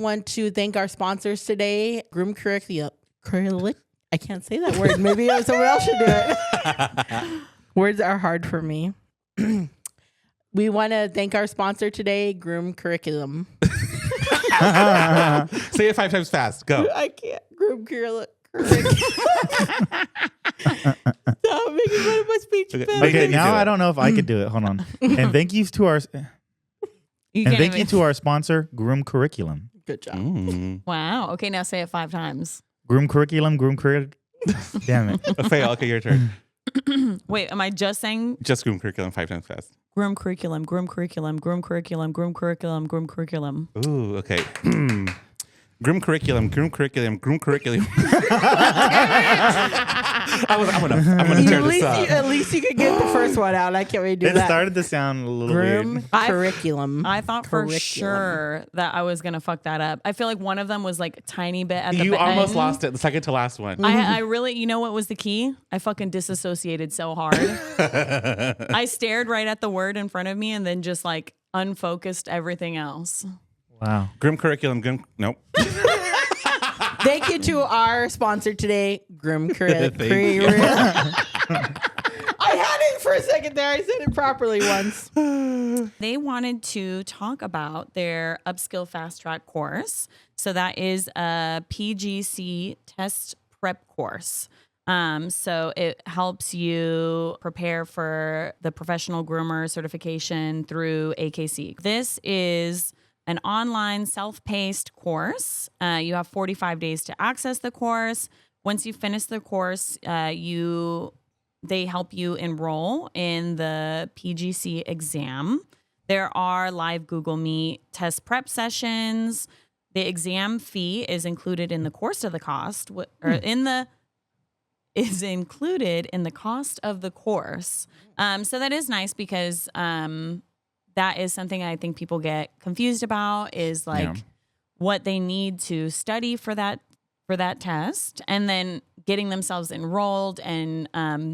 want to thank our sponsors today, Groom Curriculum. I can't say that word. Maybe someone else should do it. Words are hard for me. We want to thank our sponsor today, Groom Curriculum. Say it 5 times fast. Go. I can't. Groom Curriculum. Stop making fun of my speech. Okay, now I don't know if I could do it. Hold on. And thank you to our sponsor, Groom Curriculum. Good job. Wow. Okay, now say it 5 times. Groom Curriculum. Damn it. Okay, your turn. Wait, am I just saying? Just Groom Curriculum 5 times fast. Groom Curriculum, Groom Curriculum, Groom Curriculum, Groom Curriculum, Groom Curriculum. Ooh, okay. Groom Curriculum, Groom Curriculum, Groom Curriculum. I'm gonna tear this up. At least you could get the first one out. I can't really do It that. started to sound a little Groom weird. Curriculum. I thought for sure that I was gonna fuck that up. I feel like one of them was like a tiny bit at the You almost end. lost it. The second to last one. I really, you know what was the key? I fucking disassociated so hard. I stared right at the word in front of me and then just like unfocused everything else. Wow. Groom Curriculum, nope. Thank you to our sponsor today, Groom Curriculum. I had it for a second there. I said it properly once. They wanted to talk about their Upskill Fast Track course. So that is a PGC test prep course. So it helps you prepare for the professional groomer certification through AKC. This is an online self-paced course. You have 45 days to access the course. Once you finish the course, they help you enroll in the PGC exam. There are live Google Meet test prep sessions. The exam fee is included in the cost of the cost, is included in the cost of the course. So that is nice because that is something I think people get confused about is like what they need to study for that test, and then getting themselves enrolled and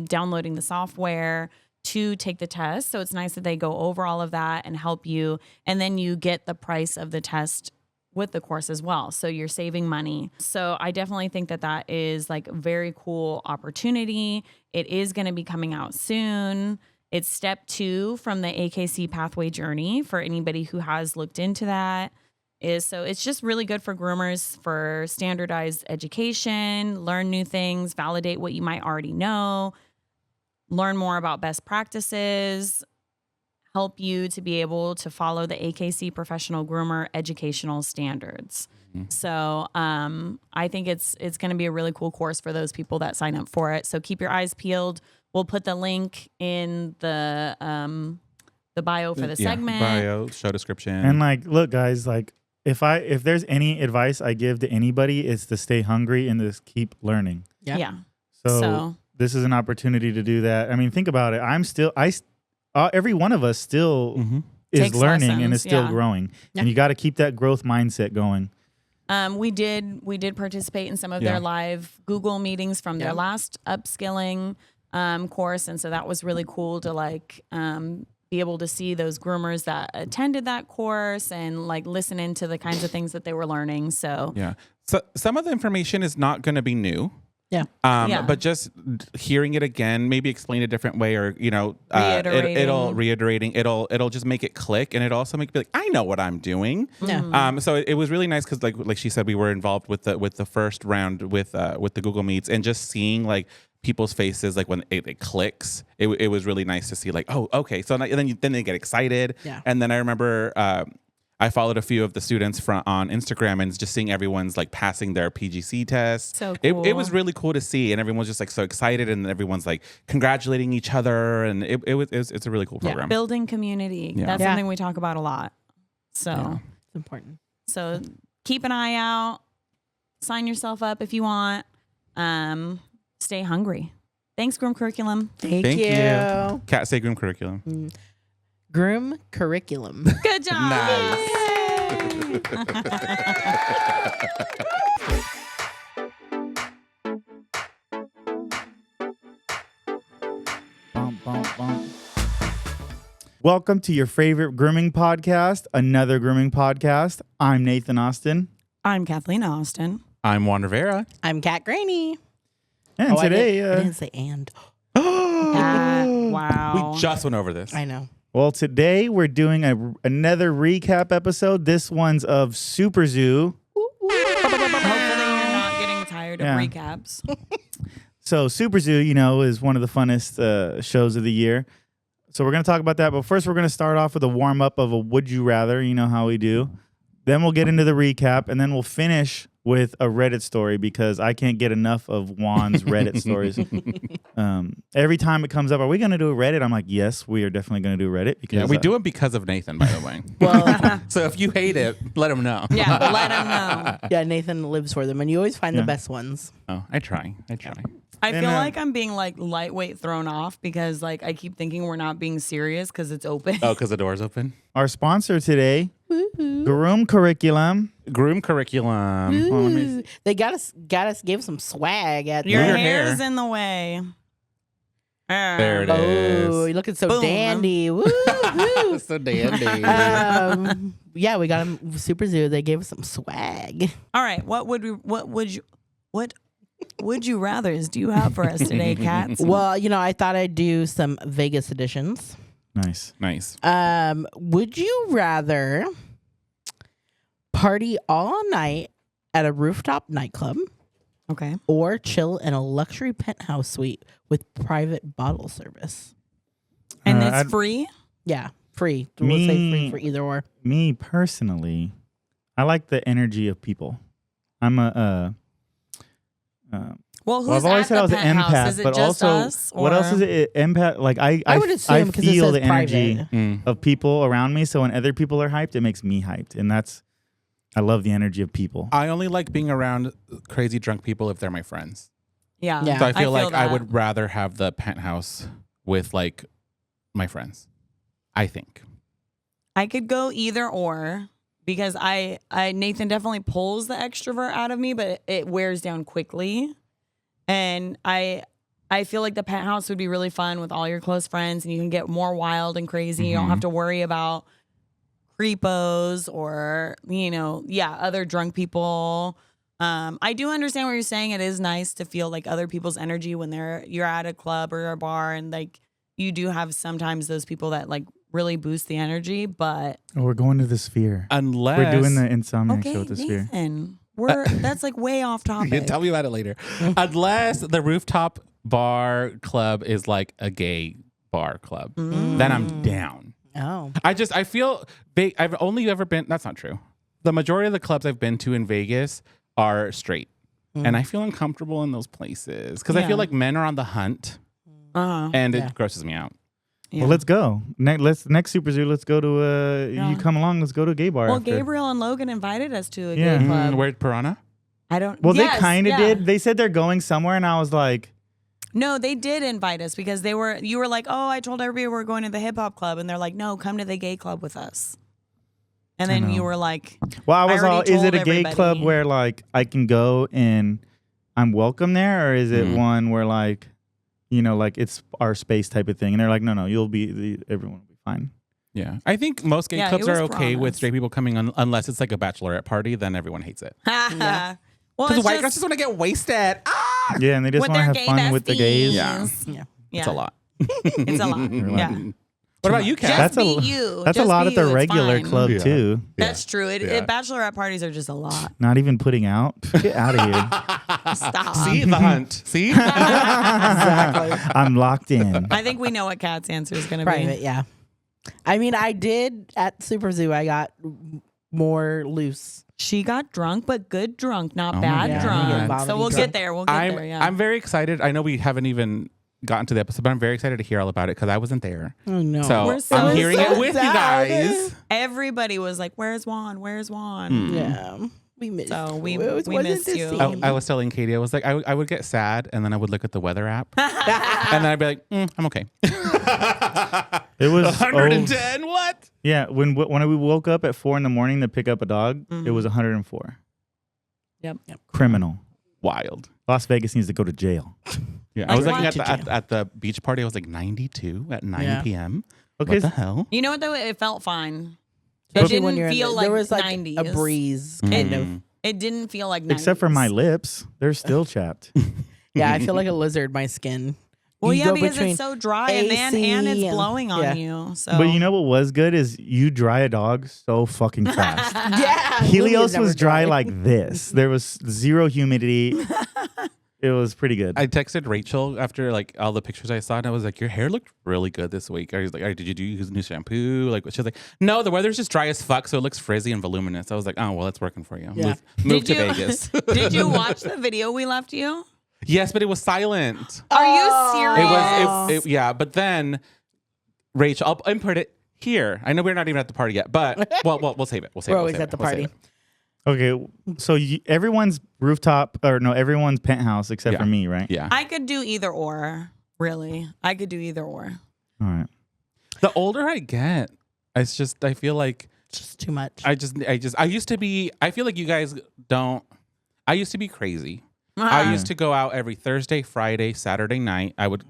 downloading the software to take the test. So it's nice that they go over all of that and help you, and then you get the price of the test with the course as well. So you're saving money. So I definitely think that is like a very cool opportunity. It is going to be coming out soon. It's step 2 from the AKC pathway journey for anybody who has looked into that. So it's just really good for groomers for standardized education, learn new things, validate what you might already know, learn more about best practices, help you to be able to follow the AKC professional groomer educational standards. Mm-hmm. So I think it's going to be a really cool course for those people that sign up for it. So keep your eyes peeled. We'll put the link in the bio for the segment. Bio, show description. And like, look, guys, like if there's any advice I give to anybody, it's to stay hungry and just keep learning. Yeah. So this is an opportunity to do that. I mean, think about it. Every one of us still is Takes learning lessons, and is still growing. Yeah. And you got to keep that growth mindset going. We did participate in some of their live Google meetings from their last upskilling course, and so that was really cool to like be able to see those groomers that attended that course and like listen into the kinds of things that they were learning. So some of the information is not going to be new. But just hearing it again, maybe explain a different way, or reiterating, it'll just make it click, and it also make me like, I know what I'm doing. So it was really nice because like she said, we were involved with the first round with the Google Meets, and just seeing like people's faces, like when it clicks, it was really nice to see like, oh, okay. So then they get excited. And then I remember I followed a few of the students on Instagram, and just seeing everyone's like passing their PGC tests. So cool. It was really cool to see, and everyone's just like so excited, and everyone's like congratulating each other, and it's a really cool program. Building community. That's something we talk about a lot. So it's important. So keep an eye out. Sign yourself up if you want. Stay hungry. Thanks, Groom Curriculum. Thank you. Kat, say Groom Curriculum. Groom Curriculum. Good job. Nice. Bum, bum, bum. Welcome to your favorite grooming podcast, another grooming podcast. I'm Nathan Austin. I'm Kathleen Austin. I'm Juan Rivera. I'm Kat Graney. And today, I didn't say and. Wow. We just went over this. I know. well, today we're doing another recap episode. This one's of SuperZoo. Hopefully you're not getting tired of recaps. So SuperZoo, is one of the funnest shows of the year. So we're going to talk about that. But first, we're going to start off with a warm-up of a Would You Rather. You know how we do. Then we'll get into the recap. And then we'll finish with a Reddit story because I can't get enough of Juan's Reddit stories. Every time it comes up, are we going to do a Reddit? I'm like, yes, we are definitely going to do Reddit. Because we do it because of Nathan, by the way. Well, So if you hate it, let him know. Yeah, let him know. yeah, Nathan lives for them, and you always find the best ones. Oh, I try. I And, feel like I'm being like lightweight thrown off because like I keep thinking we're not being serious because it's open. Oh, because the door's open? our sponsor today, Groom Curriculum. Groom Curriculum. Ooh, they gave us some swag at Your Your hair's hair. in the way. There it Oh, is. you're looking so Boom. dandy. Woo, woo. So dandy. Yeah, we got them SuperZoo. They gave us some swag. All right, what would you rather's do you have for us today, Cats? Well, I thought I'd do some Vegas editions. Nice. Nice. Would you rather party all night at a rooftop nightclub Okay. or chill in a luxury penthouse suite with private bottle service? And I'd- it's free? Yeah, free. We'll say free Me- for either or. Me personally, I like the energy of people. I'm Well, who's I've always at said the I was an penthouse? empath, Is it but just also, us? what else or- is it? Empath, like I would assume because it feel says the energy private. of people around me. So when other people are hyped, it makes me hyped, and I love the energy of people. I only like being around crazy drunk people if they're my friends. Yeah. Yeah. So I feel like I that. would rather have the penthouse with like my friends. I think. I could go either or because I Nathan definitely pulls the extrovert out of me, but it wears down quickly. And I feel like the penthouse would be really fun with all your close friends and you can get more wild and crazy. You don't have to worry about creepos or, other drunk people. I do understand what you're saying. It is nice to feel like other people's energy when you're at a club or a bar and like you do have sometimes those people that like really boost the energy, but Oh, we're going to the Sphere. Unless We're doing the Insomniac okay, show at the Sphere. Nathan, that's like way off topic. Tell me about it later. Unless the rooftop bar club is like a gay bar club, then I'm down. Oh. I feel I've only ever been. That's not true. The majority of the clubs I've been to in Vegas are straight, and I feel uncomfortable in those places because I Yeah. feel like men are on the hunt, and Yeah. it grosses me out. Yeah. Well, let's go. Next SuperZoo, let's go to you come along, let's go to a gay bar. Well, after. Gabriel and Logan invited us to a Yeah. gay club. Where's Piranha? I don't. Well, yes, they kind of yeah. did. They said they're going somewhere, and I was like, No, they did invite us because you were like, oh, I told everybody we're going to the hip hop club, and they're like, no, come to the gay club with us. And then you were like, well, I was all, already is it a told gay everybody. club where like I can go and I'm welcome there, or is it one where like, like it's our space type of thing? And they're like, no, everyone will be fine. Yeah, I think most gay Yeah, clubs it was are okay with promised. straight people coming on, unless it's like a bachelorette party. Then everyone hates it. well, Because it's white girls just just want to get wasted. Ah, Yeah, and they just with want to their have gay fun with the gays. besties. Yeah. Yeah. Yeah. it's a lot. It's a lot. Yeah. What about you, Kat? Just That's a- be you. That's a Just lot be at the you. It's regular fine. club Yeah. too. That's true. Yeah. Bachelorette parties are just a lot. Not even putting out. Get out of here. Stop. See the hunt. See. Exactly. I'm locked in. I think we know what Kat's answer is going to Private, be. yeah. I mean, I did at SuperZoo. I got more loose. She got drunk, but good drunk, not Oh my bad God. drunk. Yeah. So we'll Drunk. get there. We'll get there. Yeah. I'm very excited. I know we haven't even gotten to the episode, but I'm very excited to hear all about it because I wasn't there. Oh no. So We're so I'm hearing it with you sad. guys. Everybody was like, "Where's Juan? Where's Juan?" Yeah. We missed. So we wasn't missed the you. same. I was telling Katie, I was like, I would get sad and then I would look at the weather app and then I'd be like, I'm okay. It was 110. What? Yeah, when we woke up at 4 a.m. to pick up a dog, it was 104. Yep. Criminal. Wild. Las Vegas needs to go to jail. Yeah, Like I was what? looking at the beach party. I was like 92 at 9 Yeah. p.m. Okay, What the hell? You know what though? It felt fine. It Especially didn't when you're feel in like there was like 90s. a breeze kind of. It It didn't feel like 90s. Except for my lips. They're still chapped. Yeah, I feel like a lizard, my skin. Well, You yeah, go because between it's so dry and it's blowing on you. So, But you know what was good is you dry a dog so fucking fast. Yeah. Helios was dry like this. There was zero humidity. It was pretty good. I texted Rachel after like all the pictures I saw, and I was like, "Your hair looked really good this week." I was like, "Did you use new shampoo?" Like, she was like, "No, the weather's just dry as fuck, so it looks frizzy and voluminous." I was like, "Oh, well, that's working for you. Yeah. Move to Vegas." Did you watch the video we left you? Yes, but it was silent. Are you serious? Yeah, but then Rachel, I'll input it here. I know we're not even at the party yet, but we'll save it. We're always at the party. Okay, so everyone's everyone's penthouse except for me, right? Yeah. I could do either or. Really, I could do either or. All right. The older I get, I feel like It's just too much. I used to be. I feel like you guys don't. I used to be crazy. I used to go out every Thursday, Friday, Saturday night. I would,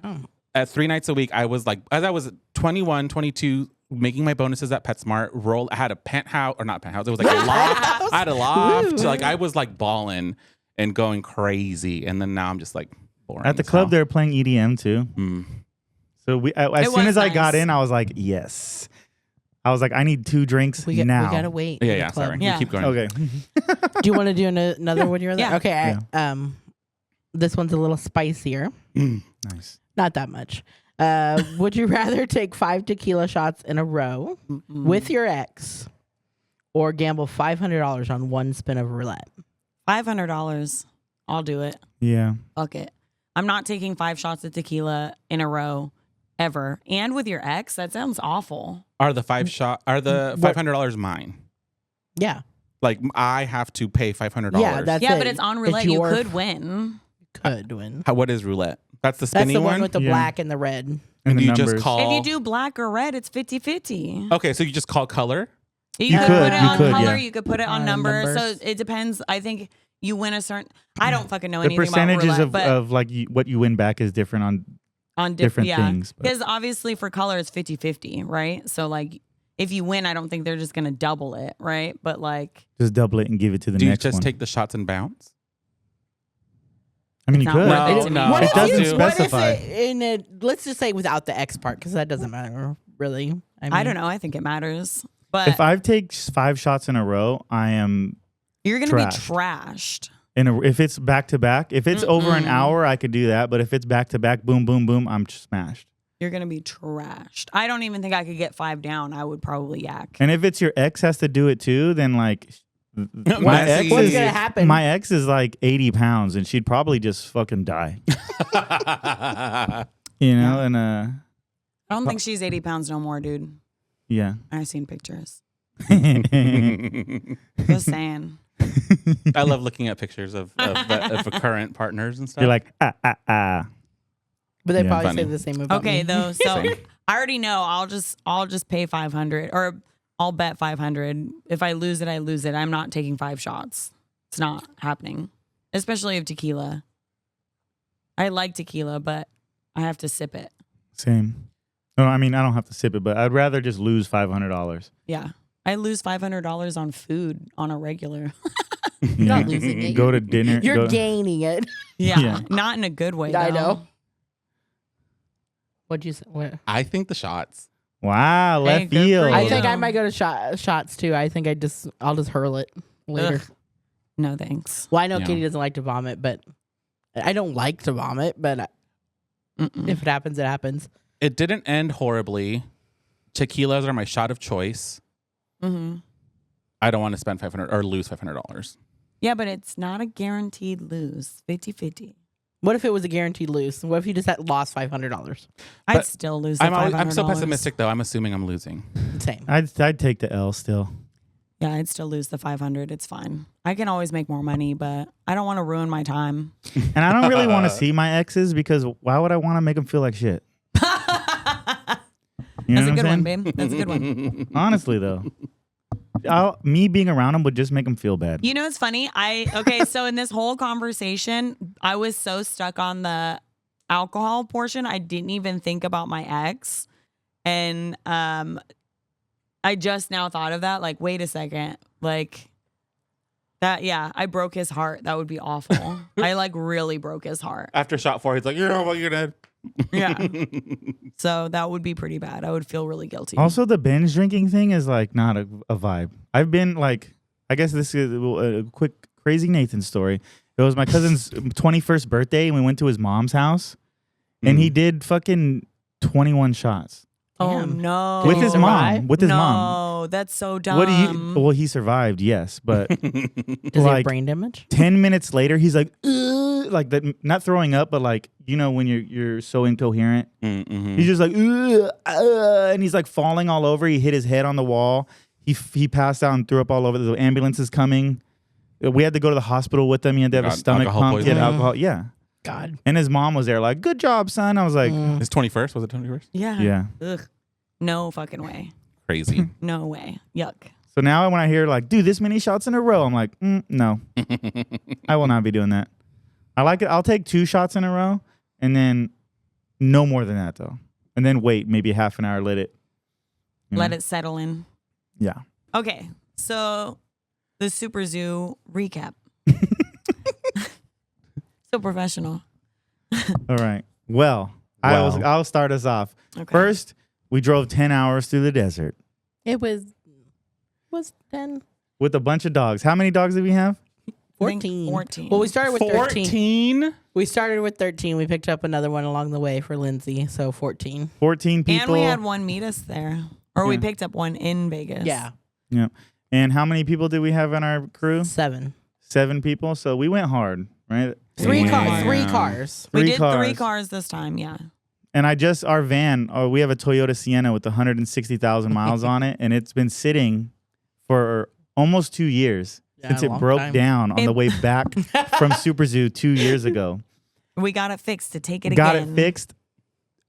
at 3 nights a week, I was like, as I was 21, 22, making my bonuses at PetSmart, I had a penthouse, or not penthouse, it was like a loft. I had a loft. So like I was like balling and going crazy. And then now I'm just like boring. At the club, they're playing EDM too. Mm. So as soon as I got in, I was like, yes. I was like, I need 2 drinks now. We gotta wait. Yeah, sorry. Yeah. We keep going. Okay. Do you want to do another one? Yeah. Okay. This one's a little spicier. Nice. Not that much. Would you rather take 5 tequila shots in a row with your ex, or gamble $500 on one spin of roulette? $500. I'll do it. Yeah. Fuck it. I'm not taking 5 shots of tequila in a row ever. And with your ex, that sounds awful. Are the $500 mine? Yeah. Like I have to pay $500. Yeah, that's Yeah, it. but it's on roulette. It's You your- could win. Could win. What is roulette? That's the That's spinning the one with the Yeah. black and the red. And do the you just numbers. call? If you do black or red, it's 50-50. Okay, so you just call color. You could could, put it you on could, color. yeah. You could put it on On numbers. numbers. So it depends. I think you win a certain. I don't fucking know The anything about percentages roulette, but of like what you win back is different on different things. But Because obviously for color it's 50-50, right? So like if you win, I don't think they're just gonna double it, right? But like just double it and give it to the Do you next just one. take the shots and bounce? I mean, you Not could. worth it to me. No. What It if doesn't you- what if specify. let's just say without the X part, because that doesn't matter really. I don't know. I think it matters, but If I take 5 shots in a row, I am you're gonna trashed. be trashed. if it's back to back. If it's over an hour, I could do that. But if it's back to back, boom, boom, boom, I'm smashed. You're gonna be trashed. I don't even think I could get 5 down. I would probably yak. And if it's your ex has to do it too, then like my Messy. ex What's is gonna happen? my ex is like 80 pounds, and she'd probably just fucking die. You know, and I don't think she's 80 pounds no more, dude. yeah. I've seen pictures. I Just saying. love looking at pictures of current partners and stuff. You're like ah. But they Yeah. probably Funny. say the same about Okay, me. though. So Same. I already know. I'll just pay 500, or I'll bet 500. If I lose it, I lose it. I'm not taking 5 shots. It's not happening, especially of tequila. I like tequila, but I have to sip it. Same. No, I mean I don't have to sip it, but I'd rather just lose $500. Yeah, I lose $500 on food on a regular. You're not losing it. Go to dinner. You're gaining it. Yeah, not in a good way. I though. know. What'd you say? What? I think the shots. Wow, left Hey, good for field. you. I think I might go to shots too. I think I'll just hurl it later. Ugh. No thanks. Well, I know Yeah. Katie doesn't like to vomit, but I don't like to vomit. But if it happens, it happens. It didn't end horribly. Tequilas are my shot of choice. Mm-hmm. I don't want to spend $500 or lose $500. Yeah, but it's not a guaranteed lose. 50-50. What if it was a guaranteed lose? What if you just had lost $500? I'd But still lose the I'm so $500. pessimistic though. I'm assuming I'm losing. Same. I'd take the L still. Yeah, I'd still lose the 500. It's fine. I can always make more money, but I don't want to ruin my time. And I don't really want to see my exes because why would I want to make them feel like shit? You know That's a what good I'm one, saying? babe. That's a good one. Honestly, though, me being around them would just make them feel bad. You know what's funny? So in this whole conversation, I was so stuck on the alcohol portion, I didn't even think about my ex. And I just now thought of that. Like, wait a second. Like, I broke his heart. That would be awful. I like really broke his heart. After shot 4, he's like, you know what, you're dead. Yeah. So that would be pretty bad. I would feel really guilty. Also, the binge drinking thing is like not a vibe. I've been like, I guess this is a quick crazy Nathan story. It was my cousin's 21st birthday, and we went to his mom's house, and he did fucking 21 shots. Oh Damn. no! With his survive? mom. With his mom. No, that's so dumb. What do you? Well, he survived, yes, but Does he have like brain damage? 10 minutes later, he's like that, not throwing up, but like when you're so incoherent, Mm-hmm. he's just like and he's like falling all over. He hit his head on the wall. He passed out and threw up all over. The ambulance is coming. We had to go to the hospital with him. He had to have a stomach alcohol pump. He had poisoning? alcohol. Yeah. God. And his mom was there like, good job, son. I was like, His 21st? Was it 21st? Yeah. yeah. Ugh. No fucking way. Crazy. No way. Yuck. So now when I hear like, dude, this many shots in a row, I'm like, no, I will not be doing that. I like it. I'll take 2 shots in a row and then no more than that though. And then wait maybe half an hour, let it. Let it settle in. Yeah. Okay. So the SuperZoo recap. So professional. All right. Well, I'll start us off. Okay. First, we drove 10 hours through the desert It was 10, with a bunch of dogs. How many dogs did we have? I think 14. 14. Well, we started with 13. 14? We started with 13. We picked up another one along the way for Lindsay, so 14. 14 people. And we had one meet us there. Or we Yeah. picked up one in Vegas. Yeah, Yeah. And how many people did we have in our crew? 7. 7 people. So we went hard, right? 3 Yeah. cars. 3 cars. We 3 did cars. 3 cars this time, yeah. And our van, we have a Toyota Sienna with 160,000 miles on it, and it's been sitting for almost 2 years Yeah, since a it long broke time. down on the way back from SuperZoo 2 years ago. We got it fixed to take it Got again. it fixed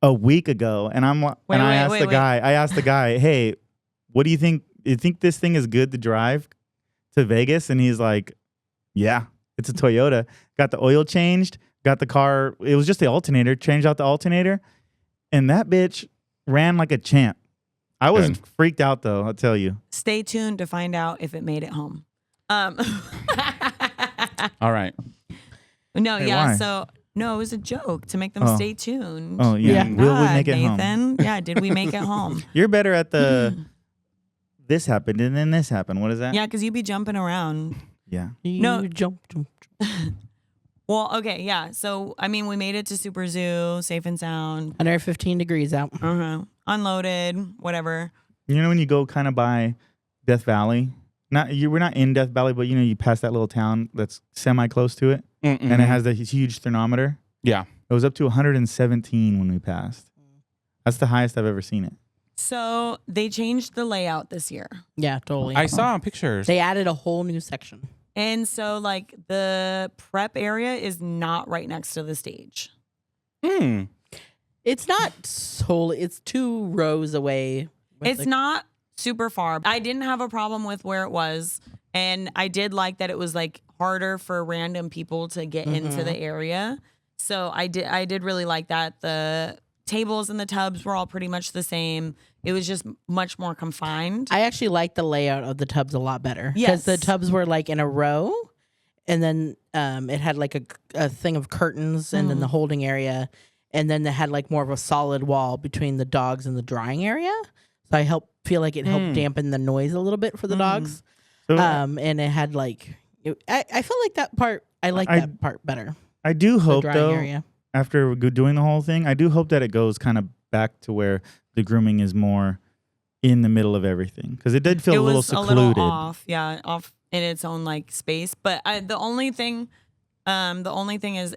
a week ago, and I asked the guy, hey, what do you think? You think this thing is good to drive to Vegas? And he's like, yeah, it's a Toyota. Got the oil changed. Got the car. It was just the alternator. Changed out the alternator, and that bitch ran like a champ. I was Good. freaked out though. I'll tell you. Stay tuned to find out if it made it home. All right. No, Hey, yeah. why? So no, it was a joke to make them Oh. stay tuned. Oh yeah, Yeah. will we make it home? Nathan? Yeah, did we make it home? You're better at the. This happened and then this happened. What is that? Yeah, because you'd be jumping around. Yeah. No. You jump. Well, okay, yeah. So I mean, we made it to SuperZoo, safe and sound. 115 degrees out. Unloaded, whatever. You know when you go kind of by Death Valley, we're not in Death Valley, but you pass that little town that's semi close to it, and it has the huge thermometer. Yeah. It was up to 117 when we passed. That's the highest I've ever seen it. So they changed the layout this year. Yeah, totally. I saw pictures. They added a whole new section. And so like the prep area is not right next to the stage. It's not solely. It's 2 rows away. It's not super far. I didn't have a problem with where it was. And I did like that it was like harder for random people to get into the area. So I did really like that. The tables and the tubs were all pretty much the same. It was just much more confined. I actually like the layout of the tubs a lot better. Yes. Because the tubs were like in a row, and then it had like a thing of curtains, and then the holding area, and then they had like more of a solid wall between the dogs and the drying area. So I feel like it helped dampen the noise a little bit for the dogs. So And it had like, I feel like that part, I like that part better. I do hope drying though, area. after doing the whole thing, I do hope that it goes kind of back to where the grooming is more in the middle of everything, because it did feel it a little was secluded. a little off, yeah, off in its own like space. But the only thing is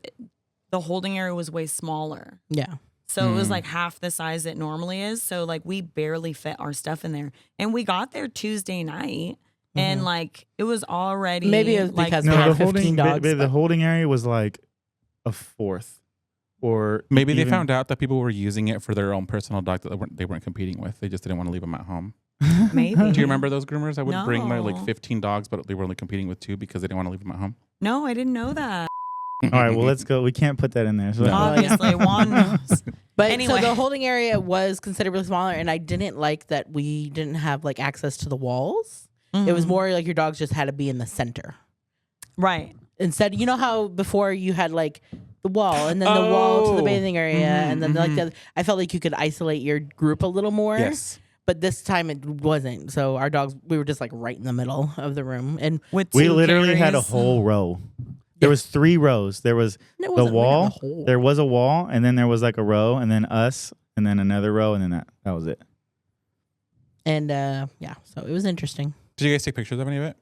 the holding area was way smaller. Yeah. So it was like half the size it normally is. So like we barely fit our stuff in there. And we got there Tuesday night and like it was already Maybe it was like, because No, we had the 15 holding dogs. the but- holding area was like a fourth, or Maybe they even- found out that people were using it for their own personal dog that they weren't competing with. They just didn't want to leave them at home. maybe. Do you remember those groomers that would bring like No. 15 dogs, but they were only competing with 2 because they didn't want to leave them at home? No, I didn't know that. All right, well, let's go. We can't put that in there. So No. Obviously, Juan knows. But Anyway. so the holding area was considerably smaller, and I didn't like that we didn't have like access to the walls. It was more like your dogs just had to be in the center. Right. Instead, you know how before you had like the wall and then the wall to the bathing area and then like I felt like you could isolate your group a little more. Yes. But this time it wasn't. So our dogs, we were just like right in the middle of the room. And With We two literally had a carries. whole row. There was 3 rows. There was it the wasn't wall. the whole. There was a wall, and then there was like a row, and then us, and then another row, and then that was it. And yeah, so it was interesting. Did you guys take pictures of any of it?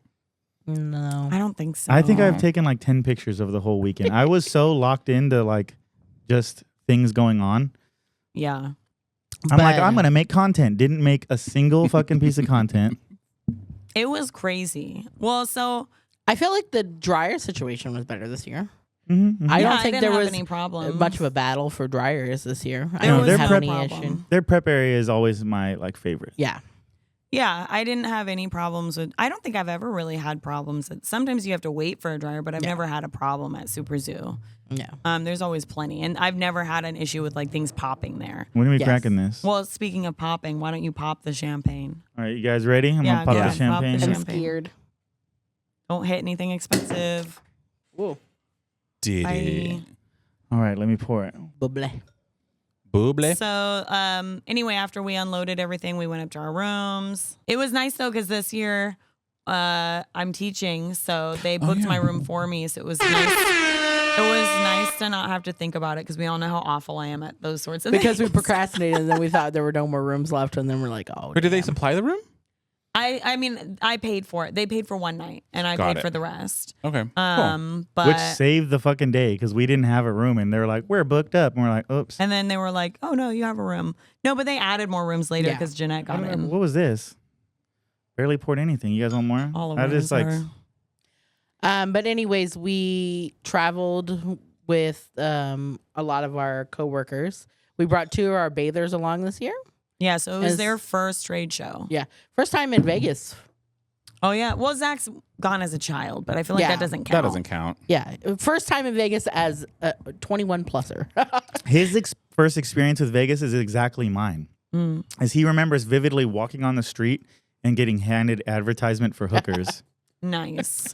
No. I don't think so. I think I've taken like 10 pictures of the whole weekend. I was so locked into like just things going on. Yeah. I'm like, I'm going to make content. Didn't make a single fucking piece of content. It was crazy. Well, so I feel like the dryer situation was better this year. Mm-hmm. I yeah, don't think didn't there have was any problems. much of a battle for dryers this year. I There don't was have no any problem. issue. Their prep area is always my like favorite. Yeah. Yeah, I didn't have any problems with. I don't think I've ever really had problems. Sometimes you have to wait for a dryer, but I've never had a problem at SuperZoo. Yeah. There's always plenty, and I've never had an issue with like things popping there. When are we Yes. cracking this? Well, speaking of popping, why don't you pop the champagne? All right, you guys ready? I'm Yeah, going to pop go the ahead, pop the champagne. I'm champagne. scared. Don't hit anything expensive. Whoa. Did Bye. it? All right, let me pour it. Bubbly. Booble. So anyway, after we unloaded everything, we went up to our rooms. It was nice though, because this year I'm teaching, so they booked my room for me. So it was nice. It was nice to not have to think about it, because we all know how awful I am at those sorts of Because we things. procrastinated and then we thought there were no more rooms left and then we're like, oh. Or did they damn. supply the room? I mean, I paid for it. They paid for one night, and I Got paid it. for the rest. Okay. Cool. But Which saved the fucking day because we didn't have a room and they were like, we're booked up. And we're like, oops. and then they were like, "Oh no, you have a room." No, but they added more rooms later Yeah. because Jeanette I got don't know, in. what was this? Barely poured anything. You guys want more? All of I ours just like are- But anyways, we traveled with a lot of our coworkers. We brought 2 of our bathers along this year. Yeah, so it was As- their first trade show. Yeah. First time in Vegas. Oh yeah, well Zach's gone as a child, but I feel like Yeah, that doesn't count. That doesn't count. Yeah. First time in Vegas as a 21 pluser. his first experience with Vegas is exactly mine. As he remembers vividly walking on the street and getting handed advertisement for hookers. Nice.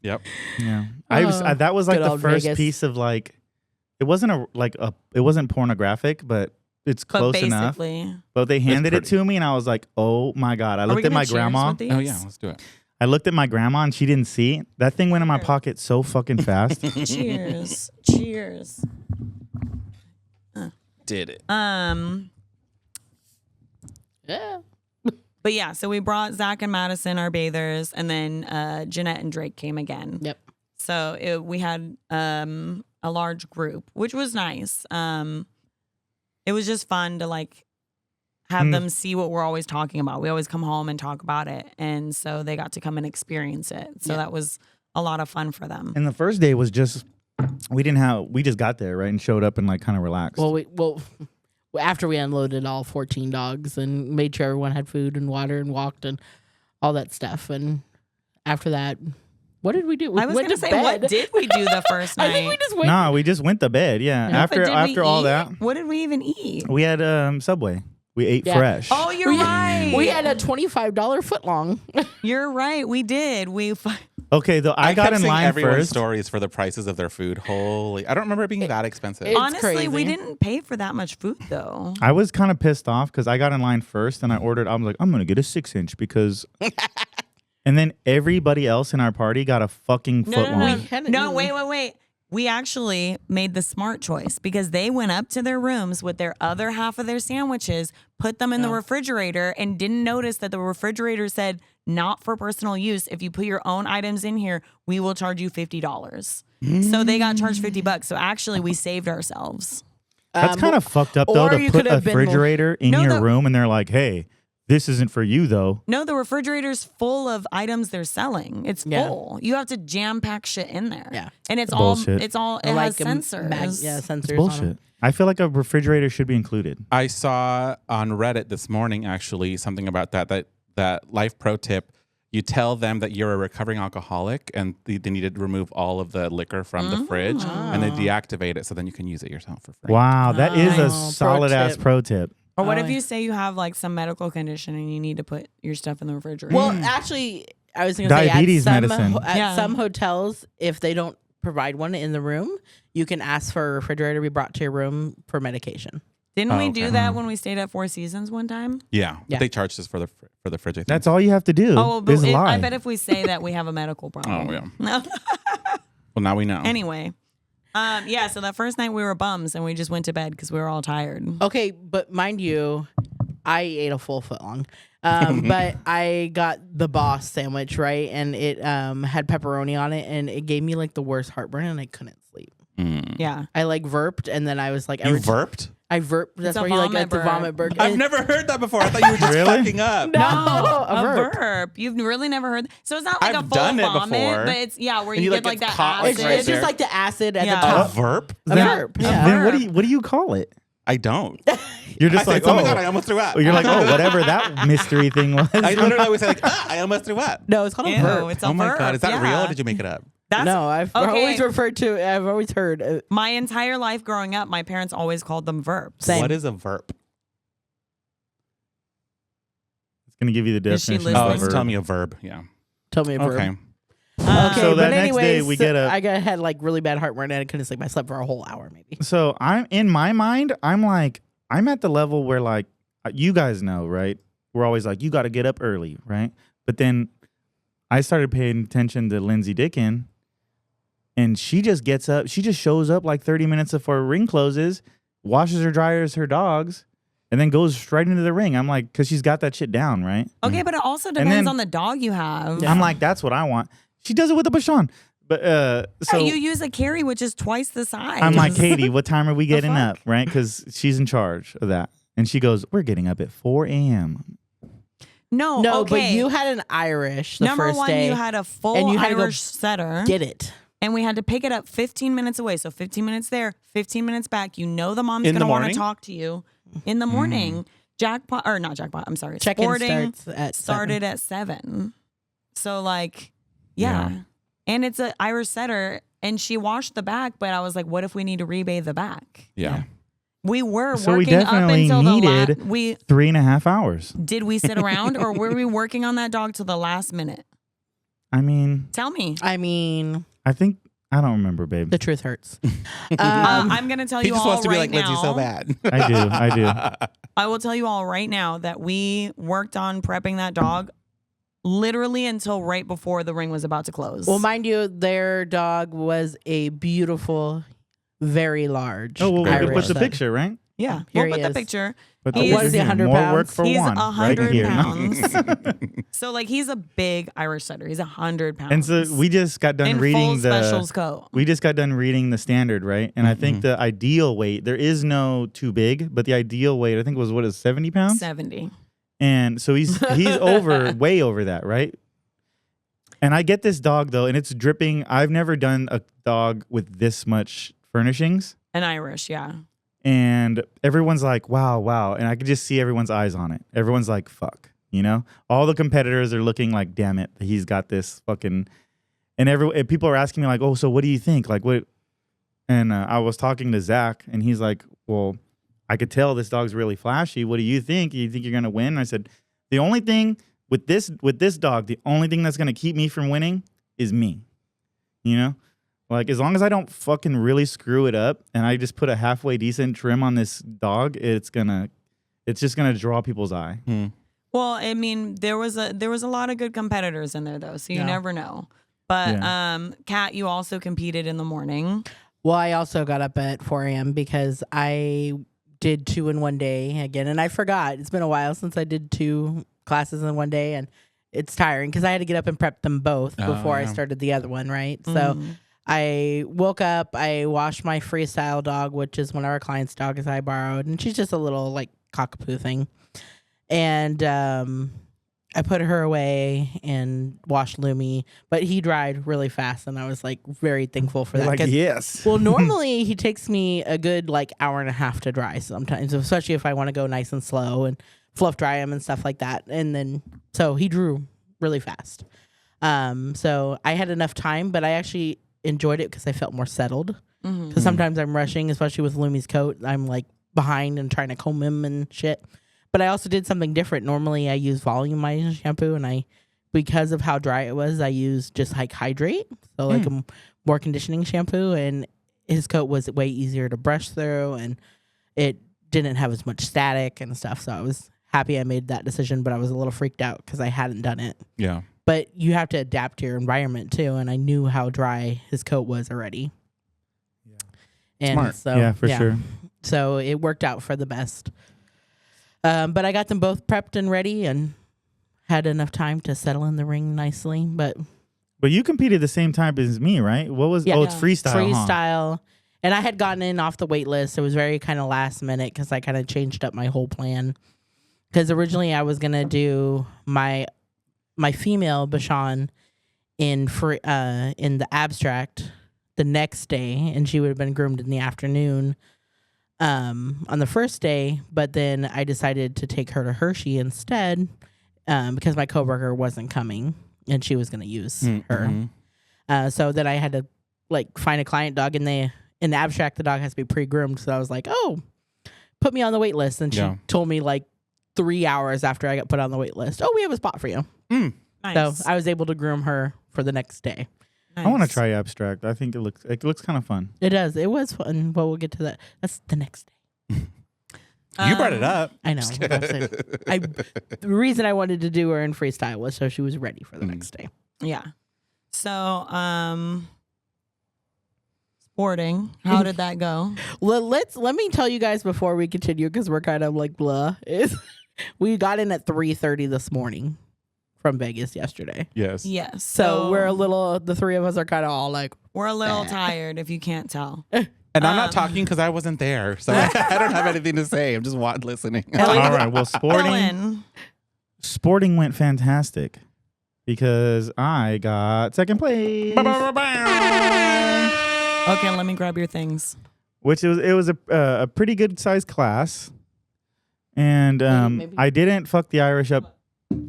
Yep. Yeah, Oh, that was like good the old first Vegas. piece of like, it wasn't it wasn't pornographic, but it's But close enough. basically, But they handed it pretty. to me, and I was like, oh my god! I Are we looked at gonna my cheers grandma. with these? Oh yeah, let's do it. I looked at my grandma, and she didn't see that thing went in my pocket so fucking fast. Cheers. Cheers. Did it? Yeah. But yeah, so we brought Zach and Madison, our bathers, and then Jeanette and Drake came again. Yep. So we had a large group, which was nice. It was just fun to like have them see what we're always talking about. We always come home and talk about it, and so they got to come and experience it. So that was a lot of fun for them. And the first day was just we just got there, right, and showed up and like kind of relaxed. Well, after we unloaded all 14 dogs and made sure everyone had food and water and walked and all that stuff. And after that, what did we do? We I was went going to to say, bed. what did we do the first night? I think we just went. No, we just went to bed. Yeah, Yeah. But did we after all eat? that, What did we even eat? we had Subway. We ate Yeah. fresh. Oh, you're right. We had a $25 footlong. You're right. We did. Okay, though I got kept in seeing line everyone's first. stories for the prices of their food. Holy, I don't remember it being that expensive. It's Honestly, we crazy. didn't pay for that much food though. I was kind of pissed off because I got in line first and I ordered. I was like, I'm gonna get a 6-inch because, and then everybody else in our party got a fucking foot long. No, wait. We actually made the smart choice because they went up to their rooms with their other half of their sandwiches, put them in the refrigerator, and didn't notice that the refrigerator said not for personal use. If you put your own items in here, we will charge you $50. So they got charged $50. So actually, we saved ourselves. That's kind of fucked up though or to you put could a have been more- refrigerator in No, your the- room and they're like, hey, this isn't for you though. No, the refrigerator's full of items they're selling. It's Yeah. full. You have to jam pack shit in there. Yeah. And it's Bullshit. it Like has a sensors. sensors. on Bullshit. them. I feel like a refrigerator should be included. I saw on Reddit this morning actually something about that life pro tip. You tell them that you're a recovering alcoholic and they need to remove all of the liquor from the fridge and then deactivate it so then you can use it yourself for free. Wow, that is a Nice. solid Pro ass tip. pro tip. Or what if you say you have like some medical condition and you need to put your stuff in the refrigerator? Well, actually, I was going to say Diabetes at some, medicine. at some hotels, if they don't provide one in the room, you can ask for a refrigerator to be brought to your room for medication. Didn't we do okay. that when we stayed at Four Seasons one time? Yeah. Yeah. But they charged us for the fridge. I think. That's all you have to do. Oh, but is lie. I bet if we say that we have a medical problem. Oh yeah. No. Well, now we know. Anyway, yeah. So that first night we were bums and we just went to bed because we were all tired. Okay, but mind you, I ate a full foot long. But I got the Boss sandwich, right? And it had pepperoni on it, and it gave me like the worst heartburn, and I couldn't sleep. Yeah. I like verped, and then I was like, You verped? I verped. That's a where you like vomit get the vomit burp. I've never heard that before. I thought you were just Really? fucking up. No, a verp. verp. You've really never heard. So it's not like I've a full done it vomit, before. but it's where And you you, get like, like get that caught, like, acid. right It's just there. like the acid at Yeah. the A top. verp? A verp. Yeah. Then what do you call it? I don't. You're I just say, like, oh my god, I almost threw up. You're like, oh, whatever that mystery thing was. I literally always say like, I almost threw up. No, it's called a Ew, verp. it's a Oh my verp. god, is that yeah. real? Or did you make it up? That's, No, I've always referred to. I've always heard. My entire life growing up, my parents always called them verps. Same. What is a verp? It's gonna give you the Is she definition. Oh, of it's verb. telling me a verb. Yeah. Tell me a verb. Okay. Okay, So but that next anyways, day we get a- I had like really bad heartburn and I couldn't sleep. I slept for a whole hour maybe. So I'm in my mind, I'm at the level where like you guys know, right? We're always like, you got to get up early, right? But then I started paying attention to Lindsay Dickin, and she just gets up. She just shows up like 30 minutes before ring closes, washes her, dryers her dogs, and then goes straight into the ring. I'm like, because she's got that shit down, right? Okay, but it also then- depends on the dog you have. Yeah. I'm like, that's what I want. She does it with a Bashan. But so Yeah, you use a carry, which is twice the size. I'm like, Katie, what time are we getting fuck? up? Right? Because she's in charge of that. And she goes, we're getting up at 4 a.m. no, No, okay. but you had an Irish the Number first one, day. you had a full and you had to go Irish setter, Get it. and we had to pick it up 15 minutes away. So 15 minutes there, 15 minutes back. You know the mom's In the going to want to morning? talk to you in the morning. Jackpot, or not jackpot, I'm sorry. Check-in Sporting starts at started 7. at 7. So like, yeah. Yeah. And it's an Irish setter, and she washed the back, but I was like, what if we need to rebathe the back? Yeah. We were So we working up definitely until needed- we 3.5 hours. did we sit around or were we working on that dog till the last minute? I mean, Tell me. I mean, I think, I don't remember, babe. the truth hurts. I'm going to tell He you just all wants to be right like now. Lindsay so bad. I do. I will tell you all right now that we worked on prepping that dog literally until right before the ring was about to close. Well, mind you, their dog was a beautiful, very large. Oh, well, we Irish could put the setter. picture, right? yeah, Here we'll he put the is. picture. Put He's- the What is he, picture. 100 More work pounds? for He's Juan. 100 right here. pounds. So like he's a big Irish setter. He's 100 pounds. And so we just got done in reading full specials coat. We just got done reading the standard, right? And I think the ideal weight, there is no too big, but the ideal weight, I think was, what is 70 pounds? 70. And so he's over, way over that, right? And I get this dog though, and it's dripping. I've never done a dog with this much furnishings. An Irish, yeah. And everyone's like, wow, wow. And I could just see everyone's eyes on it. Everyone's like, fuck, you know? All the competitors are looking like, damn it, he's got this fucking. And people are asking me like, oh, so what do you think? Like what? And I was talking to Zach, and he's like, well, I could tell this dog's really flashy. What do you think? You think you're going to win? And I said, the only thing with this dog, the only thing that's going to keep me from winning is me, you know? Like, as long as I don't fucking really screw it up and I just put a halfway decent trim on this dog, it's just gonna draw people's eye. Well, I mean, there was a lot of good competitors in there though, so you Yeah. never know. But Kat, you also competed in the morning. Well, I also got up at 4 a.m. because I did 2 in one day again. And I forgot. It's been a while since I did 2 classes in one day. And it's tiring because I had to get up and prep them both before I started the other one, right? So I woke up, I washed my freestyle dog, which is one of our clients' dogs I borrowed. And she's just a little like cockapoo thing. And I put her away and washed Lumi, but he dried really fast, and I was like very thankful for that. Like, 'cause- yes. well, normally he takes me a good like hour and a half to dry sometimes, especially if I want to go nice and slow and fluff dry him and stuff like that. And then so he drew really fast. So I had enough time, but I actually enjoyed it because I felt more settled. Because sometimes I'm rushing, especially with Lumi's coat. I'm like behind and trying to comb him and shit. But I also did something different. Normally I use volumizing shampoo and I because of how dry it was, I used just like Hydrate, so like a more conditioning shampoo, and his coat was way easier to brush through, and it didn't have as much static and stuff. So I was happy I made that decision, but I was a little freaked out because I hadn't done it. Yeah. But you have to adapt to your environment too, and I knew how dry his coat was already. Yeah. And Smart. so Yeah, for sure. So it worked out for the best. But I got them both prepped and ready and had enough time to settle in the ring nicely. But you competed the same time as me, right? What was? Oh, it's freestyle. Freestyle. And I had gotten in off the wait list. It was very kind of last minute because I kind of changed up my whole plan. Because originally I was gonna do my female Bashan in the abstract the next day, and she would have been groomed in the afternoon on the first day. But then I decided to take her to Hershey instead because my coworker wasn't coming and she was gonna use her. So then I had to like find a client dog, and in the abstract the dog has to be pre-groomed. So I was like, oh, put me on the wait list, and she told me like 3 hours after I got put on the wait list, oh, we have a spot for you. Nice. So I was able to groom her for the next day. Nice. I want to try abstract. I think it looks kind of fun. It does. It was fun. But we'll get to that. That's the next day. You brought it up. I know. The reason I wanted to do her in freestyle was so she was ready for the next day. Yeah. So, sporting, how did that go? Let me tell you guys before we continue, because we're kind of like blah. We got in at 3:30 this morning from Vegas yesterday. Yes. Yes. So we're the three of us are kind of all like, we're a little tired if you can't tell. And I'm not talking because I wasn't there, so I don't have anything to say. I'm just listening. All right. Well, sporting went fantastic because I got second place. Okay, let me grab your things. Which it was a pretty good sized class, and maybe. I didn't fuck the Irish up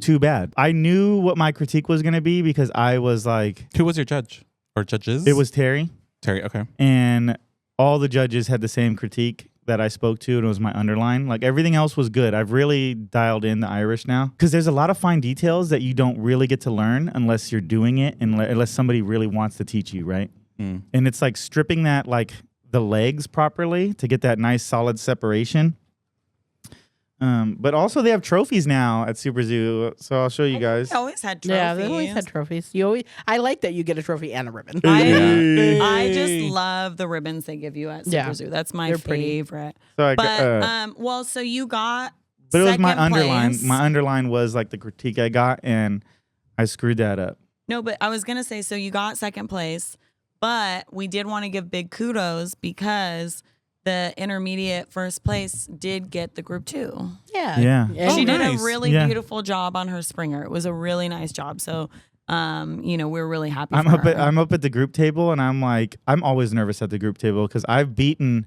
too bad. I knew what my critique was gonna be because I was like, who was your judge or judges? It was Terry. Terry. Okay. And all the judges had the same critique that I spoke to, and it was my underline. Like everything else was good. I've really dialed in the Irish now because there's a lot of fine details that you don't really get to learn unless you're doing it, and unless somebody really wants to teach you, right? And it's like stripping that like the legs properly to get that nice solid separation. But also they have trophies now at SuperZoo, so I'll show you guys. They always had trophies. yeah, they always had trophies. I like that you get a trophy and a ribbon. I just love the ribbons they give you at SuperZoo. That's my favorite. So so you got but it was my second underline. place. My underline was like the critique I got, and I screwed that up. No, but I was going to say, so you got second place, but we did want to give big kudos because the intermediate first place did get the group 2. Yeah. She did a nice. really beautiful job on her Springer. It was a really nice job. So, we're really happy for her. I'm up at the group table, and I'm like, I'm always nervous at the group table because I've beaten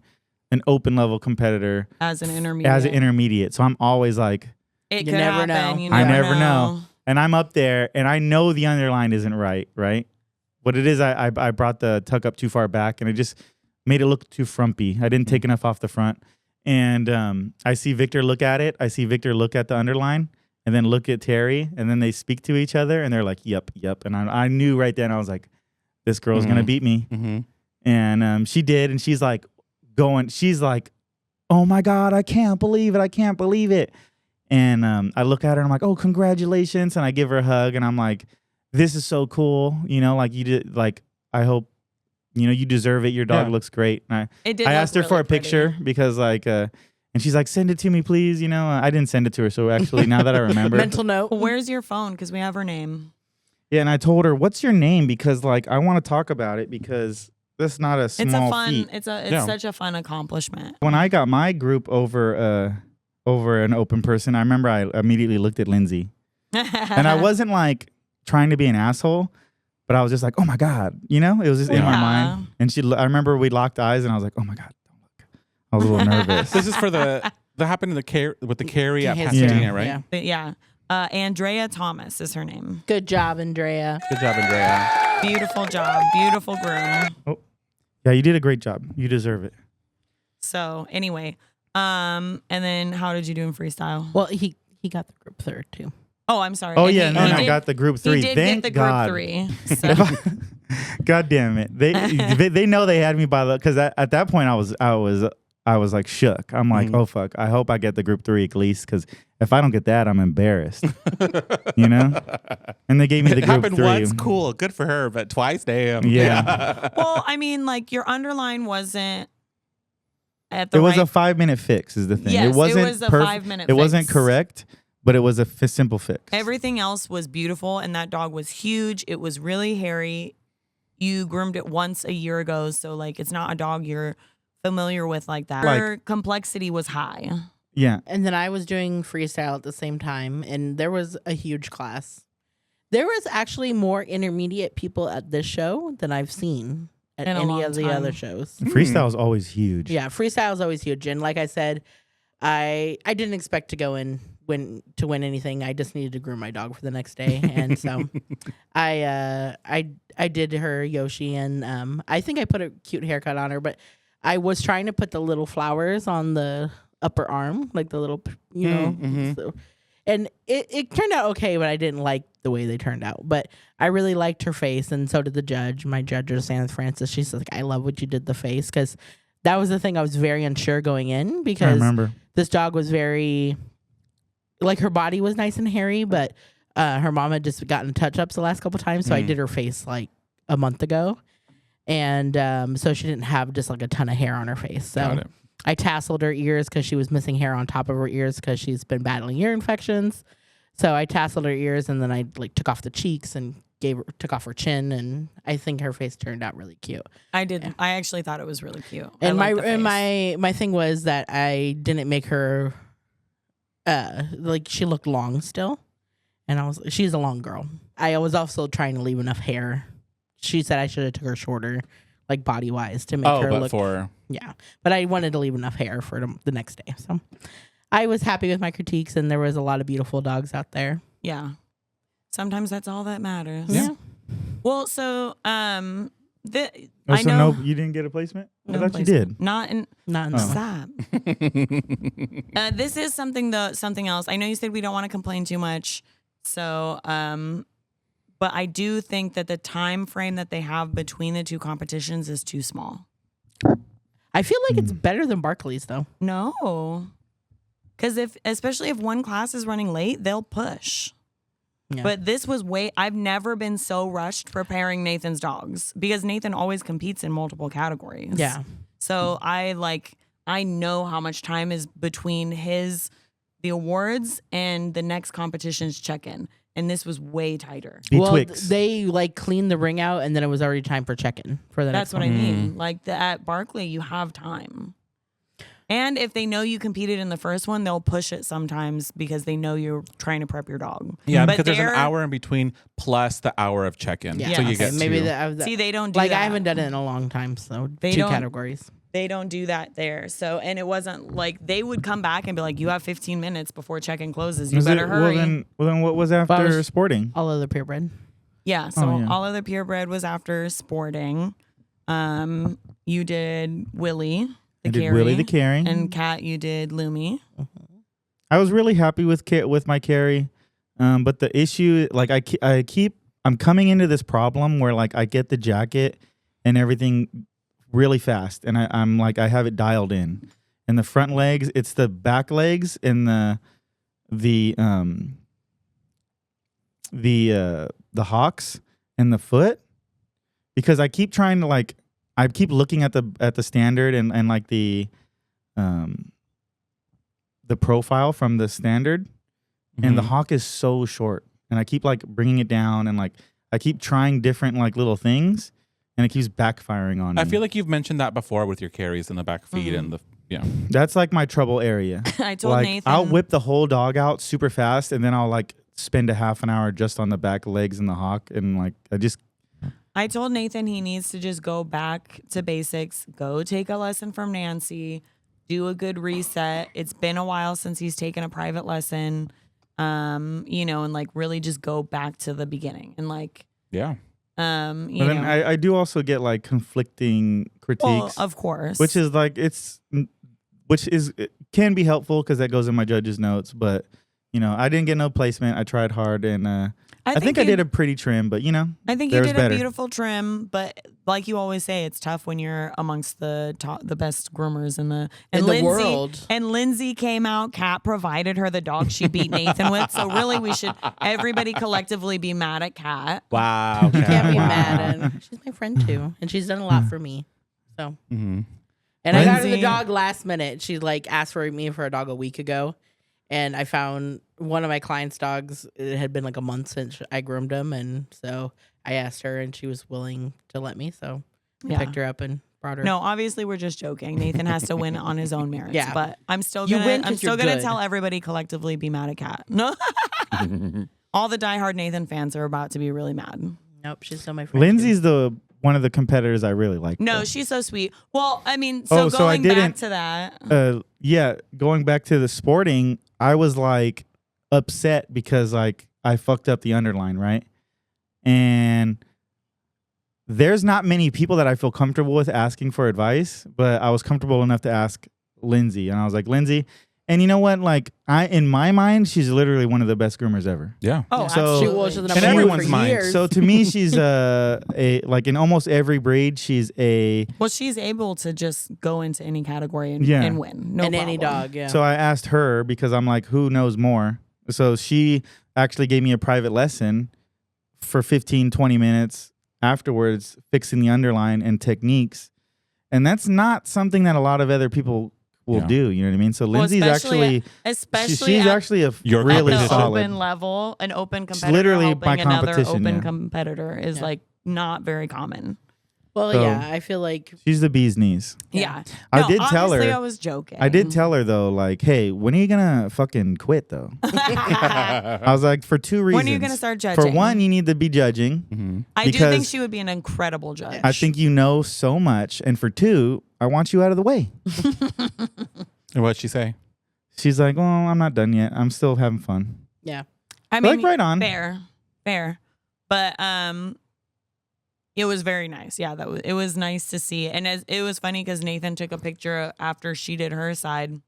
an open level competitor as an intermediate. So I'm always like, it You could never happen. know. You I never never know. And I'm up there, and I know the underline isn't right? What it is, I brought the tuck up too far back, and it just made it look too frumpy. I didn't take enough off the front. And I see Victor look at it. I see Victor look at the underline and then look at Terry, and then they speak to each other, and they're like, yep. And I knew right then, I was like, this girl's going to beat me. And she did, and she's like, oh my God, I can't believe it. And I look at her, and I'm like, oh, congratulations. And I give her a hug, and I'm like, this is so cool. Like you did, like, I hope, you deserve it. Your dog looks great. And I asked her for a picture because like, and she's like, send it to me, please. I didn't send it to her. So actually, now that I remember. Mental note. Well, where's your phone? Because we have her name. Yeah. And I told her, what's your name? Because like, I want to talk about it because that's not a small feat. It's such a fun accomplishment. When I got my group over an open person, I remember I immediately looked at Lindsay. And I wasn't like trying to be an asshole, but I was just like, oh my God, it was just in my mind. And I remember we locked eyes, and I was like, oh my God, don't look. I was a little nervous. This is for that happened with the Carrie at Pasadena, right? Yeah. But yeah. Andrea Thomas is her name. Good job, Andrea. Good job, Andrea. Beautiful job. Beautiful groom. Oh. Yeah, you did a great job. You deserve it. So anyway, and then how did you do in freestyle? Well, he got the group 3rd too. Oh, I'm sorry. Oh And yeah, he- no, he no, I did- got the group 3. He did Thank get the God. group 3. So. God damn it! They know they had me by the because at that point I was like shook. I'm like, oh fuck! I hope I get the group 3 at least because if I don't get that, I'm embarrassed. You know. And they gave me the It group happened 3. once, cool, good for her, but twice, damn. Yeah. Well, I mean, like your underline wasn't at the It was right. a 5-minute fix. Is the thing. Yes, it wasn't was a perf- 5-minute It wasn't fix. correct, but it was a simple fix. Everything else was beautiful, and that dog was huge. It was really hairy. You groomed it once a year ago, so like it's not a dog you're familiar with like that. Her complexity was high. Yeah. And then I was doing freestyle at the same time, and there was a huge class. There was actually more intermediate people at this show than I've seen at In a any long of the time. other shows. Freestyle is always huge. Yeah, freestyle is always huge, and like I said, I didn't expect to go in to win anything. I just needed to groom my dog for the next day, and so I did her Yoshi, and I think I put a cute haircut on her, but I was trying to put the little flowers on the upper arm, like the little, you know, so, and it turned out okay, but I didn't like the way they turned out. But I really liked her face, and so did the judge. My judge was San Francis. She's like, I love what you did the face, because that was the thing I was very unsure going in, I because remember. this dog was very, like, her body was nice and hairy, but her mom had just gotten touch-ups the last couple times, so I did her face like a month ago, and so she didn't have just like a ton of hair on her face. So Got it. I tasseled her ears because she was missing hair on top of her ears because she's been battling ear infections. So I tasseled her ears, and then I like took off the cheeks and took off her chin, and I think her face turned out really cute. I did. Yeah. I actually thought it was really cute. And my my thing was that I didn't make her like, she looked long still, and she's a long girl. I was also trying to leave enough hair. She said I should have took her shorter, like body wise, to make her look. Yeah, but I wanted to leave enough hair for the next day. So I was happy with my critiques, and there was a lot of beautiful dogs out there. Yeah. Sometimes that's all that matters. Yeah. Well, so I know No, you didn't get a placement? I thought you did. Not in stop. This is something else. I know you said we don't want to complain too much. So but I do think that the time frame that they have between the two competitions is too small. I feel like it's better than Barclays, though. No. Because especially if one class is running late, they'll push. Yeah. But this was I've never been so rushed preparing Nathan's dogs, because Nathan always competes in multiple categories. Yeah. So I know how much time is between the awards and the next competition's check-in. And this was way tighter. They like cleaned the ring out, and then it was already time for check-in for the next one. That's what I mean. Like at Barkley, you have time. And if they know you competed in the first one, they'll push it sometimes because they know you're trying to prep your dog. Yeah, but because there's an hour in between plus the hour of check-in. Yeah. So you get maybe See, they don't do like that. I haven't done it in a long time, so two categories. They don't do that there. So, and it wasn't like they would come back and be like, you have 15 minutes before check-in closes. You better hurry. Well, then what was after sporting? All other purebred. Yeah. So all other purebred was after sporting. You did Willie. Willie the carry. And Kat, you did Lumi. I was really happy with my carry, but the issue, like I'm coming into this problem where like I get the jacket and everything really fast, and I'm like I have it dialed in, and the front legs, it's the back legs and the hocks and the foot, because I keep trying to I keep looking at the standard and like the profile from the standard, and the hawk is so short, and I keep like bringing it down, and like I keep trying different like little things, and it keeps backfiring on me. I feel like you've mentioned that before with your carries in the back feet and the That's like my trouble area. I told Nathan I'll whip the whole dog out super fast, and then I'll like spend a half an hour just on the back legs and the hawk, and like I told Nathan he needs to just go back to basics, go take a lesson from Nancy, do a good reset. It's been a while since he's taken a private lesson, and like really just go back to the beginning and like, I do also get like conflicting critiques, well, of course, which can be helpful because that goes in my judge's notes, but I didn't get no placement. I tried hard, and I think I did a pretty trim, but I think you did a beautiful trim, but like you always say, it's tough when you're amongst the best groomers in the world. And Lindsay came out. Kat provided her the dog she beat Nathan with. So really, we should everybody collectively be mad at Kat. Wow. You can't be mad. And she's my friend too, and she's done a lot for me. So, and I got her the dog last minute. She asked for me for a dog a week ago. And I found one of my clients' dogs. It had been a month since I groomed him. And so I asked her and she was willing to let me. So I picked her up and brought her. No, obviously we're just joking. Nathan has to win on his own merits. Yeah. But I'm still gonna tell everybody collectively be mad at Kat. No. All the diehard Nathan fans are about to be really mad. Nope, she's still my friend. Lindsay's one of the competitors I really like. No, she's so sweet. Well, I mean, going back to that. Going back to the sporting, I was upset because I fucked up the underline, right? And there's not many people that I feel comfortable with asking for advice, but I was comfortable enough to ask Lindsay, and I was like, Lindsay, and you know what? In my mind, she's literally one of the best groomers ever. Yeah. Oh, so, absolutely. She's the in number one everyone's for mind. years. So to me, she's in almost every breed, she's a. Well, she's able to just go into any category and win. No and problem. any dog, yeah. So I asked her because I'm like, who knows more? So she actually gave me a private lesson for 15, 20 minutes afterwards, fixing the underline and techniques. And that's not something that a lot of other people will do. You know what I mean? So Lindsay's especially she's actually a really at the solid open level. An open competitor literally helping my another competition, open competitor is not very common. Well, So- yeah, I feel like She's the bee's knees. Yeah. I did tell her. Obviously, I was joking. I did tell her though, hey, when are you gonna fucking quit though? I was like, for two reasons. When are you gonna start judging? For one, you need to be judging. Mm-hmm. I do think she would be an incredible judge. I think you know so much, and for two, I want you out of the way. And what'd she say? She's like, well, I'm not done yet. I'm still having fun. yeah. I mean, right on. Fair. But it was very nice. Yeah, it was nice to see. And it was funny because Nathan took a picture after she did her side,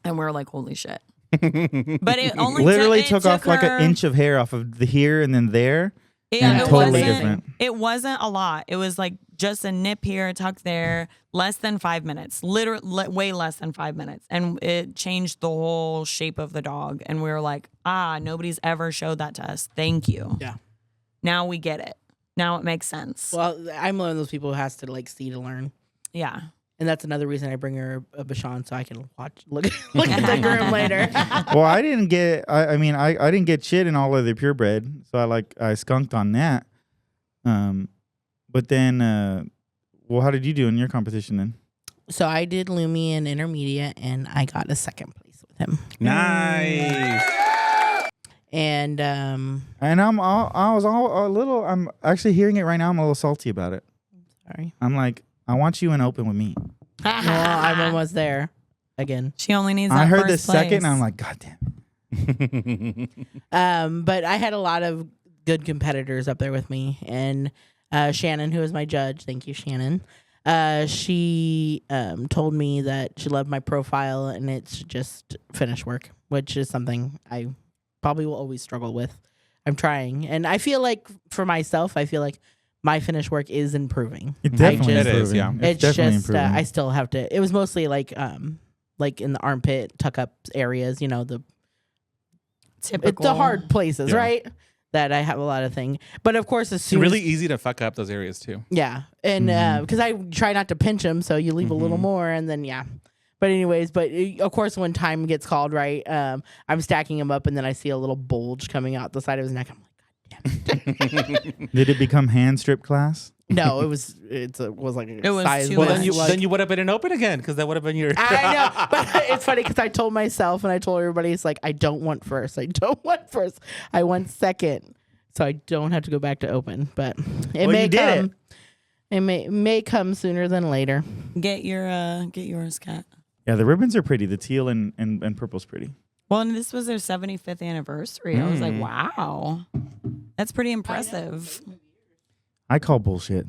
and we were like, holy shit. But it only literally took off her, an inch of hair off of the here and then there. Yeah, and it totally wasn't different. It wasn't a lot. It was just a nip here, tucked there, less than 5 minutes. Literally, way less than 5 minutes, and it changed the whole shape of the dog. And we were like, nobody's ever showed that to us. Thank you. Yeah. Now we get it. Now it makes sense. Well, I'm one of those people who has to see to learn. Yeah. And that's another reason I bring her a Bashan so I can look at the groom later. Well, I didn't get. I mean, I didn't get shit in all of the purebred, so I skunked on that. But then, how did you do in your competition then? So I did Lumi in intermediate, and I got a second place with him. Nice. And I'm actually hearing it right now. I'm a little salty about it. sorry. I'm like, I want you in open with me. Well, I'm almost there again. She only needs that I heard the first second, place. and I'm like, God damn it. But I had a lot of good competitors up there with me, and Shannon, who is my judge, thank you, Shannon. She told me that she loved my profile, and it's just finish work, which is something I probably will always struggle with. I'm trying, and I feel like for myself, I feel like my finish work is improving. It definitely It is, improving. yeah. It's definitely just improving. I still have to. It was mostly like in the armpit tuck up areas, the Typical. the hard places, Yeah. right? That I have a lot of things. But of course, as It's soon really as, easy to fuck up those areas too. yeah, and because I try not to pinch them, so you leave a little more, and then But anyways, of course, when time gets called, right, I'm stacking them up, and then I see a little bulge coming out the side of his neck. I'm like, God damn it! Did it become hand strip class? No, it was like a It was size. too Well, much. then you would have been an open again because that would have been your. I know, but it's funny because I told myself and I told everybody, it's like, I don't want first. I don't want first. I want second, so I don't have to go back to open. But it may come. It may come sooner than later. Get yours, Kat. Yeah, the ribbons are pretty. The teal and purple's pretty. Well, and this was their 75th anniversary. I was like, wow, that's pretty impressive. I call bullshit.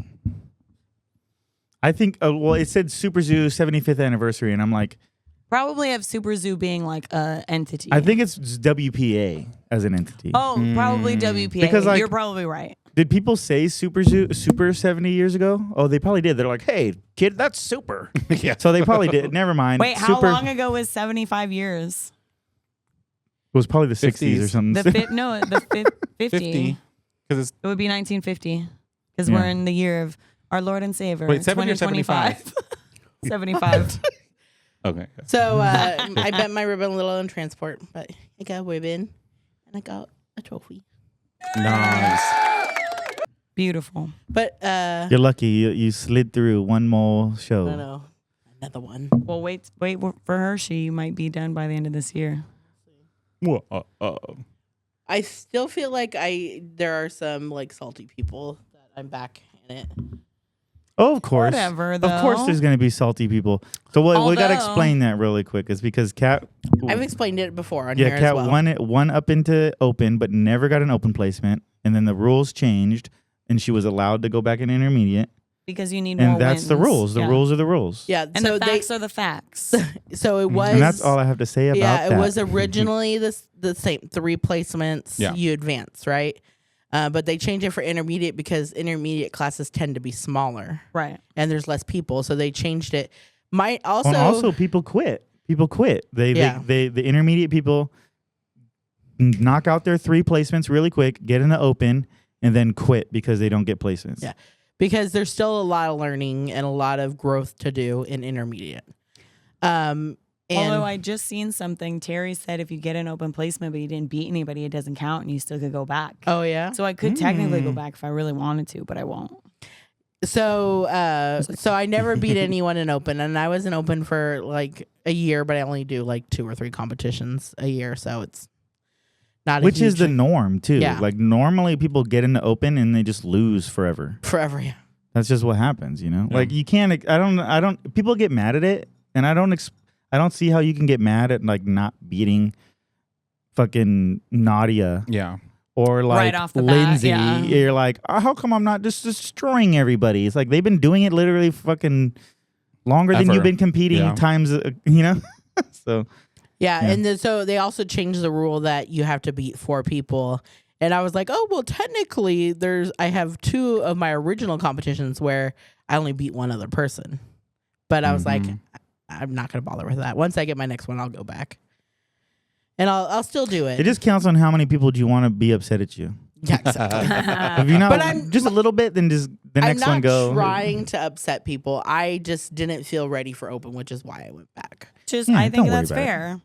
I think, it said SuperZoo 75th anniversary, and I'm like, Probably have SuperZoo being like a entity. I think it's WPA as an entity. Oh, probably WPA. Because, like, you're probably right. Did people say Super 70 years ago? Oh, they probably did. They're like, hey, kid, that's super. Yeah. So they probably did. Never mind. Wait, how long ago was 75 years? It was probably the 60s or something. The 50. 50. Because It would be 1950 because we're in the year of our Lord and Savior. Wait, 70 or 75? 75. Okay. So I bent my ribbon a little on transport, but I got a ribbon and I got a trophy. Nice. Beautiful. But You're lucky you slid through one more show. I don't know, another one. Well, wait for her. She might be done by the end of this year. I still feel like there are some like salty people that I'm back in it. Oh, of course. Whatever, though. Of course there's going to be salty people. So we got to explain that really quick. It's because Kat... I've explained it before on here Kat as well. won up into open, but never got an open placement. And then the rules changed, and she was allowed to go back in intermediate. Because you need more And that's wins. the rules. The rules are the rules. Yeah, And so the facts are the facts. So it was... And that's all I have to say about that. Yeah, it was originally the same 3 placements you advance, right? But they changed it for intermediate because intermediate classes tend to be smaller, Right. and there's less people, so they changed it. Also, people quit. The intermediate people knock out their 3 placements really quick, get in the open, and then quit because they don't get placements. Yeah, because there's still a lot of learning and a lot of growth to do in intermediate. Although I just seen something, Terry said if you get an open placement but you didn't beat anybody, it doesn't count and you still could go back. Oh yeah. So I could technically go back if I really wanted to, but I won't. So I never beat anyone in open, and I was in open for like a year, but I only do like 2 or 3 competitions a year, so it's not Which is the norm too. Yeah. Like normally people get into open and they just lose forever. Forever, yeah. That's just what happens, you know? Like you can't I don't people get mad at it, and I don't see how you can get mad at like not beating fucking Nadia. Yeah. Right Or like off the Lindsay. bat, yeah. You're like, how come I'm not just destroying everybody? It's like they've been doing it literally fucking longer than you've been competing times, you know? So yeah. And so they also changed the rule that you have to beat 4 people. And I was like, oh, well, technically I have 2 of my original competitions where I only beat 1 other person. But I was like, I'm not going to bother with that. Once I get my next one, I'll go back. And I'll still do it. it just counts on how many people do you want to be upset at you. Yeah, exactly. If you're not But I'm- just a little bit, then just the next I'm one go. not trying to upset people. I just didn't feel ready for open, which is why I went back. Just Yeah, I don't think worry that's about it. fair.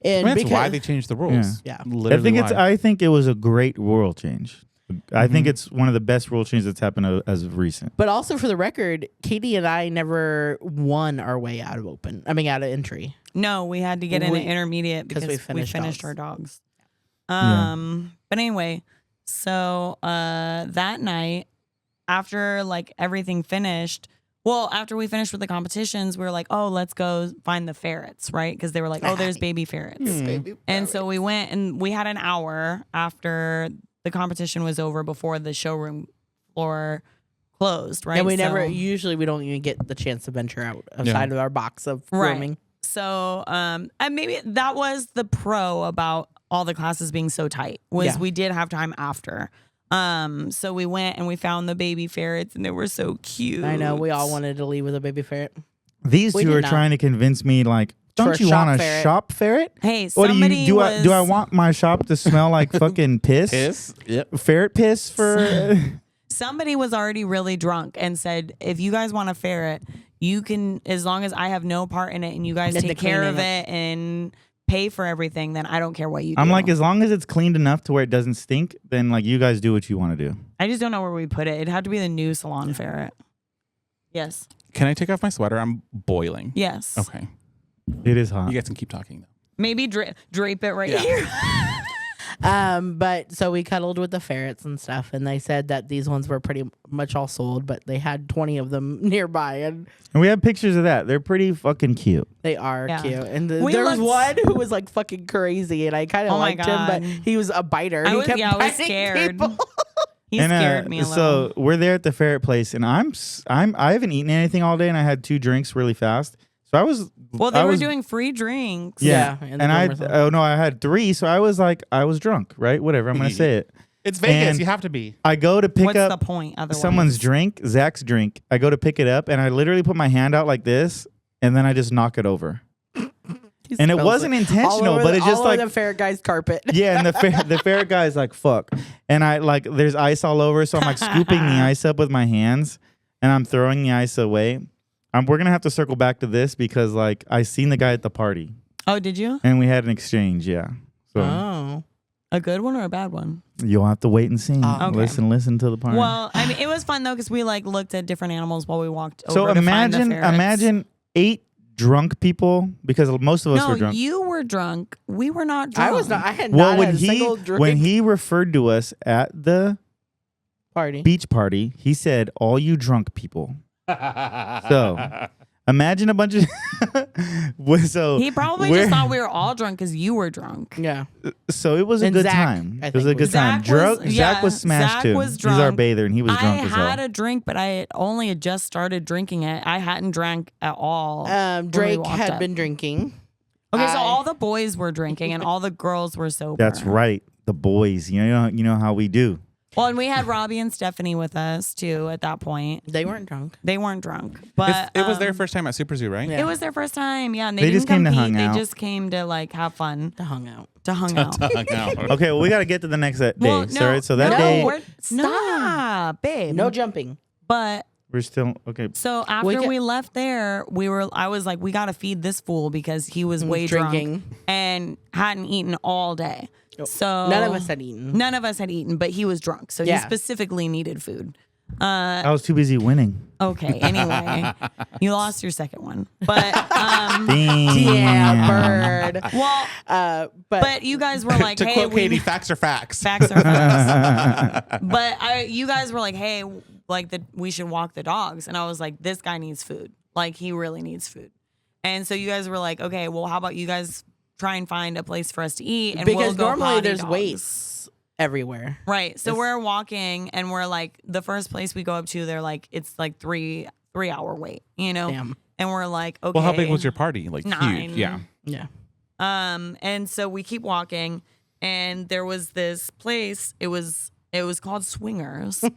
And That's because why they changed the rules. Yeah. Literally I think it was a great rule change. I think it's one of the best rule changes that's happened as of recent. But also for the record, Katie and I never won our way out of open. I mean, out of entry. No, we had to get in an intermediate because we finished dogs. our dogs. But anyway, so that night after like everything finished, after we finished with the competitions, we were like, oh, let's go find the ferrets, right? Because they were like, oh, there's baby ferrets. And so we went and we had an hour after the competition was over before the showroom floor closed, right? And we don't even get the chance to venture outside of our box of grooming. So, and maybe that was the pro about all the classes being so tight was we did have time after. So we went and we found the baby ferrets and they were so cute. I know we all wanted to leave with a baby ferret. These two are trying to convince me like, don't you want a shop ferret? Hey, Or somebody do I want my shop to smell like fucking piss? Piss? Yep. Ferret piss for Somebody was already really drunk and said, if you guys want a ferret, you can, as long as I have no part in it and you guys take care of it and pay for everything, then I don't care what you do. I'm like, as long as it's cleaned enough to where it doesn't stink, then like you guys do what you want to do. I just don't know where we put it. It had to be the new salon ferret. Yes. Can I take off my sweater? I'm boiling. Yes. Okay. It is hot. You guys can keep talking though. Maybe drape it right here. But so we cuddled with the ferrets and stuff, and they said that these ones were pretty much all sold, but they had 20 of them nearby, and we have pictures of that. They're pretty fucking cute. they are cute. And We there was looked- one who was like fucking crazy, and I kind of Oh my liked him, but God. he was a biter. I He was- kept I was biting scared. people. He scared me a little. So we're there at the ferret place, and I haven't eaten anything all day, and I had 2 drinks really fast. So I was. Well, they were doing free drinks. Yeah, and and I had 3, so I was drunk, right? Whatever, I'm gonna say it. It's Vegas. And you have to be. I go to pick What's up the point otherwise? someone's drink, Zach's drink. I go to pick it up, and I literally put my hand out like this, and then I just knock it over. And it wasn't intentional, but it's just all like the fair guy's carpet. yeah, and the fair guy's like fuck, and I like there's ice all over, so I'm like scooping the ice up with my hands, and I'm throwing the ice away. We're gonna have to circle back to this because like I seen the guy at the party. Oh, did you? And we had an exchange, yeah. So A good one or a bad one? you'll have to wait and see. Okay. Listen to the party. Well, I mean, it was fun though because we like looked at different animals while we walked over. So to find the ferrets. imagine 8 drunk people because most of us were No, drunk. you were drunk. We were not drunk. I was not. I had Well, not when had a single drink. when he referred to us at the party. beach party, he said, "All you drunk people." So imagine a bunch of. So He probably just thought we were all drunk because you were drunk. Yeah. So it was a And good Zach, time. I It was a think, good was- time. Zach was smashed Zach too. was He's our drunk. bather, and he was I drunk as well. had a drink, but I only had just started drinking it. I hadn't drank at all. when we Drake walked had up. been drinking. Okay, so all the boys were drinking and all the girls were sober. That's right. The boys. You know how we do. Well, and we had Robbie and Stephanie with us too at that point. They weren't drunk. They weren't drunk, but It was their first time at SuperZoo, right? Yeah. It was their first time. Yeah, and They they, just didn't came to compete. hang out. They just came to like have fun, To hung out. to hung out. Okay, well, we got to get to the next day. Well, Sorry. So that no, day, stop, babe. No jumping. But we're still okay. so after we left there, I was like, we got to feed this fool because he was way drinking. drunk and hadn't eaten all day. So None of us had eaten. None of us had eaten, but he was drunk, so he Yeah. specifically needed food. I was too busy winning. Okay. Anyway, you lost your second one, but Yeah, bird. well, but you guys were like, to hey, quote Katie, facts are facts. facts are facts. But you guys were like, hey, like we should walk the dogs, and I was like, this guy needs food. Like he really needs food. And so you guys were like, okay, well, how about you guys try and find a place for us to eat, and Because we'll go normally potty there's dogs. weights everywhere. Right. So we're walking, and we're like, the first place we go up to, they're like, it's like 3-hour wait, you know? Damn. And we're like, okay. Well, how big was your party? Like 9. huge. Yeah. Yeah. And so we keep walking, and there was this place. It was called Swingers. It's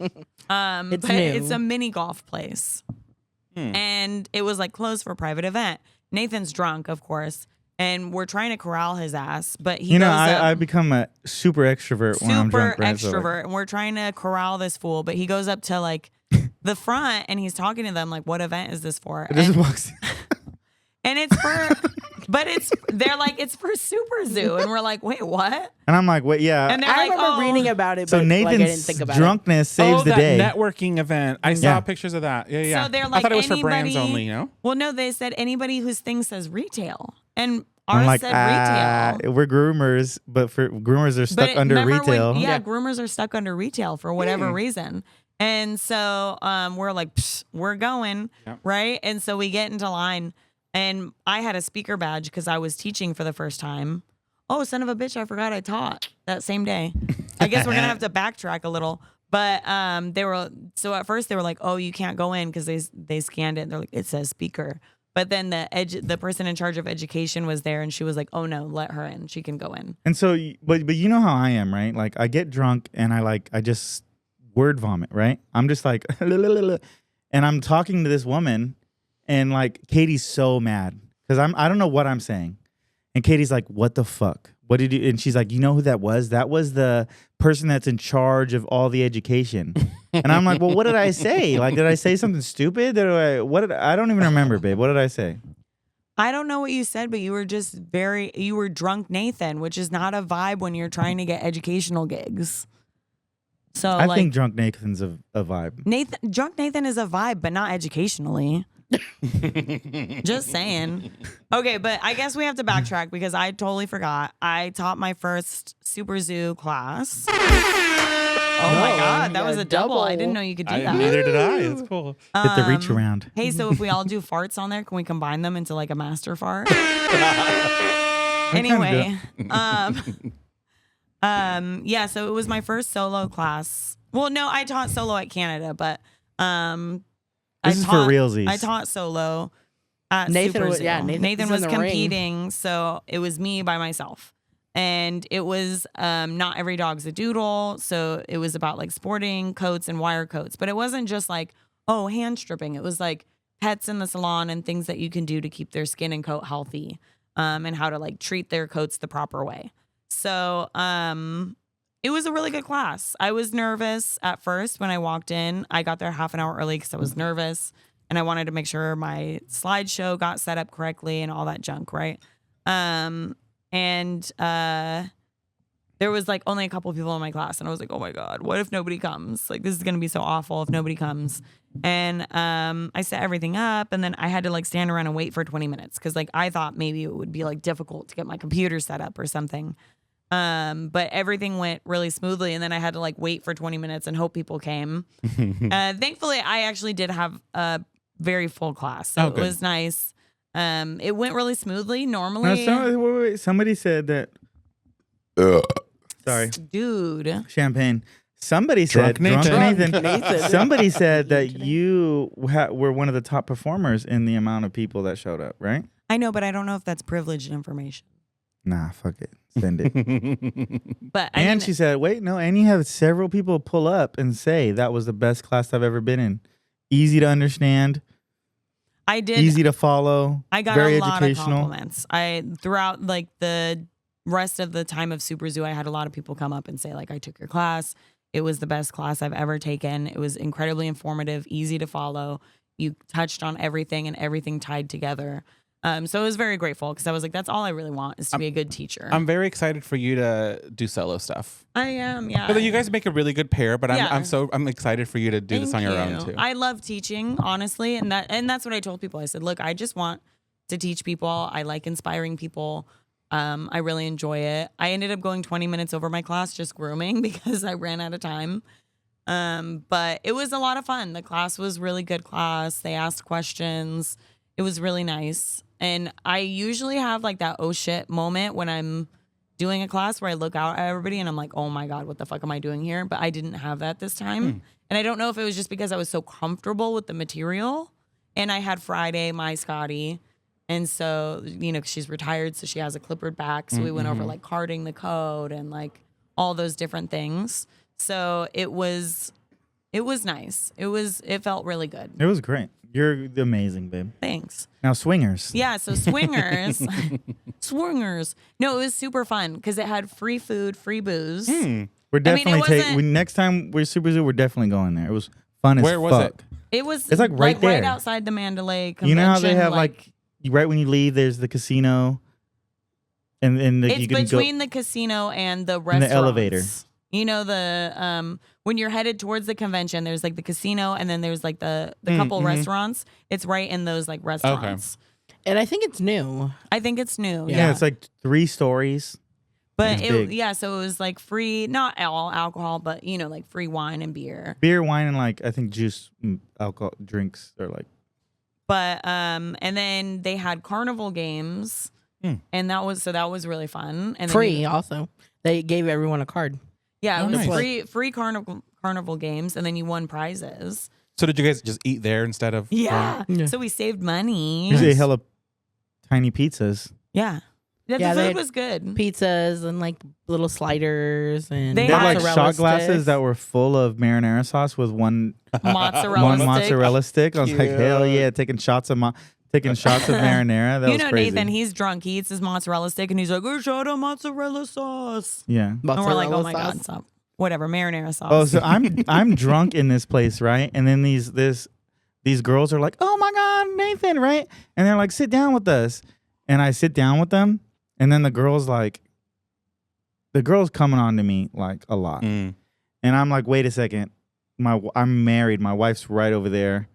but new. it's a mini golf place, and it was like closed for a private event. Nathan's drunk, of course, and we're trying to corral his ass, but he goes up, I become a super extrovert when I'm super drunk. Right? So, like, extrovert, and we're trying to corral this fool, but he goes up to like the front, and he's talking to them like, "What event is this for?" it just walks. And it's for, but they're like, it's for SuperZoo. And we're like, wait, what? And I'm like, wait, yeah. And they're I like, remember oh. reading about it, So but like, I didn't Nathan's think about drunkenness saves the that day. networking event. I saw Yeah. pictures of that. Yeah, yeah. So they're like, I thought it was for brands anybody- only, you know? Well, no, they said anybody whose thing says retail. And I'm ours like, said retail. we're groomers, but for groomers are stuck But under remember when- retail. yeah, groomers are stuck under retail for whatever reason. And so we're like, psh, we're going, Yep. right? And so we get into line, and I had a speaker badge because I was teaching for the first time. Oh, son of a bitch, I forgot I taught that same day. I guess we're going to have to backtrack a little. But they were, so at first they were like, oh, you can't go in because they scanned it. They're like, it says speaker. But then the person in charge of education was there, and she was like, oh no, let her in. She can go in. And so, but you know how I am, right? Like I get drunk and I just word vomit, right? I'm just like, and I'm talking to this woman, and like Katie's so mad because I don't know what I'm saying, and Katie's like, what the fuck? What did you? And she's like, you know who that was? That was the person that's in charge of all the education. And I'm like, well, what did I say? Like, did I say something stupid? I don't even remember, babe. What did I say? I don't know what you said, but you were just you were drunk Nathan, which is not a vibe when you're trying to get educational gigs. So I think drunk Nathan's a vibe. Drunk Nathan is a vibe, but not educationally. Just saying. Okay, but I guess we have to backtrack because I totally forgot. I taught my first SuperZoo class. Oh my God, that yeah, was a double. I double. didn't know you could do that. Neither did I. It's cool. Hit the reach around. Hey, so if we all do farts on there, can we combine them into like a master fart? Anyway, yeah, so it was my first solo class. Well, no, I taught solo at Canada, but This is for realsies. I taught solo at Nathan was- SuperZoo. yeah, Nathan was was in the ring. competing, so it was me by myself. And it was not every dog's a doodle, so it was about like sporting coats and wire coats. But it wasn't just like, oh, hand stripping. It was like pets in the salon and things that you can do to keep their skin and coat healthy, and how to like treat their coats the proper way. So it was a really good class. I was nervous at first when I walked in. I got there half an hour early because I was nervous and I wanted to make sure my slideshow got set up correctly and all that junk, right? There was like only a couple of people in my class and I was like, oh my God, what if nobody comes? Like, this is going to be so awful if nobody comes. And I set everything up and then I had to like stand around and wait for 20 minutes because like I thought maybe it would be like difficult to get my computer set up or something. But everything went really smoothly and then I had to like wait for 20 minutes and hope people came. Thankfully, I actually did have a very full class. So it was nice. It went really smoothly. Normally, wait. Somebody said that. Sorry, dude. Champagne. Somebody said, Drunk Nathan. Somebody said that you were one of the top performers in the amount of people that showed up, right? I know, but I don't know if that's privileged information. Nah, fuck it. Send it. But and she said, wait, no, and you have several people pull up and say that was the best class I've ever been in. Easy to understand. I did. Easy to follow. I got very a lot educational. of compliments. Throughout like the rest of the time of SuperZoo, I had a lot of people come up and say like, I took your class. It was the best class I've ever taken. It was incredibly informative, easy to follow. You touched on everything and everything tied together. So I was very grateful because I was like, that's all I really want is to be a good teacher. I'm very excited for you to do solo stuff. I am, yeah. But you guys make a really good pair, but I'm excited for you to do this on your own too. I love teaching, honestly, and that's what I told people. I said, look, I just want to teach people. I like inspiring people. I really enjoy it. I ended up going 20 minutes over my class just grooming because I ran out of time. But it was a lot of fun. The class was really good class. They asked questions. It was really nice. And I usually have like that oh shit moment when I'm doing a class where I look out at everybody and I'm like, oh my God, what the fuck am I doing here? But I didn't have that this time. And I don't know if it was just because I was so comfortable with the material. And I had Friday, my Scotty. And so, you know, she's retired, so she has a clippered back. So we went over like carding the code and like all those different things. So it was nice. It felt really good. It was great. You're amazing, babe. Thanks. Now swingers. Yeah, so swingers. Swingers. No, it was super fun because it had free food, free booze. We're definitely next time we're SuperZoo, we're definitely going there. It was fun as fuck. Where was it? It's like right there. right outside the Mandalay Convention. You know how they have like right when you leave, there's the casino, and it's you can between the casino and the restaurants. And the elevator. You know, the when you're headed towards the convention, there's like the casino and then there's like the couple restaurants. It's right in those like restaurants. Okay. And I think it's new. I think it's new. Yeah, it's like 3 stories. But so it was like free, not all alcohol, but you know, like free wine and beer. Beer, wine, and like I think juice, alcohol, drinks are like. But and then they had carnival games, and that was really fun. And free also. They gave everyone a card. Yeah, it was nice. free carnival games, and then you won prizes. So did you guys just eat there instead of? Yeah. So we saved money. You ate hella tiny pizzas. Yeah. The food was good. Pizzas and like little sliders and They had like shot glasses sticks. that were full of marinara sauce with one mozzarella stick. I was like, hell yeah, taking shots of marinara. That was crazy. Nathan, he's drunk. He eats his mozzarella stick and he's like, a shot of mozzarella sauce. Yeah. And we're like, oh my God, stop. Whatever, marinara sauce. Oh, so I'm drunk in this place, right? And then these girls are like, oh my God, Nathan, right? And they're like, sit down with us. And I sit down with them. And then the girl's coming on to me like a lot. And I'm like, wait a second. I'm married. My wife's right over there.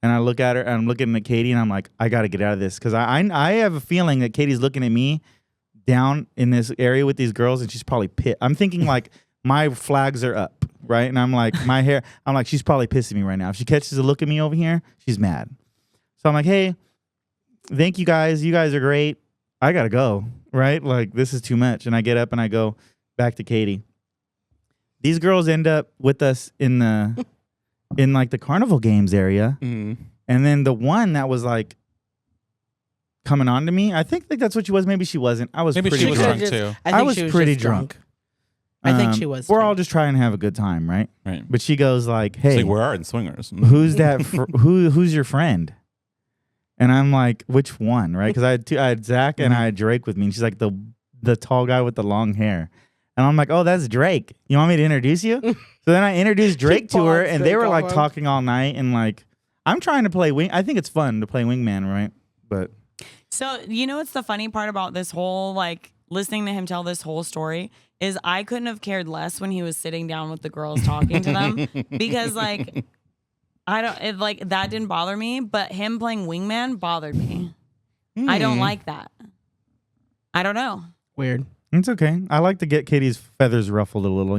And I look at her and I'm looking at Katie and I'm like, I got to get out of this. Because I have a feeling that Katie's looking at me down in this area with these girls and she's probably pissed. I'm thinking like my flags are up, right? And I'm like, she's probably pissing me right now. If she catches a look at me over here, she's mad. So I'm like, hey, thank you guys. You guys are great. I got to go, right? Like, this is too much. And I get up and I go back to Katie. These girls end up with us in like the carnival games area. And then the one that was like coming on to me. I think that's what she was. Maybe she wasn't. I was Maybe pretty she was drunk. drunk too. I think was she was pretty just drunk. I think she was. We're too. all just trying to have a good time, right? Right. But she goes like, It's "Hey, like we are in swingers. who's that? Who's your friend?" And I'm like, "Which one?" Right? Because I had Zach and I had Drake with me, and she's like the tall guy with the long hair. And I'm like, "Oh, that's Drake. You want me to introduce you?" So then I introduced Drake to her, and they were like talking all night, and like, I'm trying to play wing. I think it's fun to play wingman, right? But So, what's the funny part about this whole, like, listening to him tell this whole story is I couldn't have cared less when he was sitting down with the girls talking to them because, like, that didn't bother me, but him playing wingman bothered me. I don't like that. I don't know. Weird. it's okay. I like to get Katie's feathers ruffled a little,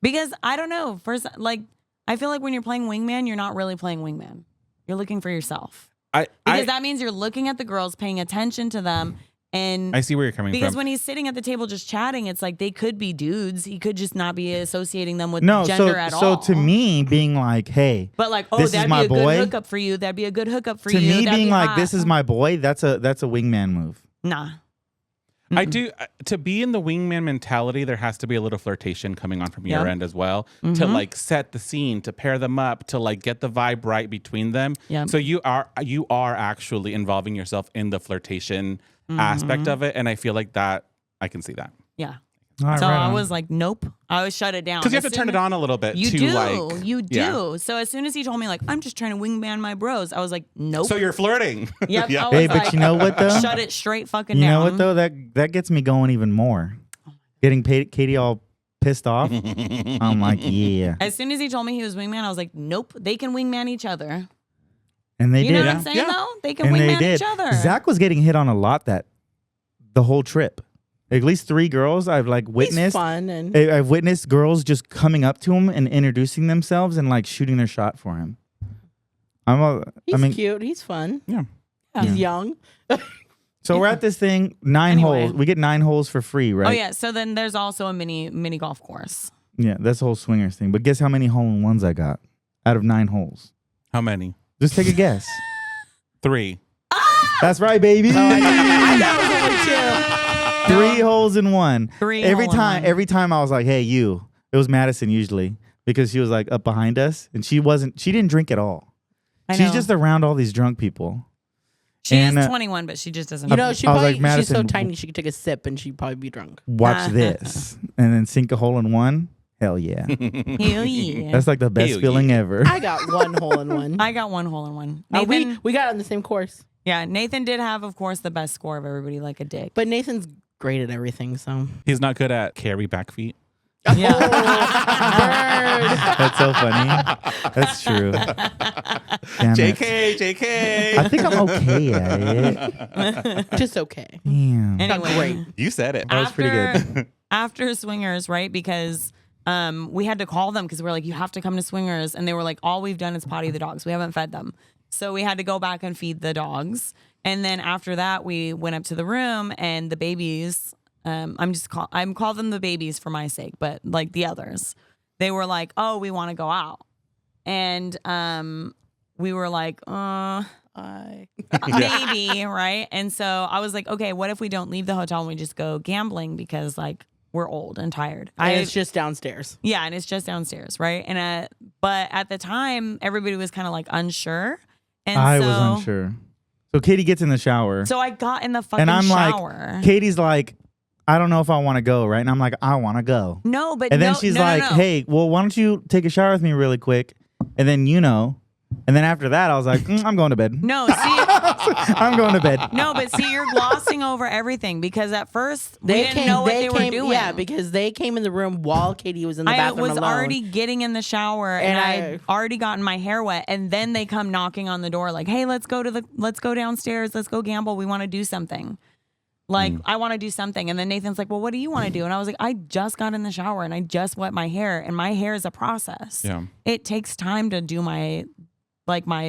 Because I don't know. First, like, I feel like when you're playing wingman, you're not really playing wingman. You're looking for yourself. Because that means you're looking at the girls, paying attention to them. And I see where you're coming from. Because when he's sitting at the table just chatting, it's like they could be dudes. He could just not be associating them with gender at all. So to me, being like, hey, but like, this that'd is my be a boy. good hookup for you. That'd be a good hookup for To you. me, That'd being be like, hot. this is my boy, that's a wingman move. Nah. I do to be in the wingman mentality. There has to be a little flirtation coming on from your end as well to like set the scene, to pair them up, to like get the vibe right between them. Yep. So you are actually involving yourself in the flirtation aspect of it, and I feel like that I can see that. Yeah. All right, So right I on. was like, nope. I was shut it down. Because you have to turn it on a little bit. You to do. Like, You do. yeah. So as soon as he told me, like, I'm just trying to wingman my bros, I was like, nope. So you're flirting. Yep. Yeah. I was Hey, but like, you know what though? shut it straight fucking You down. know what though? That gets me going even more. Getting Katie all pissed off. I'm like, yeah. As soon as he told me he was wingman, I was like, nope. They can wingman each other. And they You did. know what I'm saying, Yeah. though? They can And they wingman did. each other. Zach was getting hit on a lot the whole trip. At least 3 girls I've like He's witnessed. fun and I've witnessed girls just coming up to him and introducing themselves and like shooting their shot for him. he's cute. He's fun. Yeah. He's young. So we're at this thing, 9 Anyway. holes. We get 9 holes for free, right? Oh, yeah. So then there's also a mini golf course. Yeah, that's the whole swingers thing. But guess how many hole-in-ones I got out of 9 holes? How many? Just take a guess. 3. That's right, baby. I know it was only 2. 3 holes in 1. 3 Every hole-in-one. time I was like, hey, you. It was Madison usually because she was like up behind us and she didn't drink at all. I She's know. just around all these drunk people. She and, is 21, but she just doesn't. You know, I was she's like, so Madison, tiny she could take a sip and she'd probably be drunk. Watch this. And then sink a hole in 1. Hell yeah. Hell yeah. That's like the best Hell feeling yeah. ever. I got 1 hole in 1. I got 1 hole-in-one. Nathan, We got on the same course, yeah, Nathan did have, of course, the best score of everybody, like a dick. but Nathan's great at everything. So He's not good at carry back feet. Yeah. That's so funny. That's true. Damn it. JK. I think I'm okay at it. just okay. Damn. Not Anyway, great. You said it. That was pretty good. After swingers, right? Because we had to call them because we're like, you have to come to swingers, and they were like, all we've done is potty the dogs. We haven't fed them, so we had to go back and feed the dogs. And then after that, we went up to the room, and the babies. I'm call them the babies for my sake, but like the others, they were like, oh, we want to go out, and we were like, maybe, right? And so I was like, okay, what if we don't leave the hotel and we just go gambling because like we're old and tired? And it's just downstairs. Yeah, and it's just downstairs, right? And but at the time, everybody was kind of like unsure, and I was unsure. So Katie gets in the shower. So I got in the fucking and I'm shower. like, Katie's like, I don't know if I want to go, right? And I'm like, I want to go. No, but And then no, she's no, like, no, no. hey, well, why don't you take a shower with me really quick? And then And then after that, I was like, I'm going to bed. No, see, I'm going to bed. no, but see, you're glossing over everything because at first we didn't know what they were doing. Yeah, because they came in the room while Katie was in the I bathroom was alone. already getting in the shower and I And had already gotten my hair wet, and then they come knocking on the door like, "Hey, let's go downstairs. Let's go gamble. We want to do something." Like, I want to do something. And then Nathan's like, well, what do you want to do? And I was like, I just got in the shower and I just wet my hair, and my hair is a process. Yeah. It takes time to do my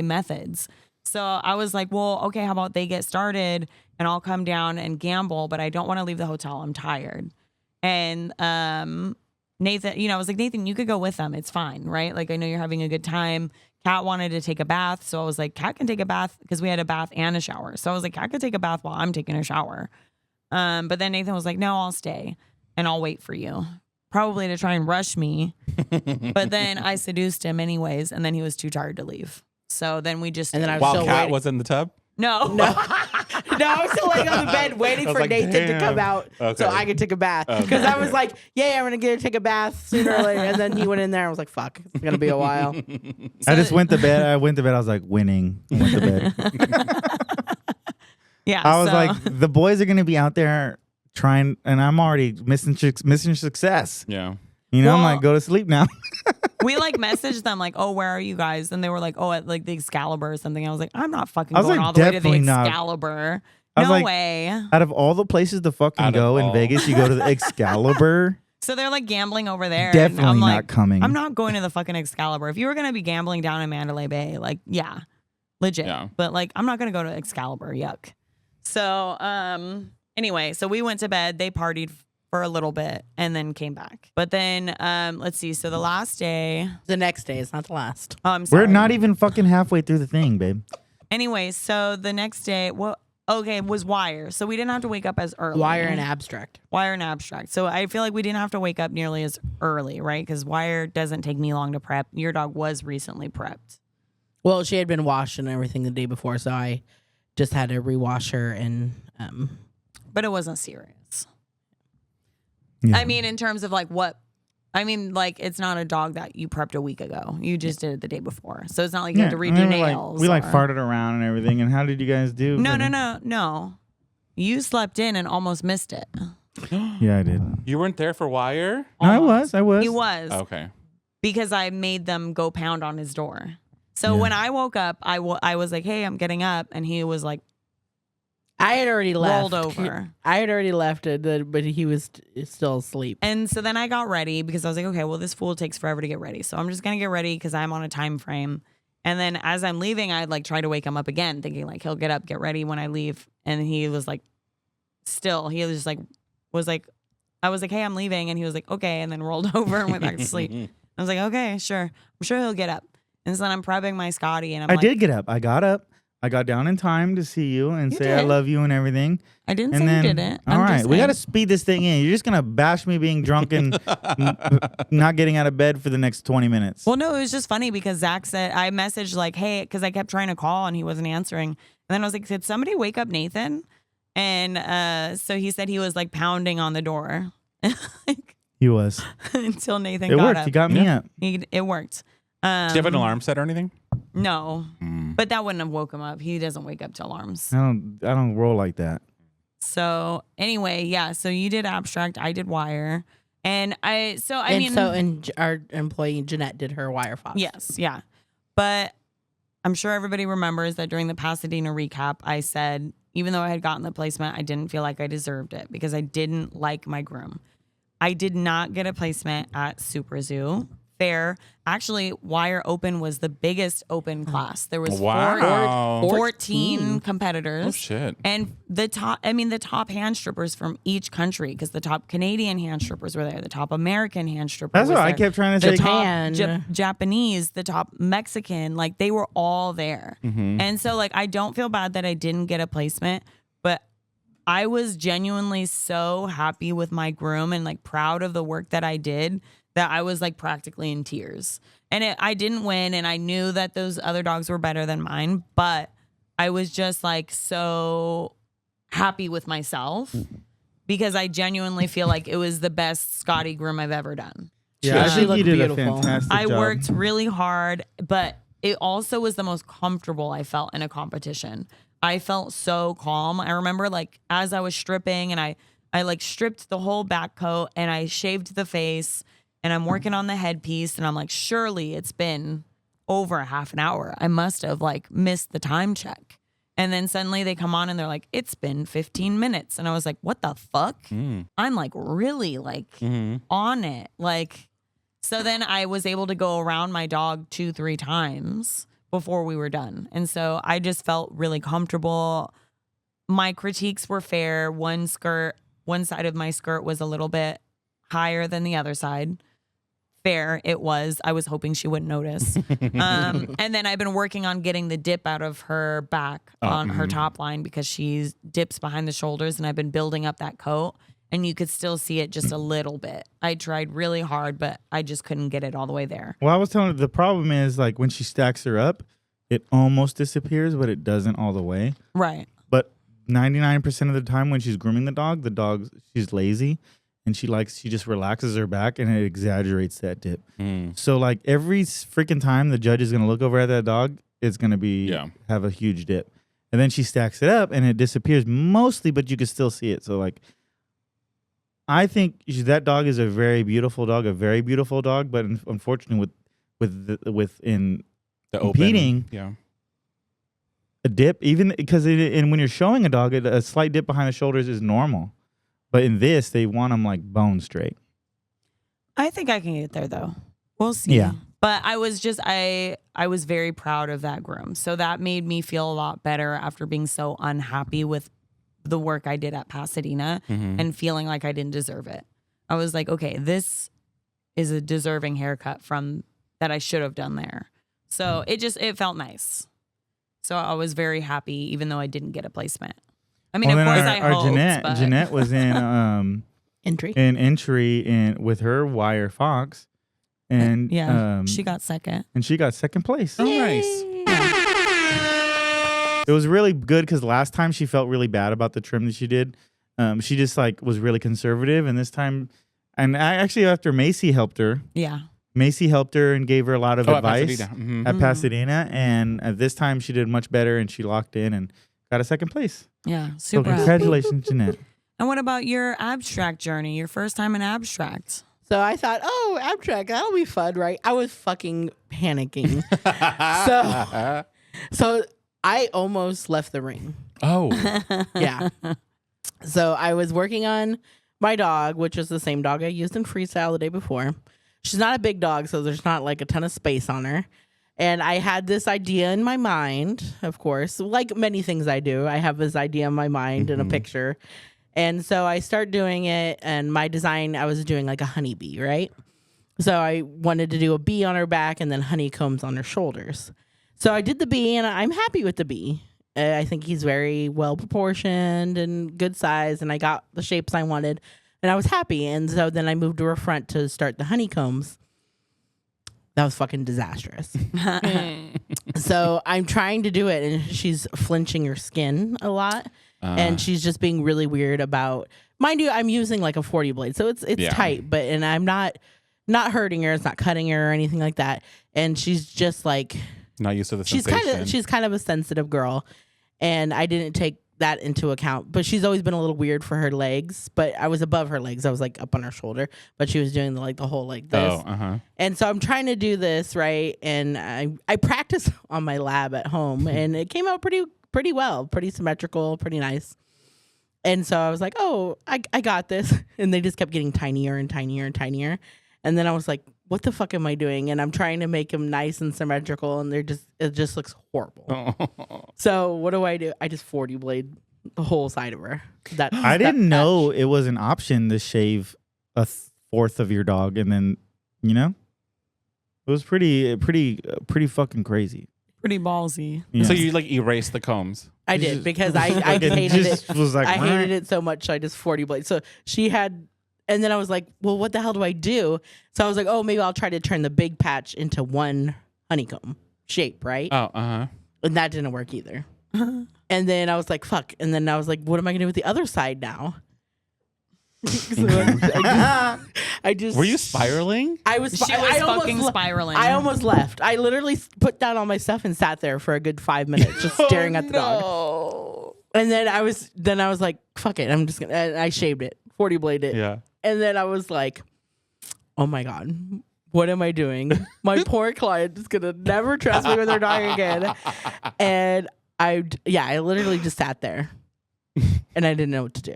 methods. So I was like, well, okay, how about they get started and I'll come down and gamble, but I don't want to leave the hotel. I'm tired. And Nathan, I was like, Nathan, you could go with them. It's fine, right? Like, I know you're having a good time. Cat wanted to take a bath. So I was like, Cat can take a bath because we had a bath and a shower. So I was like, Cat could take a bath while I'm taking a shower. But then Nathan was like, no, I'll stay and I'll wait for you. Probably to try and rush me. But then I seduced him anyways. And then he was too tired to leave. So then we just. And then I was While still Cat waiting. was in the tub? No. No, I was still laying on the bed waiting I was for like, Nathan to come damn. out Okay. so I could take a bath. Because I was like, yeah, I'm going to get to take a bath sooner or later. And then he went in there and I was like, fuck, it's going to be a while. I just went to bed. I went to bed. I was like, winning. I went to bed. Yeah. I was like, the boys are going to be out there trying, and I'm already missing success. Yeah. You know, I'm Well- like, go to sleep now. we like messaged them like, oh, where are you guys? And they were like, oh, at like the Excalibur or something. I was like, I'm not fucking I was going like, all the way to the definitely not. Excalibur. I was No like- way. Out of all the places to fucking Out of go in all. Vegas, you go to the Excalibur. So they're like gambling over there. and Definitely I'm not like, coming. I'm not going to the fucking Excalibur. If you were going to be gambling down in Mandalay Bay, like, yeah, legit. Yeah. But like, I'm not going to go to Excalibur. Yuck. So, anyway, so we went to bed. They partied for a little bit and then came back. But then, let's see. So the last day, The next day, it's not the last. oh, I'm sorry. We're not even fucking halfway through the thing, babe. Anyway, so the next day, was Wire. So we didn't have to wake up as early. Wire and abstract. Wire and abstract. So I feel like we didn't have to wake up nearly as early, right? Because Wire doesn't take me long to prep. Your dog was recently prepped. Well, she had been washed and everything the day before, so I just had to rewash her and But it wasn't serious. Yeah. I mean, in terms of like what, I mean, like it's not a dog that you prepped a week ago. You just did it the day before. So it's not like you had to redo and we nails. we or- farted around and everything. And how did you guys do? No. You slept in and almost missed it. Yeah, I did. You weren't there for Wire? No, I was. He was. Okay. Because I made them go pound on his door. So Yeah. when I woke up, I was like, hey, I'm getting up. And he was like, I had already left. rolled over. I had already left it, but he was still asleep. And so then I got ready because I was like, okay, well, this fool takes forever to get ready. So I'm just going to get ready because I'm on a time frame. And then as I'm leaving, I'd like try to wake him up again, thinking like he'll get up, get ready when I leave. And he was like, he was just like, I was like, hey, I'm leaving. And he was like, okay. And then rolled over and went back to sleep. I was like, okay, sure. I'm sure he'll get up. And so then I'm prepping my Scotty and I'm I like, did get up. I got up. I got down in time to see you and You say I did. love you and everything. I didn't And say then, you didn't. all I'm right, just we got to saying. speed this thing in. You're just gonna bash me being drunk and not getting out of bed for the next 20 minutes. Well, no, it was just funny because Zach said, I messaged like, hey, because I kept trying to call and he wasn't answering. And then I was like, did somebody wake up Nathan? And so he said he was like pounding on the door He was. until Nathan It got worked. up. He got me up. It worked. Do you have an alarm set or anything? No, but that wouldn't have woke him up. He doesn't wake up to alarms. I don't roll like that. So anyway, yeah. So you did abstract. I did wire. And our employee Jeanette did her wire fox. Yes, yeah. But I'm sure everybody remembers that during the Pasadena recap, I said, even though I had gotten the placement, I didn't feel like I deserved it because I didn't like my groom. I did not get a placement at SuperZoo. Fair. Actually, Wire Open was the biggest open class. There was Wow. 14 competitors. Oh, shit. And the top hand strippers from each country, because the top Canadian hand strippers were there, the top American hand stripper That's was what I there. kept trying to The say. top- top Japanese, the top Mexican, like they were all there. And so like I don't feel bad that I didn't get a placement, but I was genuinely so happy with my groom and like proud of the work that I did that I was like practically in tears. And I didn't win and I knew that those other dogs were better than mine, but I was just like so happy with myself because I genuinely feel like it was the best Scotty groom I've ever done. Yeah, I She think you looked did beautiful. a fantastic I job. worked really hard, but it also was the most comfortable I felt in a competition. I felt so calm. I remember like as I was stripping and I like stripped the whole back coat and I shaved the face and I'm working on the headpiece and I'm like, surely it's been over a half an hour. I must have like missed the time check. And then suddenly they come on and they're like, it's been 15 minutes. And I was like, what the fuck? I'm like really like on it. Like, so then I was able to go around my dog 2-3 times before we were done. And so I just felt really comfortable. My critiques were fair. One side of my skirt was a little bit higher than the other side. fair, it was. I was hoping she wouldn't notice. And then I've been working on getting the dip out of her back on her top line because she dips behind the shoulders, and I've been building up that coat, and you could still see it just a little bit. I tried really hard, but I just couldn't get it all the way there. Well, I was telling her the problem is like when she stacks her up, it almost disappears, but it doesn't all the way. Right. But 99% of the time when she's grooming the dog, she's lazy. And she just relaxes her back and it exaggerates that dip. So like every freaking time the judge is going to look over at that dog, it's going to have a huge dip. And then she stacks it up and it disappears mostly, but you can still see it. So like, I think that dog is a very beautiful dog, but unfortunately within The competing, open, a dip, even because and when you're showing a dog, a slight dip behind the shoulders is normal. But in this, they want them like bone straight. I think I can get there though. We'll see. Yeah. But I was just I was very proud of that groom. So that made me feel a lot better after being so unhappy with the work I did at Pasadena and feeling like I didn't deserve it. I was like, okay, this is a deserving haircut from that I should have done there. So it felt nice. So I was very happy, even though I didn't get a placement. I mean, of course, I hoped. Jeanette was in entry with her wire fox, and she got second. And she got second place. Oh, nice. It was really good because last time she felt really bad about the trim that she did. She just like was really conservative, and this time, and actually after Macy helped her. Yeah. Macy helped her and gave her a lot of advice at Pasadena, and at this time she did much better, and she locked in and got a second place. Yeah, So super. congratulations, Jeanette. And what about your abstract journey? Your first time in abstract? So I thought, oh, abstract, that'll be fun, right? I was fucking panicking. so I almost left the ring. Oh. Yeah. So I was working on my dog, which is the same dog I used in freestyle the day before. She's not a big dog, so there's not like a ton of space on her. And I had this idea in my mind, of course, like many things I do. I have this idea in my mind in a picture. And so I start doing it, and my design, I was doing like a honeybee, right? So I wanted to do a bee on her back and then honeycombs on her shoulders. So I did the bee, and I'm happy with the bee. I think he's very well proportioned and good size, and I got the shapes I wanted, and I was happy. And so then I moved to her front to start the honeycombs. That was fucking disastrous. So I'm trying to do it, and she's flinching her skin a lot, and she's just being really weird about. Mind you, I'm using like a 40 blade, so it's tight, but and I'm not hurting her. It's not cutting her or anything like that. And she's just like not used to the sensation. She's kind of a sensitive girl, and I didn't take that into account. But she's always been a little weird for her legs. But I was above her legs. I was like up on her shoulder, but she was doing the whole like this. And so I'm trying to do this right, and I practiced on my lab at home, and it came out pretty well, pretty symmetrical, pretty nice. And so I was like, oh, I got this. And they just kept getting tinier and tinier and tinier. And then I was like, what the fuck am I doing? And I'm trying to make them nice and symmetrical, and it just looks horrible. So what do? I just 40 blade the whole side of her. I didn't know it was an option to shave a fourth of your dog, and then it was pretty fucking crazy. Pretty ballsy. Yeah. So you like erased the combs? I did because I hated it. I hated it so much. So I just 40 blade. So she had. And then I was like, well, what the hell do I do? So I was like, oh, maybe I'll try to turn the big patch into one honeycomb shape, right? And that didn't work either. And then I was like, fuck. And then I was like, what am I going to do with the other side now? So I just were you spiraling? I was. She was fucking spiraling. I almost left. I literally put down all my stuff and sat there for a good 5 minutes, just staring at the dog. And then I was like, fuck it. I'm just gonna. And I shaved it, 40 bladed. Yeah. And then I was like, oh my God, what am I doing? My poor client is going to never trust me with her dog again. And I literally just sat there and I didn't know what to do.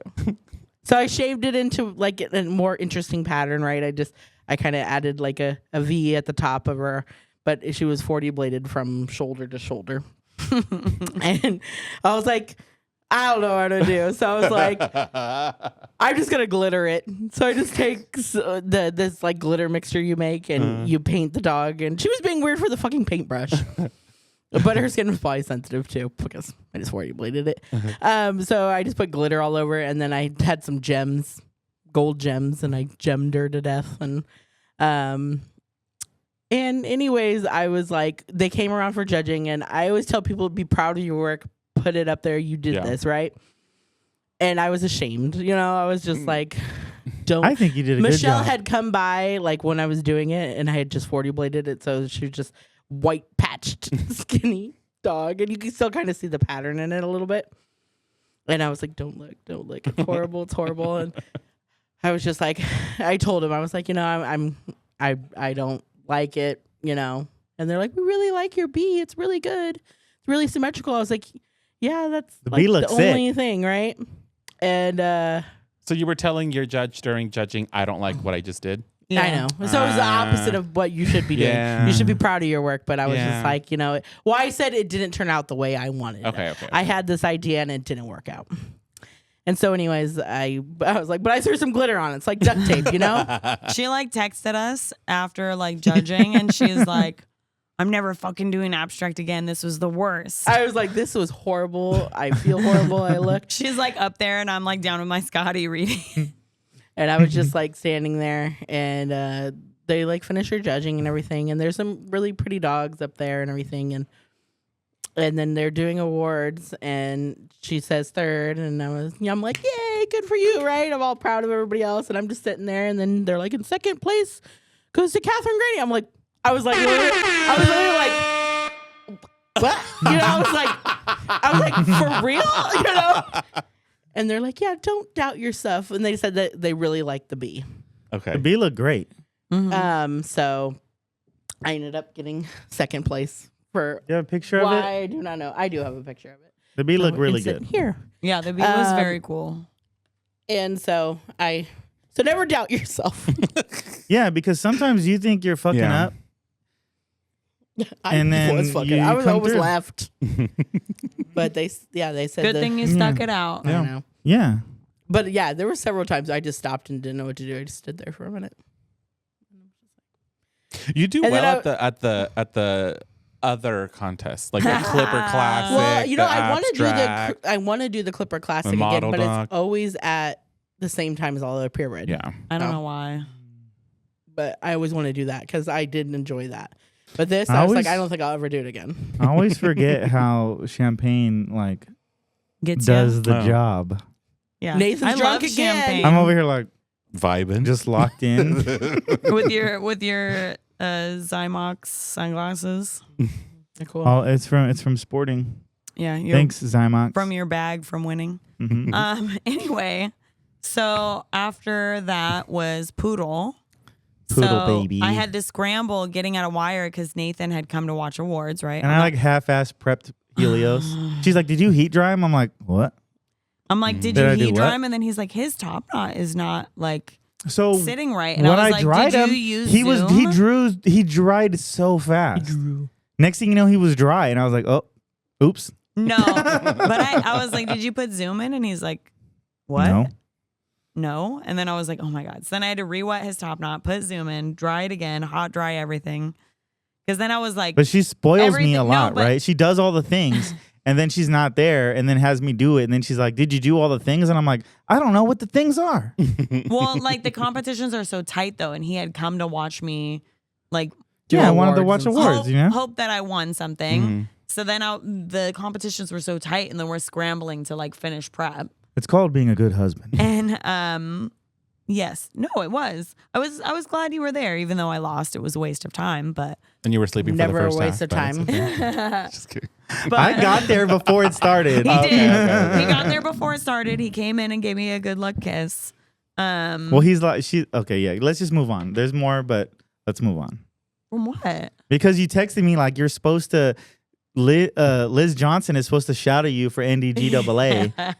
So I shaved it into like a more interesting pattern, right? I kind of added like a V at the top of her, but she was 40 bladed from shoulder to shoulder. And I was like, I don't know what to do. So I was like, I'm just gonna glitter it. So I just take this like glitter mixture you make, and you paint the dog. And she was being weird for the fucking paintbrush, but her skin was probably sensitive too because I just already bladed it. So I just put glitter all over, and then I had some gems, gold gems, and I gemmed her to death. And anyways, I was like, they came around for judging, and I always tell people, be proud of your work, put it up there, you did this, right? And I was ashamed, I was just like, don't. I think you did a good job. Michelle had come by like when I was doing it, and I had just 40 bladed it, so she was just white patched, skinny dog, and you can still kind of see the pattern in it a little bit. And I was like, don't look, it's horrible, it's horrible. And I was just like, I told him, I was like, I don't like it, and they're like, we really like your bee, it's really good, it's really symmetrical. I was like, yeah, that's the like bee looks the only sick. thing, right? And So you were telling your judge during judging, I don't like what I just did. I know. So it was the opposite of what you should be doing. Yeah. You should be proud of your work, but I was just like, well, I said it didn't turn out the way I wanted. Okay. I had this idea and it didn't work out. And so anyways, I was like, but I threw some glitter on it. It's like duct tape, She like texted us after like judging, and she's like, I'm never fucking doing abstract again. This was the worst. I was like, this was horrible. I feel horrible. I look. She's like up there, and I'm like down with my Scotty reading. And I was just like standing there, and they like finish her judging and everything. And there's some really pretty dogs up there and everything. And then they're doing awards, and she says third, and I'm like, yay, good for you, right? I'm all proud of everybody else, and I'm just sitting there, and then they're like, in second place goes to Catherine Grady. I'm like, I was literally like, what? I was like, for real? And they're like, yeah, don't doubt yourself. And they said that they really liked the bee. Okay. The bee looked great. Mm-hmm. So I ended up getting second place for You have a picture of it? I do not know. I do have a picture of it. The bee looked really It's sitting good. here. Yeah, the bee was very cool. And so so never doubt yourself. Yeah, because sometimes you think you're fucking Yeah. up. I was fucking. I was come always through. left. But they said Good thing you stuck it out. I don't know. Yeah. But yeah, there were several times I just stopped and didn't know what to do. I just stood there for a minute. You do And well then at the other contests, like the Clipper Classic. Well, the I want to do abstract. I want to do the Clipper Classic again, model but dog. it's always at the same time as all the purebred. Yeah. I don't Oh. know why. But I always want to do that because I did enjoy that. But this, I I was always- like, I don't think I'll ever do it again. I always forget how champagne like Gets does you. the Oh. job. Yeah. Nathan's I drunk love again. champagne. I'm over here like Vibing. just locked in. with your Zymox sunglasses. Cool. Oh, it's from Sporting. Yeah. You're Thanks, Zymox. from your bag from winning. Mhm. Anyway, so after that was Poodle. Poodle So baby. I had to scramble getting out a wire because Nathan had come to watch awards, right? And I like half-ass prepped Helios. She's like, "Did you heat dry him?" I'm like, "What?" I'm like, did Did I you do heat dry what? him? And then he's like, his top knot is not like So sitting right. And when I I was like, dried did him, you use he Zoom? dried so fast. Next thing you know, he was dry, and I was like, "Oh, oops." No, but I was like, did you put Zoom in? And he's like, what? No. And then I was like, oh my God. So then I had to re-wet his top knot, put Zoom in, dry it again, hot dry everything. Because then I was like, But she spoils me Everything- a no, lot, but- right? She does all the things, and then she's not there, and then has me do it, and then she's like, "Did you do all the things?" And I'm like, "I don't know what the things are." well, like the competitions are so tight though. And he had come to watch me like Yeah, I wanted to watch and awards, you know. hope that I won something. So then the competitions were so tight and then we're scrambling to like finish prep. It's called being a good husband. And yes, no, it was. I was glad you were there, even though I lost. It was a waste of time, but And you were sleeping Never for a the first waste half, of time. but it's okay. Just kidding. but I got there before it started. he did. okay. He got there before it started. He came in and gave me a good luck kiss. Well, he's like, okay, yeah. Let's just move on. There's more, but let's move on. From what? Because you texted me like you're supposed to. Liz Johnson is supposed to shout at you for NDGAA,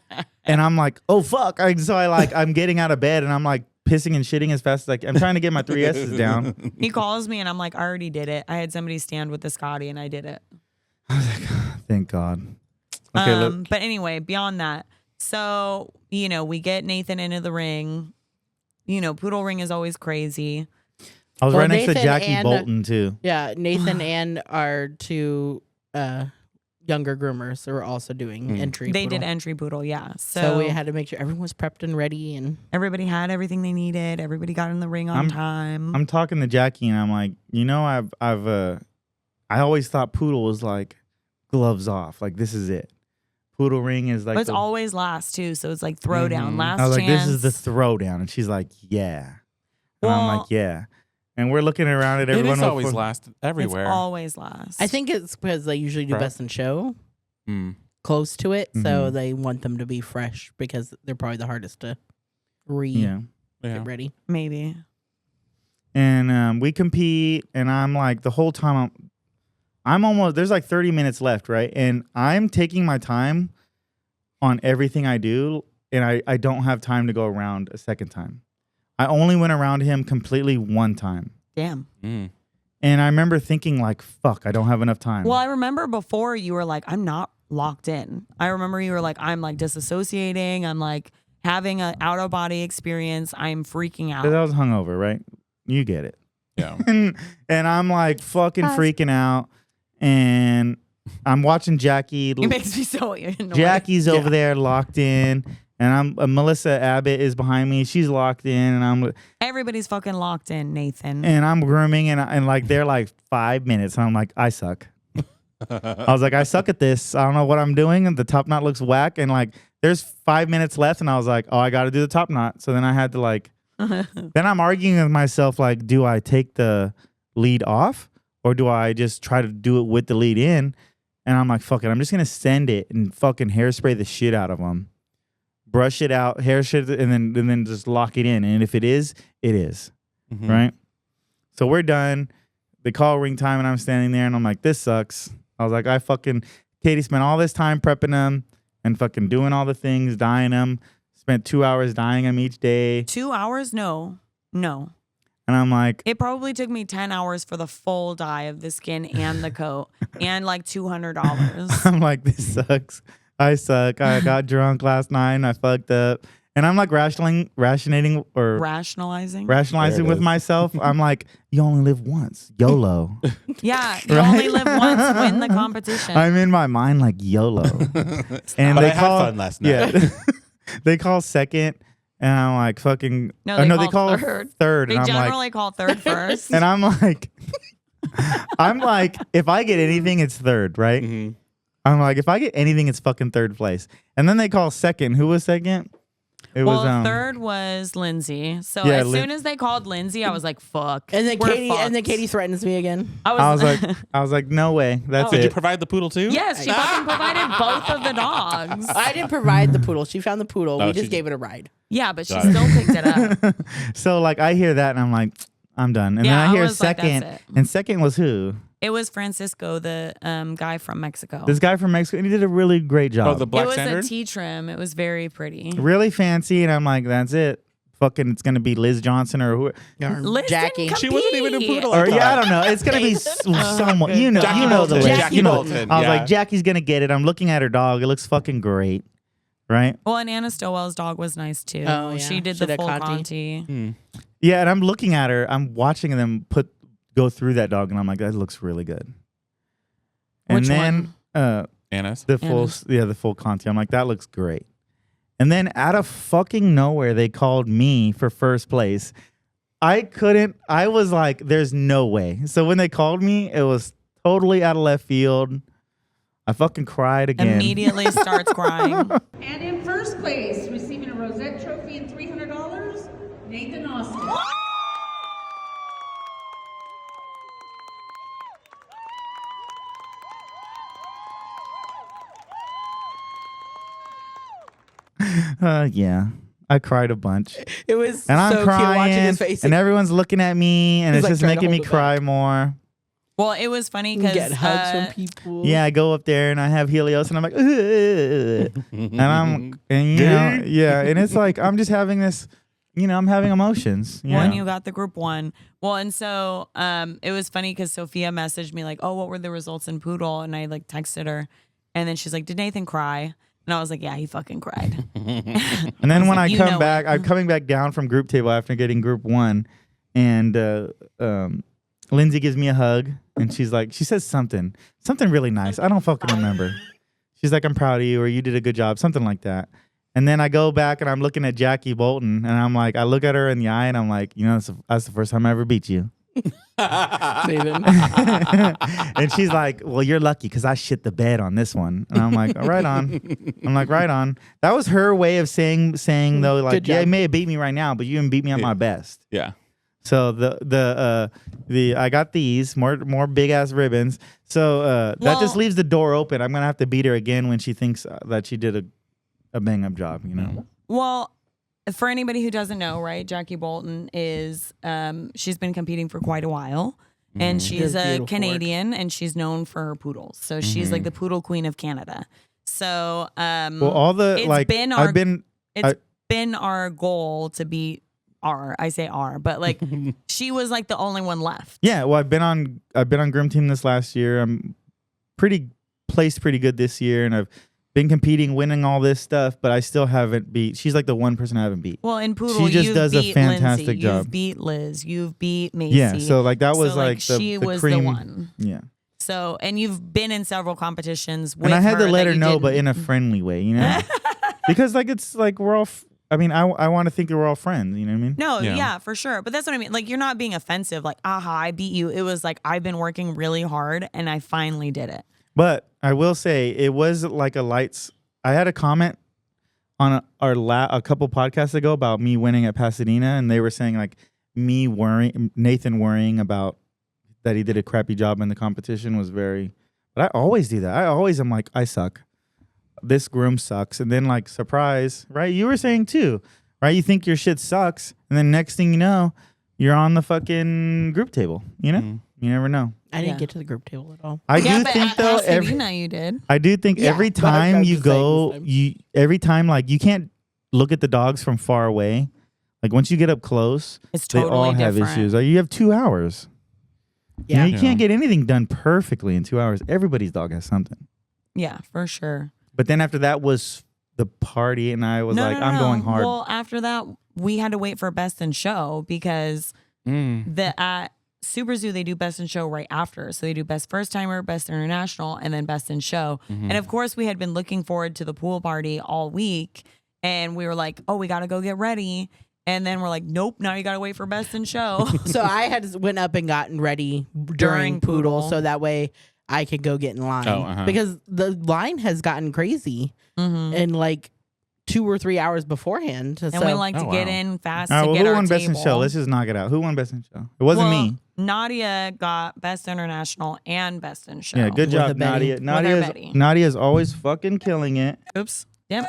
and I'm like, oh fuck! I'm getting out of bed and I'm like pissing and shitting as fast as I'm trying to get my 3 S's down. He calls me and I'm like, I already did it. I had somebody stand with the Scotty and I did it. Thank God. Okay, look. But anyway, beyond that, so, we get Nathan into the ring. Poodle ring is always crazy. I was Well, right next to Nathan Jackie and- Bolton too. Yeah, Nathan and our two younger groomers were also doing entry. They Poodle. did entry Poodle, yeah. So we had to make sure everyone was prepped and ready. And everybody had everything they needed. Everybody got in the ring on time. I'm talking to Jackie and I'm like, I always thought Poodle was like gloves off. Like, this is it. Poodle ring is like. But it's always last too, so it's like throwdown, last I was like, chance. this is the throwdown, and she's like, yeah. And I'm Well- like, yeah. And we're looking around at everyone. It is always last everywhere. It's always last. I think it's because they usually do Prep. best in show Mm. close to it, so Mhm. they want them to be fresh because they're probably the hardest to Yeah. Yeah. get ready. maybe. And we compete, and I'm like, the whole time I'm almost, there's like 30 minutes left, right? And I'm taking my time on everything I do, and I don't have time to go around a second time. I only went around him completely one time. Damn. Mm. And I remember thinking like, fuck, I don't have enough time. Well, I remember before you were like, I'm not locked in. I remember you were like, I'm like disassociating. I'm like having an out of body experience. I'm freaking out. 'Cause I was hungover, right? You get it. Yeah. and I'm like fucking freaking out. And I'm watching Jackie. It makes me so annoyed. Jackie's over there locked in. And Melissa Abbott is behind me. She's locked in. And Everybody's fucking locked in, Nathan. I'm grooming. And like, they're like 5 minutes. And I'm like, I suck. I was like, I suck at this. I don't know what I'm doing. And the top knot looks whack. And like, there's 5 minutes left. And I was like, oh, I got to do the top knot. So then I had to like, then I'm arguing with myself, like, do I take the lead off or do I just try to do it with the lead in? And I'm like, fuck it. I'm just going to send it and fucking hairspray the shit out of them. Brush it out, hair shit, and then just lock it in. And if it is, it is. Mhm. Right? So we're done. They call ring time and I'm standing there and I'm like, this sucks. I was like, Katie spent all this time prepping them and fucking doing all the things, dyeing them. Spent 2 hours dyeing them each day. 2 hours? No. And I'm like, It probably took me 10 hours for the full dye of the skin and the coat and like $200. I'm like, this sucks. I suck. I got drunk last night and I fucked up. And I'm like rationalizing Rationalizing? with is. myself. I'm like, you only live once. YOLO. Yeah, you Right? only live once, win the competition. I'm in my mind like YOLO. And But they I had call, fun last night. Yeah. They call second and I'm like fucking No, they call third. third. They And I'm generally like, call third first. and I'm like if I get anything, it's third, right? Mhm. I'm like, if I get anything, it's fucking third place. And then they call second. Who was second? It Well, was third was Lindsay. So Yeah, as soon as they called Lindsay, I was like, "Fuck." And then we're Katie fucked. threatens me again. I was like, no way. That's Did you it. provide the poodle too? yes, she fucking provided both of the dogs. I didn't provide the poodle. She found the poodle. Oh, We just she- gave it a ride. Yeah, but she Got it. still picked it up. So like I hear that and I'm like, I'm done. And Yeah, then I I hear was like, second. that's it. And second was who? It was Francisco, the guy from Mexico. This guy from Mexico. And he did a really great job. Oh, the It black was standard. a tea trim. It was very pretty. Really fancy. And I'm like, that's it. Fucking, it's gonna be Liz Johnson or who? Listen, Jackie. compete. She wasn't even a poodle. Or yeah, I don't know. It's gonna be someone. You know, Jackie you know the Bolton. list. Jackie You know. Bolton, I was yeah. like, Jackie's gonna get it. I'm looking at her dog. It looks fucking great, right? Well, and Anna Stowell's dog was nice too. Oh, yeah. She did She the did full Conti. Conti. Yeah, and I'm looking at her. I'm watching them go through that dog, and I'm like, that looks really good. And Which then Anna's. the full, Anna's. the full Conti. I'm like, that looks great. And then out of fucking nowhere, they called me for first place. I was like, there's no way. So when they called me, it was totally out of left field. I fucking cried again. Immediately starts crying. And in first place, receiving a Rosette Trophy and $300, Nathan Austin. Yeah. I cried a bunch. It was And I'm so cute watching crying. his face. And everyone's looking at me, and He's it's like just trying to making me hold it cry more. Well, it was funny You because get hugs from people. Yeah, I go up there and I have Helios, and I'm like, "Ugh." and you know, yeah, and it's like I'm just having this, I'm having emotions. You when know? you got the group one. Well, and so it was funny because Sophia messaged me like, "Oh, what were the results in Poodle?" And I like texted her, And then she's like, did Nathan cry? And I was like, yeah, he fucking cried. And then when I come back, I'm coming back down from group table after getting group 1, and Lindsay gives me a hug, and she says something really nice. I don't fucking remember. She's like, I'm proud of you, or you did a good job, something like that. And then I go back and I'm looking at Jackie Bolton, and I'm like, I look at her in the eye, and I'm like, that's the first time I ever beat you. Nathan. And she's like, well, you're lucky because I shit the bed on this one. And I'm like, right on. I'm like, right on. That was her way of saying though, like, yeah, you may have beat me right now, but you didn't beat me at my best. Yeah. So the I got these more big ass ribbons. So that just leaves the door open. I'm gonna have to beat her again when she thinks that she did a bang up job. Well, for anybody who doesn't know, right, Jackie Bolton is she's been competing for quite a while, and she's a Canadian, and she's known for her poodles. So she's like the poodle queen of Canada. So well, all the it's been our goal to beat I say R, but like she was like the only one left. Yeah, well, I've been on groom team this last year. I'm pretty good this year, and I've been competing, winning all this stuff, but I still haven't beat. She's like the one person I haven't beat. Well, in Poodle, she just does a fantastic Lindsay, job. You've beat Liz. You've beat Macy. Yeah, so like that was like the she was cream. the one. Yeah. So, and you've been in several competitions with and I had to let that her you know, didn't. but in a friendly way, because like it's like we're all. I want to think that we're all friends. You know what I mean? No, yeah, for sure. But that's what I mean. Like, you're not being offensive. Like, aha, I beat you. It was like, I've been working really hard and I finally did it. But I will say it was like a lights. I had a comment on a couple podcasts ago about me winning at Pasadena, and they were saying like Nathan worrying about that he did a crappy job in the competition was very. But I always do that. I always am like, I suck. This groom sucks. And then like, surprise, right? You were saying too, right? You think your shit sucks. And then next thing you know, you're on the fucking group table, You never know. I didn't get to the group table at all. I do think though, you did. I do think every time you go, every time like you can't look at the dogs from far away. Like once you get up close, it's totally they all have different. issues. Like you have 2 hours. Yeah. You can't get anything done perfectly in 2 hours. Everybody's dog has something. Yeah, for sure. But then after that was the party, and I was I'm going hard. Well, after that, we had to wait for Best in Show because at SuperZoo, they do Best in Show right after. So they do Best First Timer, Best International, and then Best in Show. And of course, we had been looking forward to the pool party all week, and we were like, oh, we got to go get ready. And then we're like, nope, now you got to wait for Best in Show. So I had went up and gotten ready during Poodle, so that way I could go get in line because the line has gotten crazy in like 2 or 3 hours beforehand. And we like to get in fast All right, to get who our won Best table. in Show? Let's just knock it out. Who won Best in Show? It wasn't me. Nadia got Best International and Best in Show. Yeah, good job, Nadia. Nadia's always fucking killing it. Oops. Yep.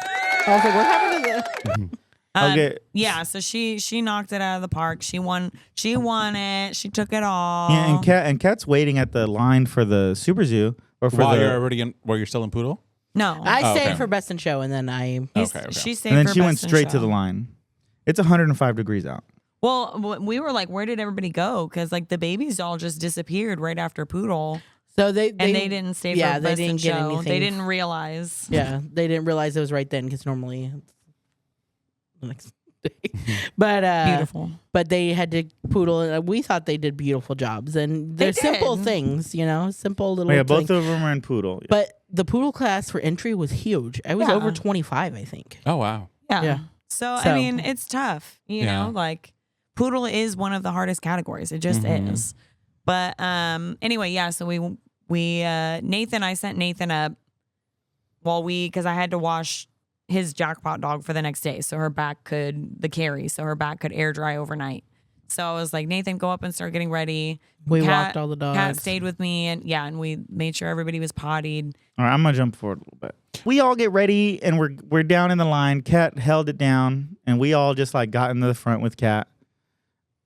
I was like, what happened to that? Okay. Yeah, so she knocked it out of the park. She won it. She took it all. Yeah, and Kat's waiting at the line for the SuperZoo or for While you're already you're still in Poodle? No. I stayed for Best in Show, and then She stayed and then for she went Best in straight Show. to the line. It's 105 degrees out. Well, we were like, where did everybody go? Because like the babies all just disappeared right after Poodle. So they didn't stay for Best they in didn't get Show. anything. They didn't realize. Yeah, they didn't realize it was right then because normally it's the next day. But Beautiful. But they had to Poodle, and we thought they did beautiful jobs, and they're They simple did. things, simple little. Yeah, both things. of them are in Poodle. Yeah. But the Poodle class for entry was huge. I was over 25, I think. Oh, wow. Yeah. So I mean, it's tough. You Yeah. know, like Poodle is one of the hardest categories. It just is. But anyway, yeah. So I sent Nathan up because I had to wash his jackpot dog for the next day, so her back could air dry overnight. So I was like, Nathan, go up and start getting ready. We walked all the dogs. Kat stayed with me, and we made sure everybody was pottied. All right, I'm gonna jump forward a little bit. We all get ready, and we're down in the line. Kat held it down, and we all just like got into the front with Kat.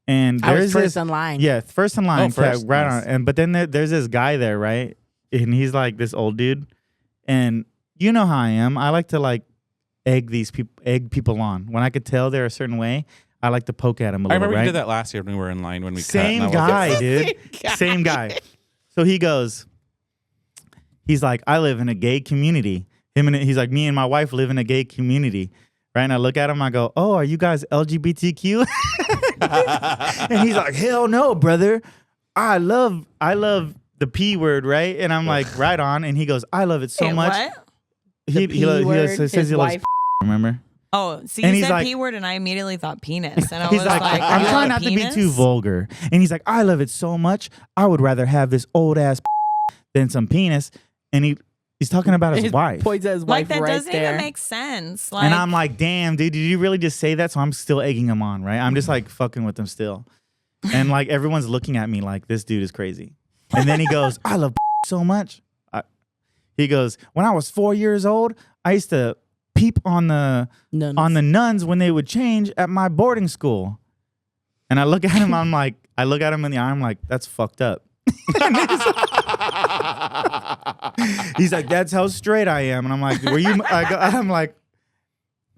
And I was there's first this, in line. yeah, first in line, Kat, first. right Nice. on. And but then there's this guy there, right? And he's like this old dude, and you know how I am. I like to like egg people on. When I could tell they're a certain way, I like to poke at them a I little. remember right? you did that last year when we were in line when we Same cut. guy, dude. Same guy. So he goes, he's like, I live in a gay community. He's like, me and my wife live in a gay community. Right? And I look at him, I go, oh, are you guys LGBTQ? And he's like, hell no, brother. I love the P word, right? And I'm like, right on. And he goes, I love it so much. What? He says he loves remember? Oh, see, And you he's said like- P word, and I immediately thought penis. And I He's was like, like, I'm you trying love not to be penis? too vulgar. And he's like, I love it so much. I would rather have this old ass than some penis. And he's talking about his wife. Points at his Like, wife that right doesn't there. even make sense. Like, And I'm like, damn, dude, did you really just say that? So I'm still egging him on, right? I'm just like fucking with him still. And like everyone's looking at me like this dude is crazy. And then he goes, I love so much. He goes, when I was 4 years old, I used to peep on the nuns when they would change at my boarding school. And I look at him, I look at him in the eye, I'm like, that's fucked up. He's like, that's how straight I am. And I'm like, I'm like,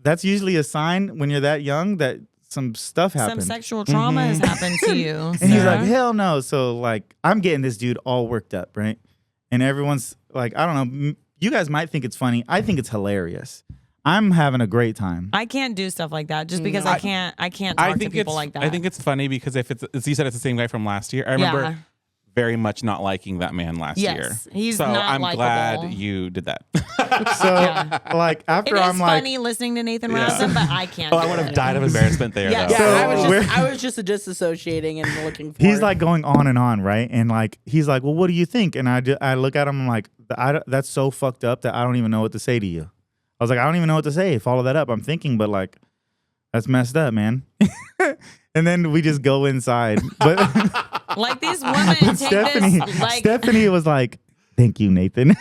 that's usually a sign when you're that young that some stuff happened. some sexual trauma has happened to you. And he's like, hell no. So like, I'm getting this dude all worked up, right? And everyone's like, I don't know. You guys might think it's funny. I think it's hilarious. I'm having a great time. I can't do stuff like that just because I can't talk to people like that. I think it's funny because if it's, as you said, it's the same guy from last year. I remember very much not liking that man last year. He's so not I'm likable. glad you did that. So like after It is I'm like, funny listening to Nathan Rosen, but I can't. Oh, do I would it. have died of embarrassment there. Yeah. though. Yeah, So I was just disassociating and looking for. he's like going on and on, right? And like he's like, well, what do you think? And I look at him, I'm like, that's so fucked up that I don't even know what to say to you. I was like, I don't even know what to say. Follow that up. I'm thinking, but like, that's messed up, man. And then we just go inside. But Like these women take this, like Stephanie was like, thank you, Nathan.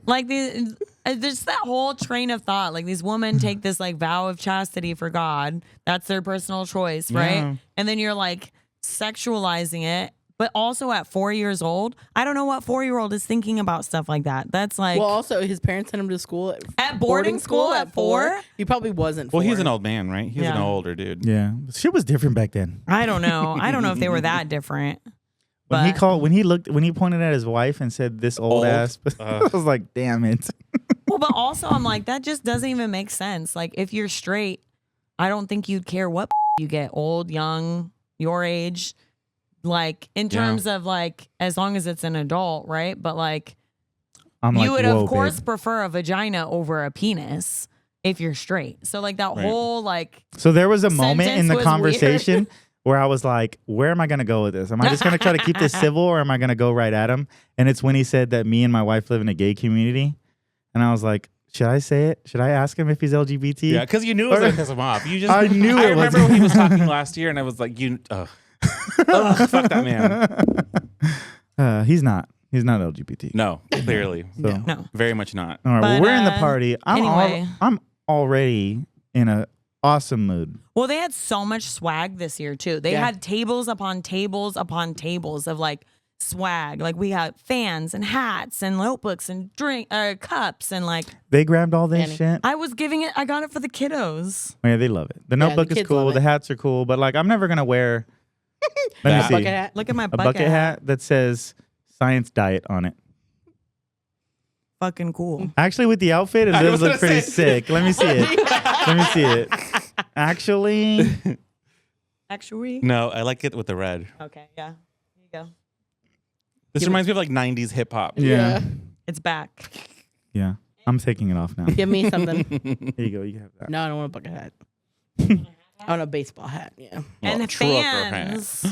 like these. There's that whole train of thought. Like these women take this like vow of chastity for God. That's their personal choice, right? Yeah. And then you're like sexualizing it. But also at 4 years old, I don't know what 4-year-old is thinking about stuff like that. That's like well, also his parents sent him to school at boarding school at 4. He probably wasn't. Well, 4. he's an old man, right? He's an Yeah. older dude. Yeah. Shit was different back then. I don't know. I don't know if they were that different. When he But- when he pointed at his wife and said this old ass, I was like, damn it. Well, but also I'm like, that just doesn't even make sense. Like if you're straight, I don't think you'd care what you get, old, young, your age. Like in terms of like, as long as it's an adult, right? But like, I'm you would whoa, of course babe. prefer a vagina over a penis if you're straight. So like that whole like, So there was a moment in sentence the was conversation weird. where I was like, where am I going to go with this? Am I just going to try to keep this civil or am I going to go right at him? And it's when he said that me and my wife live in a gay community. And I was like, should I say it? Should I ask him if he's LGBT? Yeah, because you knew it was going to piss him off. You just, I knew I it was. remember when he was talking last year, and I was like, fuck that man. He's not. He's not LGBT. No, clearly. So, no. Very much not. all right, well, But, we're in the party. anyway. I'm already in a awesome mood. Well, they had so much swag this year too. They Yeah. had tables upon tables upon tables of like swag. Like we had fans and hats and notebooks and cups and like They grabbed all this Annie. shit. I got it for the kiddos. Oh, yeah, they love it. The notebook is kids cool. love The it. hats are cool. But like, I'm never gonna wear. Let me That. see. Bucket hat. Look at my A bucket, bucket hat that says Science Diet on it. Fucking cool. Actually, with the outfit, it does was look gonna pretty say- sick. Let me see it. Let me see it. Actually, Actually. No, I like it with the red. Okay, yeah. Here you go. This reminds me of like 90s hip hop. yeah. It's back. Yeah. I'm taking it off now. Give me something. Here you go. You have that. No, I don't want a bucket hat. I want a baseball hat. Yeah, And the trucker fans.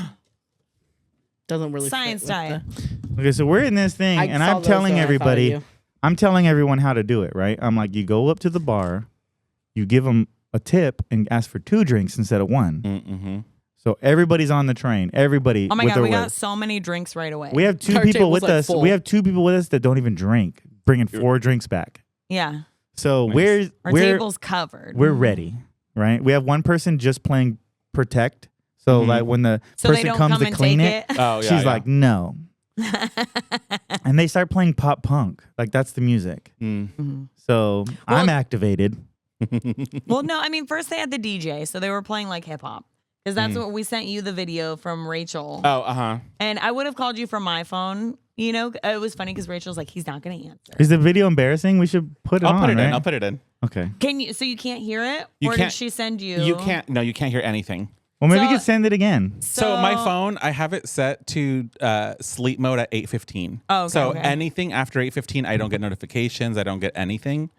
doesn't really Science fit with diet. Okay, so we're in this thing, I and saw I'm those, telling so I thought of everybody, you. I'm telling everyone how to do it, right? I'm like, you go up to the bar, you give them a tip, and ask for 2 drinks instead of 1. Mm-hmm. So everybody's on the train. Everybody. Oh my with God, their we got words. so many drinks right away. We have 2 Our people table's, with like, us. full. We have 2 people with us that don't even drink, bringing 4 drinks back. Yeah. So Nice. Our we're table's covered. we're ready, right? We have one person just playing protect. So Mhm. like when the so they person don't comes come to and clean take it, Oh, yeah. she's like, no. And they start playing pop punk. Like that's the music. Mm. So I'm activated. Well, no, I mean, first they had the DJ, so they were playing like hip hop. Because that's what we sent you the video from Rachel. Oh, uh-huh. And I would have called you from my phone You know, it was funny because Rachel's like, he's not going to answer. Is the video embarrassing? We should put it on. I'll put it right? in. I'll put it in. Okay. Can you? So you can't hear it, You or can't- did she send you? You can't. No, you can't hear anything. Well, maybe So- you could send it again. So my phone, I have it set to sleep mode at 8:15. Oh, okay, so okay. anything after 8:15, I don't get notifications. I don't get anything.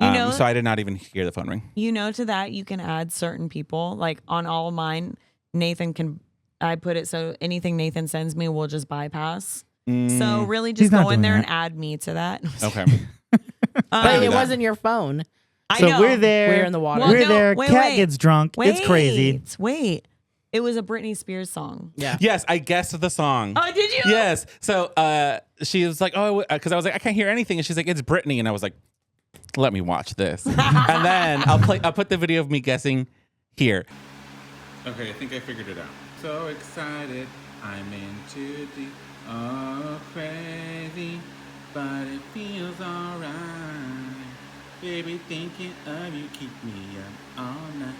You know- so I did not even hear the phone ring. You know, to that you can add certain people. Like on all of mine, Nathan can. I put it so anything Nathan sends me will just bypass. So really, He's just not go in doing there and that. add me to that. Okay. But do it that. wasn't your phone. I So know. we're there. We're in the water. Well, We're no, there. wait, Cat wait. gets drunk. It's crazy. Wait. It was a Britney Spears song. Yeah. Yes, I guessed the song. Oh, did you? Yes. So she was like, oh, because I was like, I can't hear anything, and she's like, it's Britney, and I was like, let me watch this, and then I'll put the video of me guessing here. Okay, I think I figured it out. So excited, I'm in too deep, oh crazy, but it feels alright. Baby, thinking of you keep me up all night.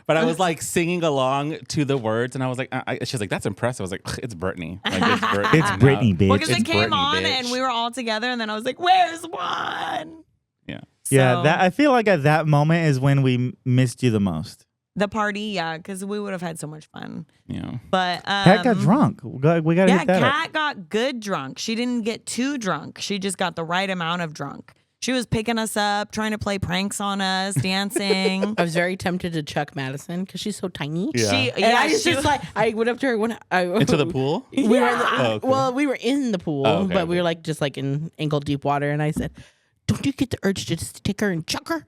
But I was like singing along to the words, and I was like, she's like, that's impressive. I was like, it's Britney. Like, it's Britney. It's Britney, bitch. Well, because it It's came Britney, on bitch. and we were all together, and then I was like, "Where's Juan?" Yeah. Yeah, So, that I feel like at that moment is when we missed you the most. the party, yeah, because we would have had so much fun. Yeah. But Cat got drunk. We got to Yeah, hit that up. Kat got good drunk. She didn't get too drunk. She just got the right amount of drunk. She was picking us up, trying to play pranks on us, dancing. I was very tempted to chuck Madison because she's so tiny. Yeah. And I was just like, I went up to her when I Into the pool? We were in the, Oh, okay. Well, we were in the pool, Oh, okay, but we okay. were like just like in ankle deep water, and I said, "Don't you get the urge to just take her and chuck her?"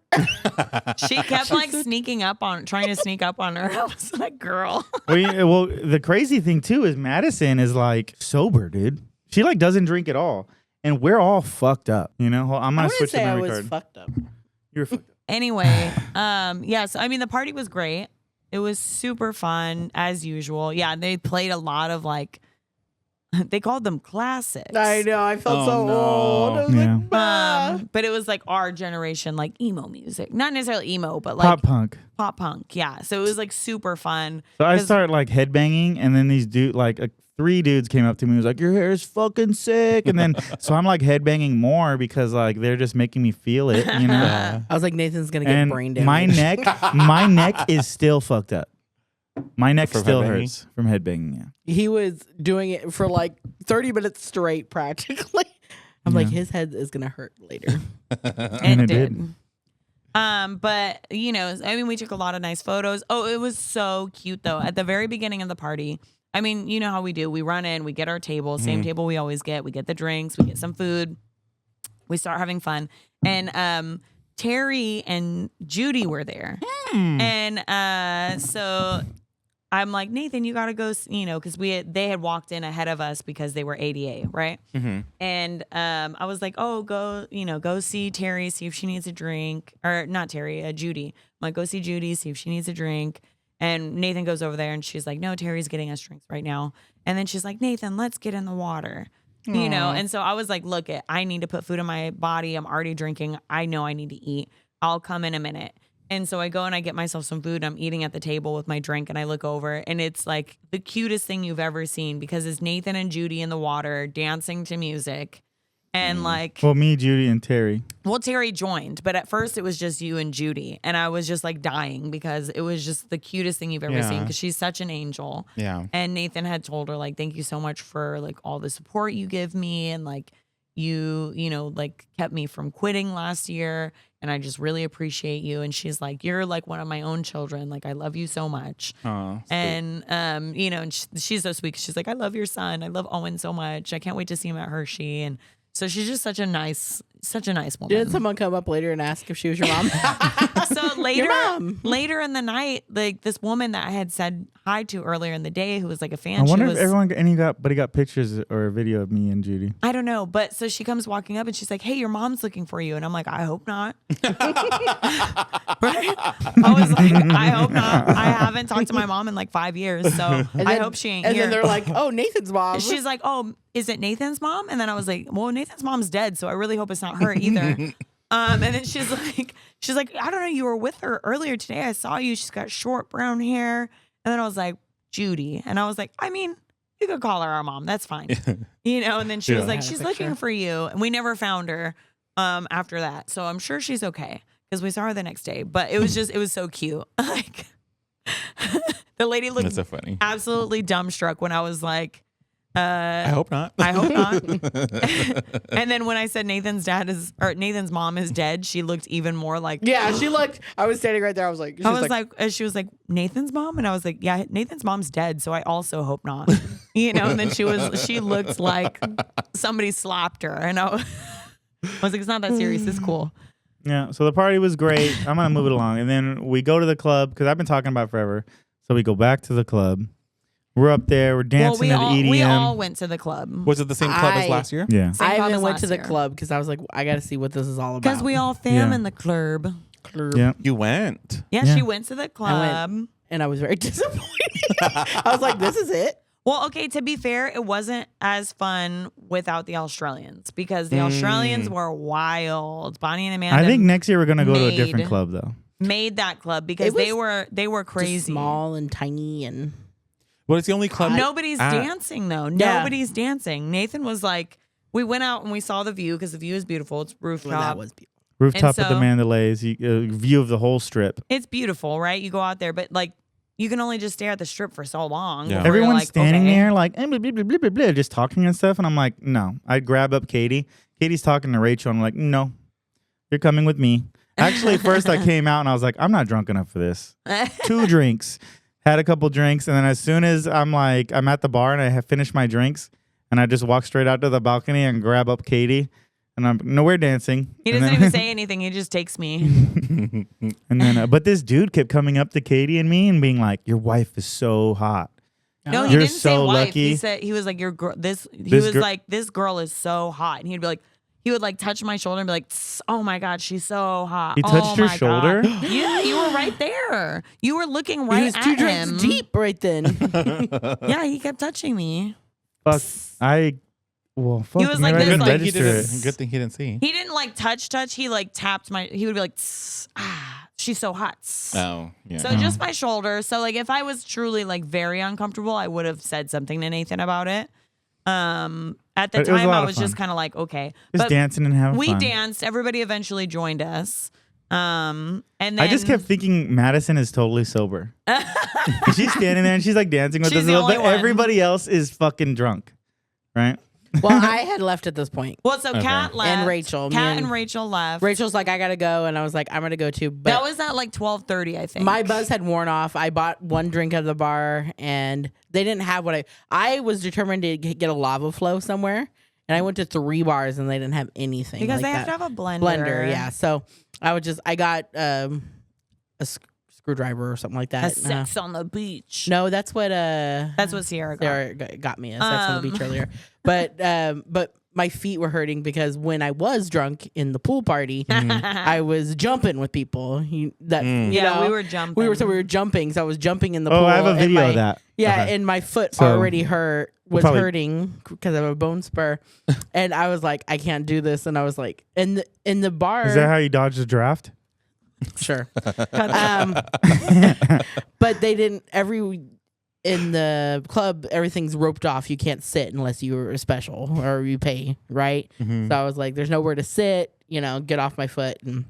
She kept like trying to sneak up on her. I was like, girl. Well, the crazy thing too is Madison is like sober, dude. She like doesn't drink at all, and we're all fucked up. You know, I'm I gonna wouldn't switch the say I memory was card. fucked up. You're fucked up. Anyway, yes, I mean the party was great. It was super fun as usual. Yeah, they played a lot of like they called them classics. I know. I felt Oh, so no. old. I was Yeah. like, "Bah." But it was like our generation, like emo music. Not necessarily emo, but like Pop punk. pop punk. Yeah. So it was like super fun. So I 'Cause- started like headbanging, and then these three dudes came up to me and was like, "Your hair is fucking sick," and then so I'm like headbanging more because like they're just making me feel it, you know. I was like, Nathan's gonna get And brain damage. my neck is still fucked up. My neck From still headbanging? hurts from headbanging. Yeah. He was doing it for like 30 minutes straight, practically. I'm like, his head is gonna hurt later. And it did. But you know, I mean, we took a lot of nice photos. Oh, it was so cute though. At the very beginning of the party, I mean, you know how we do. We run in, we get our table, same table we always get. We get the drinks, we get some food. We start having fun. And Terry and Judy were there. And so I'm like, Nathan, you got to go, you know, because they had walked in ahead of us because they were ADA, right? Mm-hmm. And I was like, oh, go see Terry, see if she needs a drink. Or not Terry, Judy. I'm like, go see Judy, see if she needs a drink. And Nathan goes over there and she's like, no, Terry's getting us drinks right now. And then she's like, Nathan, let's get in the water. You know, and so I was like, look, I need to put food in my body. I'm already drinking. I know I need to eat. I'll come in a minute. And so I go and I get myself some food. I'm eating at the table with my drink and I look over and it's like the cutest thing you've ever seen because it's Nathan and Judy in the water dancing to music. And like, Well, me, Judy, and Terry. well, Terry joined, but at first it was just you and Judy. And I was just like dying because it was just the cutest thing you've ever Yeah. seen because she's such an angel. Yeah. And Nathan had told her like, thank you so much for like all the support you give me. And like you know, like kept me from quitting last year. And I just really appreciate you. And she's like, you're like one of my own children. Like, I love you so much. Oh, And, you know, and she's so sweet. She's like, I love your son. I love Owen so much. I can't wait to see him at Hershey. And so she's just such a nice woman. Didn't someone come up later and ask if she was your mom? So Your mom. later in the night, like this woman that I had said hi to earlier in the day, who was like a fan. I wonder she if was, everyone got pictures or a video of me and Judy. I don't know, but so she comes walking up and she's like, "Hey, your mom's looking for you," and I'm like, "I hope not." Right? I was like, "I hope not." I haven't talked to my mom in like 5 years, so I then- hope she ain't And here. then they're like, "Oh, Nathan's mom." She's like, "Oh, is it Nathan's mom?" And then I was like, "Well, Nathan's mom's dead, so I really hope it's not her either." And then she's like, "I don't know. You were with her earlier today. I saw you. She's got short brown hair." And then I was like, "Judy," and I was like, "I mean, you could call her our mom. That's fine. You know, and then she was like, she's looking for you. And we never found her after that. So I'm sure she's okay because we saw her the next day. But it was it was so cute. Like, the lady looked That's so funny. absolutely dumbstruck when I was like, I hope not. I hope not. And then when I said Nathan's mom is dead, she looked even more like. Yeah, she looked. I was standing right there. I was like, she was like Nathan's mom, and I was like, yeah, Nathan's mom's dead, so I also hope not. You know, and then she looked like somebody slapped her, and I was like, it's not that serious. It's cool. Yeah. So the party was great. I'm gonna move it along, and then we go to the club because I've been talking about it forever. So we go back to the club. We're up there. We're dancing at EDM. We all went to the club. Was it the same club as last year? Yeah. I even went to the club because I was like, I got to see what this is all about. Because we all fam in the club. Yeah. You went. Yeah, she went to the club. And I was very disappointed. I was like, this is it? Well, okay, to be fair, it wasn't as fun without the Australians because the Australians were wild. Bonnie and Amanda I think next year we're going to go to a different club, though. Made that club because they were crazy. Just small and tiny and... Well, it's the only club. Nobody's dancing, though. Yeah. Nobody's dancing. Nathan was like, we went out and we saw the view because the view is beautiful. It's rooftop. Well, that was beautiful. Rooftop at the Mandalays, view of the whole strip. It's beautiful, right? You go out there, but like, you can only just stare at the strip for so long. Yeah. Everyone's like, standing there like blah, blah, blah, blah, blah, blah, just talking and stuff. And I'm like, no. I'd grab up Katie. Katie's talking to Rachel. I'm like, no, you're coming with me. Actually, first I came out and I was like, I'm not drunk enough for this. 2 drinks. Had a couple drinks. And then as soon as I'm at the bar and I have finished my drinks and I just walk straight out to the balcony and grab up Katie. And I'm nowhere dancing. He doesn't even say anything. He just takes me. And then, but this dude kept coming up to Katie and me and being like, "Your wife is so hot." No, he You're didn't say so wife. lucky. He said he was like, "Your girl." This girl is so hot, and he'd be like, he would like touch my shoulder and be like, "Oh my god, she's so hot." He touched your shoulder? Yeah, you were right there. You were looking right He was at 2 drinks him. deep right then. Yeah, he kept touching me. Fuck, well, fuck. He was like maybe I this, didn't like- register it. Good thing he didn't see. He didn't like touch. He like tapped my. He would be like, "She's so hot." Oh, yeah. So just my shoulder. So like if I was truly like very uncomfortable, I would have said something to Nathan about it. At the It was a time, lot I of was fun. just kind of like, okay. Just But dancing and having we fun. danced. Everybody eventually joined us. And then I just kept thinking Madison is totally sober. She's standing there and she's like dancing with She's us, the only but one. everybody else is fucking drunk, right? Well, I had left at this point. Well, so Kat left. And Rachel. Me Kat and- and Rachel left. Rachel's like, I gotta go, and I was like, I'm gonna go too. But That was at like 12:30, I think. my buzz had worn off. I bought 1 drink at the bar, and they didn't have what I was determined to get a lava flow somewhere, and I went to 3 bars, and they didn't have anything because like they have that. to have a blender. Blender. Yeah, so I got a screwdriver or something like A that. sex on the beach. No, that's what Sierra got. Sarah got me a sex on the beach earlier. But my feet were hurting because when I was drunk in the pool party, I was jumping with people. You know, we were jumping. We were jumping, so I was jumping in the pool. Oh, I have a and video of that. Yeah, Okay. and my foot So, already was probably- hurting because of a bone spur, and I was like, I can't do this. And I was like, in the bar. Is that how you dodged the draft? Sure. But they didn't in the club, everything's roped off. You can't sit unless you're a special or you pay, right? So I was like, there's nowhere to sit, get off my foot. And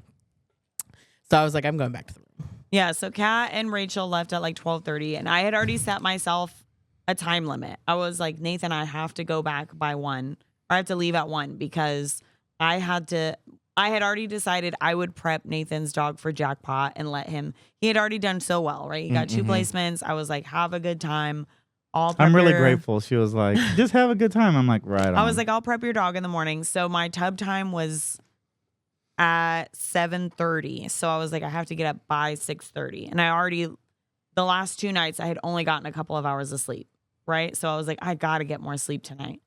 so I was like, I'm going back to the room. Yeah, so Kat and Rachel left at like 12:30, and I had already set myself a time limit. I was like, Nathan, I have to go back by 1, or I have to leave at 1 because I had already decided I would prep Nathan's dog for jackpot and let him. He had already done so well, right? He got 2 placements. I was like, have a good time. I'm really grateful. She was like, just have a good time. I'm like, right on. I was like, I'll prep your dog in the morning. So my tub time was at 7:30. So I was like, I have to get up by 6:30. And the last 2 nights, I had only gotten a couple of hours of sleep, right? So I was like, I got to get more sleep tonight.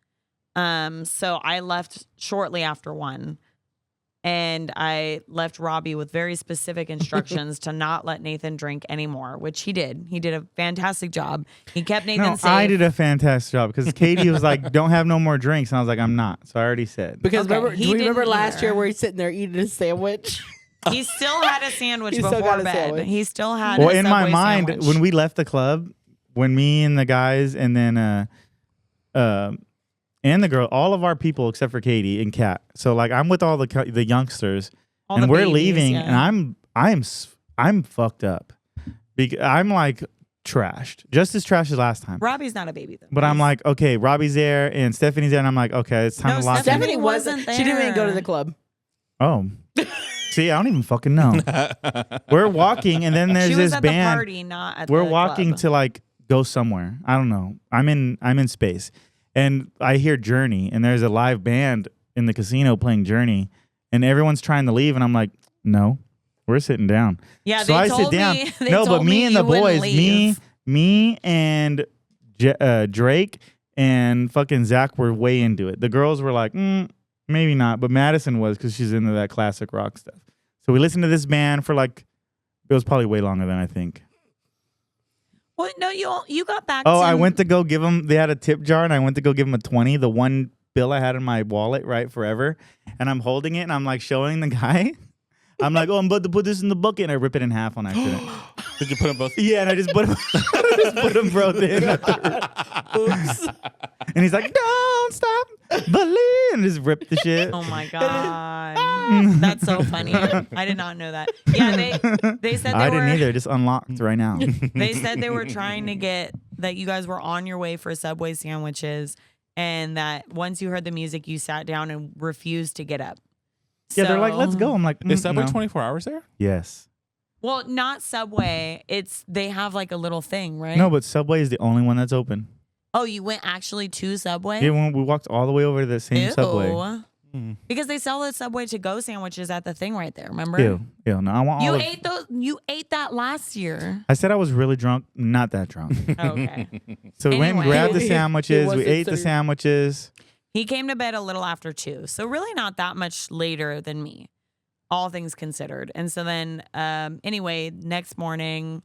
So I left shortly after 1. And I left Robbie with very specific instructions to not let Nathan drink anymore, which he did. He did a fantastic job. He kept Nathan safe. I did a fantastic job because Katie was like, don't have no more drinks. And I was like, I'm not. So I already said. Because Okay, remember, he do you remember didn't last either. year where he's sitting there eating his sandwich? He still had a sandwich He still before got a bed. sandwich. He still had Well, a in my Subway mind, sandwich. when we left the club, when me and the guys and then and the girl, all of our people except for Katie and Kat. So like I'm with all the youngsters, All and the we're babies, leaving, yeah. and I'm fucked up. I'm like trashed, just as trashed as last time. Robbie's not a baby though. But I'm like, okay, Robbie's there and Stephanie's there, and I'm like, okay, it's time No, to lock in. Stephanie Stephanie wasn't wasn't. She didn't even go to there. the club. Oh, see, I don't even fucking know. We're walking, and then there's she was this at band. the party, not at We're the walking club. to like go somewhere. I don't know. I'm in space, and I hear Journey, and there's a live band in the casino playing Journey, and everyone's trying to leave, and I'm like, no, we're sitting down. Yeah, So they I told sit down. me. They No, but told me and the you wouldn't boys, leave. me and Drake and fucking Zach were way into it. The girls were like, maybe not, but Madison was because she's into that classic rock stuff. So we listened to this band for like, it was probably way longer than I think. Well, no, you got back. Oh, to I went to go give them. They had a tip jar, and I went to go give them a 20. The one bill I had in my wallet, right, forever. And I'm holding it, and I'm like showing the guy. I'm like, oh, I'm about to put this in the bucket, and I rip it in half on accident. Did you put them both? Yeah, and I just put them both in. Oops. And he's like, don't stop, believe, and just ripped the shit. Oh my god, that's so funny. I did not know that. Yeah, they said they I were. didn't either. Just unlocked right now. They said they were trying to get that you guys were on your way for Subway sandwiches, and that once you heard the music, you sat down and refused to get up. Yeah, they're like, So- let's go. I'm like, Is Subway no. 24 hours there? Yes. Well, not Subway. They have like a little thing, right? No, but Subway is the only one that's open. Oh, you went actually to Subway? Yeah, when we walked all the way over to the same Subway. Because they sell the Subway to go sandwiches at the thing right there. Remember? Ew, no, I want all You of ate those. You ate that last year. I said I was really drunk, not that drunk. Okay. So we went and Anyway. grabbed the It sandwiches. We wasn't ate the so- sandwiches. He came to bed a little after 2, so really not that much later than me, all things considered. And so then, anyway, next morning,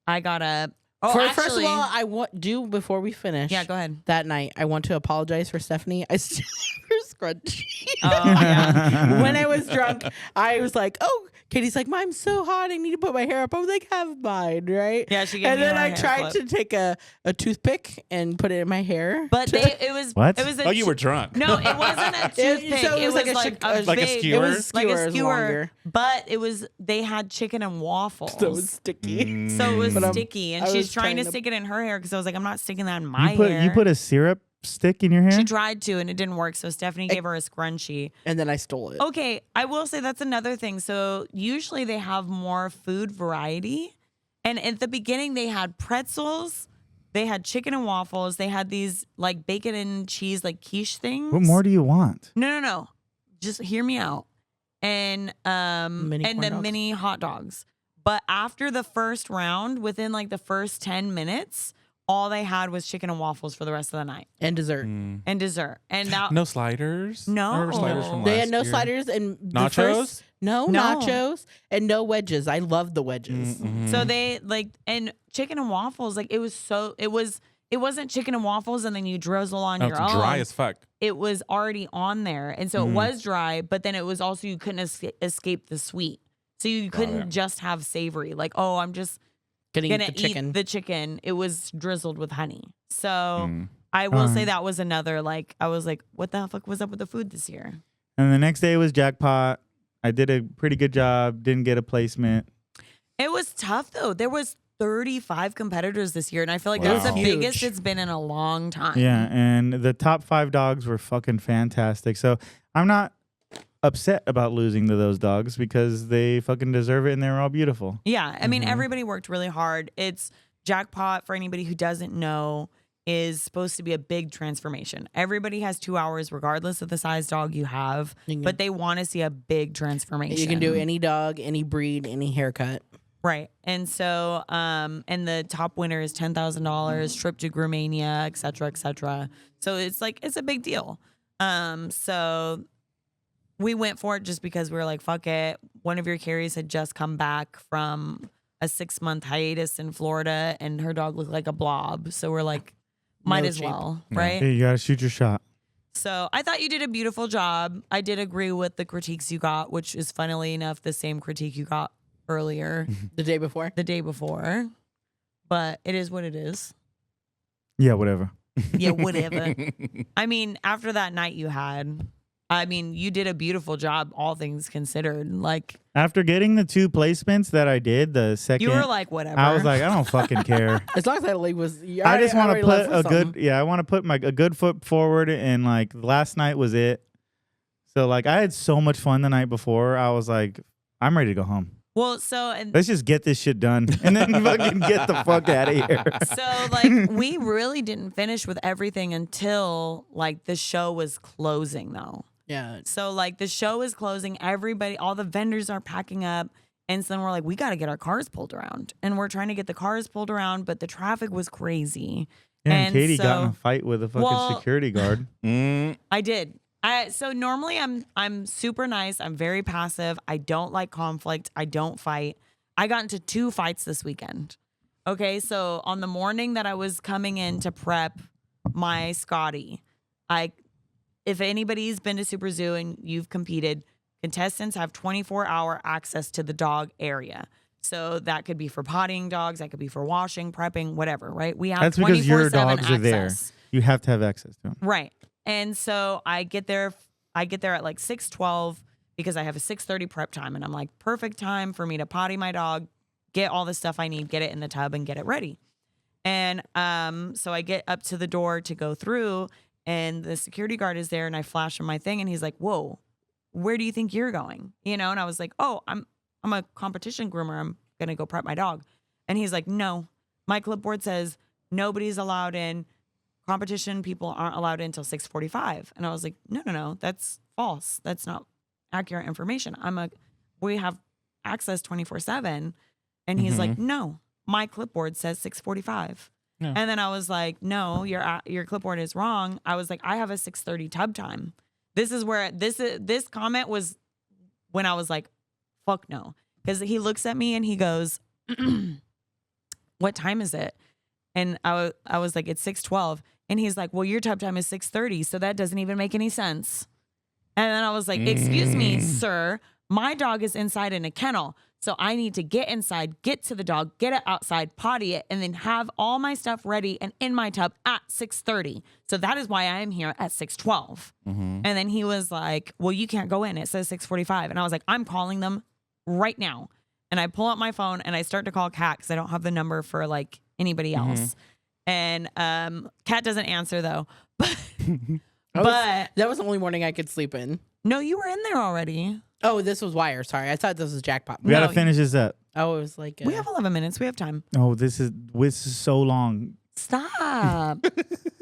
I got up. Oh, First of all, I do before we finish. yeah, go ahead. That night, I want to apologize for Stephanie. I still have her scrunchie. Oh, yeah. When I was drunk, I was like, "Oh, Katie's like, I'm so hot. I need to put my hair up." I was like, "Have mine, right?" Yeah, she gave And me then her I hair tried flip. to take a toothpick and put it in my hair. But it was What? It was a Oh, you were drunk. No, it wasn't a toothpick. so it was like a like sh- like a big- skewer? It was like a skewers skewer. longer. But it was they had chicken and waffles. So it was sticky. So it was But sticky, and I she's was trying to trying to- stick it in her hair because I was like, I'm not sticking that in my You hair. put a syrup stick in your hair? She tried to, and it didn't work. So Stephanie gave her a scrunchie. And then I stole it. Okay, I will say that's another thing. So usually they have more food variety, and at the beginning they had pretzels, they had chicken and waffles, they had these like bacon and cheese like quiche things. What more do you want? No. Just hear me out. And Mini and corn the dogs? mini hot dogs. But after the first round, within like the first 10 minutes, all they had was chicken and waffles for the rest of the night And dessert. and dessert. And now No sliders? No. I remember sliders from They last had no year. sliders and the Nachos? first- no No. nachos and no wedges. I love the wedges. So they like and chicken and waffles, like it wasn't chicken and waffles and then you drizzle on Oh, your it's own. dry as fuck. It was already on there. And so it was dry, but then it was also you couldn't escape the sweet. So you couldn't yeah. just have savory. Like, oh, I'm just Gonna gonna eat the chicken. eat the chicken. It was drizzled with honey. So I will say that was another like I was like, what the fuck was up with the food this year? And the next day was jackpot. I did a pretty good job. Didn't get a placement. It was tough though. There was 35 competitors this year, and I feel like that's the Wow. biggest Huge. it's been in a long time. Yeah, and the top 5 dogs were fucking fantastic. So I'm not upset about losing to those dogs because they fucking deserve it and they're all beautiful. Yeah, I mean, everybody worked really hard. It's jackpot, for anybody who doesn't know, is supposed to be a big transformation. Everybody has 2 hours, regardless of the size dog you have, You can- but they want to see a big transformation. You can do any dog, any breed, any haircut. Right. And so, and the top winner is $10,000, trip to Groomania, et cetera, et cetera. So it's like, it's a big deal. So we went for it just because we were like, fuck it. One of your carries had just come back from a 6-month hiatus in Florida and her dog looked like a blob. So we're like, might No as cheap. well. Right. Hey, you gotta shoot your shot. So I thought you did a beautiful job. I did agree with the critiques you got, which is funnily enough the same critique you got earlier The day before. the day before. But it is what it is. Yeah, whatever. Yeah, whatever. I mean, after that night you had, I mean, you did a beautiful job, all things considered. Like, After getting the 2 placements that I did, the second, you were like, whatever. I was like, I don't fucking care. As long as that leg was, I just want to put a good. good, I want to put a good foot forward, and like last night was it. So like I had so much fun the night before. I was like, I'm ready to go home. Well, so and Let's just get this shit done and then fucking get the fuck out of here. so like we really didn't finish with everything until like the show was closing though. Yeah. So like the show is closing, everybody, all the vendors are packing up, and so then we're like, we got to get our cars pulled around, and we're trying to get the cars pulled around, but the traffic was crazy. Yeah, and Katie so- got in a fight with a fucking security guard. I did. So normally I'm super nice. I'm very passive. I don't like conflict. I don't fight. I got into 2 fights this weekend. Okay, so on the morning that I was coming in to prep my Scotty, if anybody's been to SuperZoo and you've competed, contestants have 24-hour access to the dog area. So that could be for pottying dogs, that could be for washing, prepping, whatever, right? We have That's because your 24/7 dogs are there. access. You have to have access to them. Right. And so I get there at like 6:12 because I have a 6:30 prep time, and I'm like, perfect time for me to potty my dog, get all the stuff I need, get it in the tub and get it ready. And so I get up to the door to go through, and the security guard is there, and I flash him my thing, and he's like, whoa, where do you think you're going? You know, and I was like, oh, I'm a competition groomer. I'm going to go prep my dog. And he's like, no, my clipboard says nobody's allowed in. Competition people aren't allowed in until 6:45. And I was like, no, that's false. That's not accurate information. We have access 24/7. And he's like, no, my clipboard says 6:45. Yeah. And then I was like, no, your clipboard is wrong. I was like, I have a 6:30 tub time. This is where this comment was when I was like, fuck no. Because he looks at me and he goes, what time is it? And I was like, it's 6:12. And he's like, well, your tub time is 6:30, so that doesn't even make any sense. And then I was like, excuse me, sir, my dog is inside in a kennel, so I need to get inside, get to the dog, get it outside, potty it, and then have all my stuff ready and in my tub at 6:30. So that is why I am here at 6:12. And then he was like, well, you can't go in. It says 6:45. And I was like, I'm calling them right now. And I pull out my phone and I start to call Kat because I don't have the number for like anybody else. And Kat doesn't answer though. But that was the only morning I could sleep in. No, you were in there already. Oh, this was Wire. Sorry, I thought this was Jackpot. We gotta finish this up. Oh, it was like we have 11 minutes. We have time. Oh, this is so long. Stop.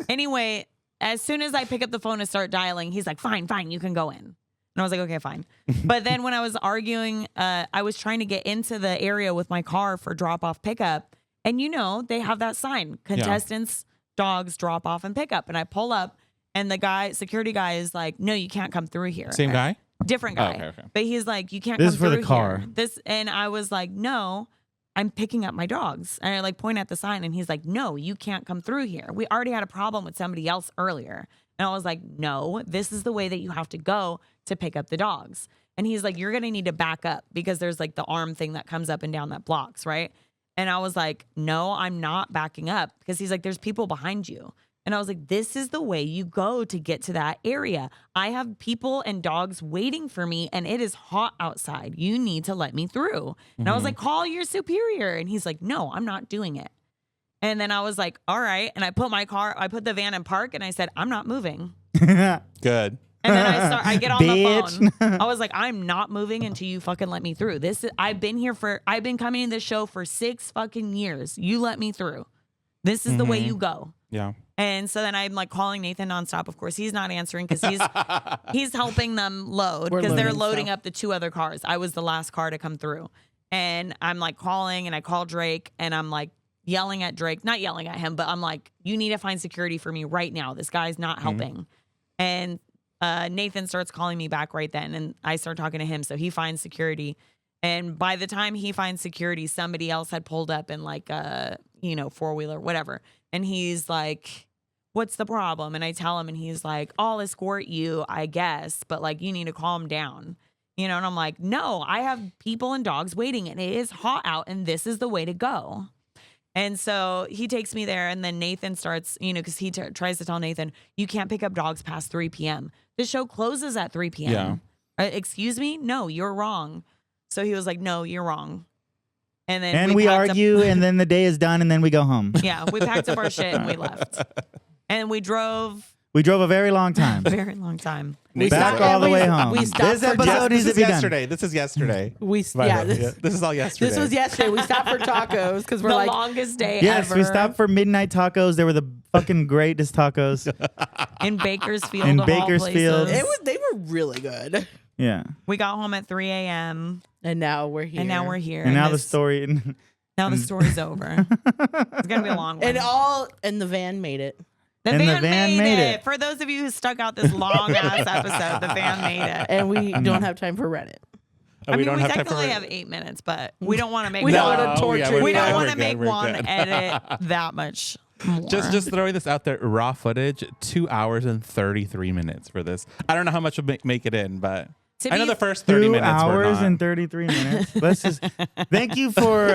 Anyway, as soon as I pick up the phone and start dialing, he's like, fine, you can go in. And I was like, okay, fine. But then when I was arguing, I was trying to get into the area with my car for drop off pickup. And you know, they have that sign, contestants, dogs, drop off and pick up. And I pull up and the security guy is like, no, you can't come through here. Same guy? Different guy. Oh, okay. But he's like, you can't This come is for through the car. here. And I was like, no, I'm picking up my dogs. And I like point at the sign and he's like, no, you can't come through here. We already had a problem with somebody else earlier. And I was like, no, this is the way that you have to go to pick up the dogs. And he's like, you're going to need to back up because there's like the arm thing that comes up and down that blocks, right? And I was like, no, I'm not backing up because he's like, there's people behind you. And I was like, this is the way you go to get to that area. I have people and dogs waiting for me and it is hot outside. You need to let me through. And I was like, call your superior. And he's like, no, I'm not doing it. And then I was like, all right. And I put the van in park and I said, I'm not moving. Good. And then I get on the Bitch. phone. I was like, I'm not moving until you fucking let me through. I've been coming to this show for 6 fucking years. You let me through. This is the way you go. Yeah. And so then I'm like calling Nathan nonstop. Of course, he's not answering because he's helping them load because they're loading up the 2 other cars. I was the last car to come through. And I'm like calling and I call Drake and I'm like yelling at Drake, not yelling at him, but I'm like, you need to find security for me right now. This guy's not helping. And Nathan starts calling me back right then. And I start talking to him. So he finds security. And by the time he finds security, somebody else had pulled up in like a, 4-wheeler, whatever. And he's like, what's the problem? And I tell him and he's like, I'll escort you, I guess. But like, you need to calm down. And I'm like, no, I have people and dogs waiting and it is hot out and this is the way to go. And so he takes me there, and then Nathan starts, because he tries to tell Nathan, you can't pick up dogs past 3 p.m. The show closes at 3 p.m. Yeah. Excuse me? No, you're wrong. So he was like, no, you're wrong. And then we argue, and then the day is done, and then we go home. Yeah, we packed up our shit and we left. And we drove. We drove a very long time. Very long time. Back all the way home. We stopped This episode This needs to is be done. yesterday. This is yesterday. This This is all yesterday. this was yesterday. We stopped for tacos because we're The like, longest day Yes, ever. we stopped for midnight tacos. They were the fucking greatest tacos. in Bakersfield. In of all Bakersfield. places. they were really good. Yeah. We got home at 3 a.m. And now we're here. and now we're here. And now the this- story. Now the story's over. It's gonna be a long one. And the van made it. The And van the van made made it. it. For those of you who stuck out this long ass episode, the van made it. And we don't have time for Reddit. I mean, don't we have time technically for- have 8 minutes, but we don't want to make We don't one. wanna torture We you. don't We're want to good, make we're one good. edit that much more. Just throwing this out there, raw footage, 2 hours and 33 minutes for this. I don't know how much will make it in, but To I know be- the first 30 2 minutes were hours not. and 33 minutes. Let's just thank you for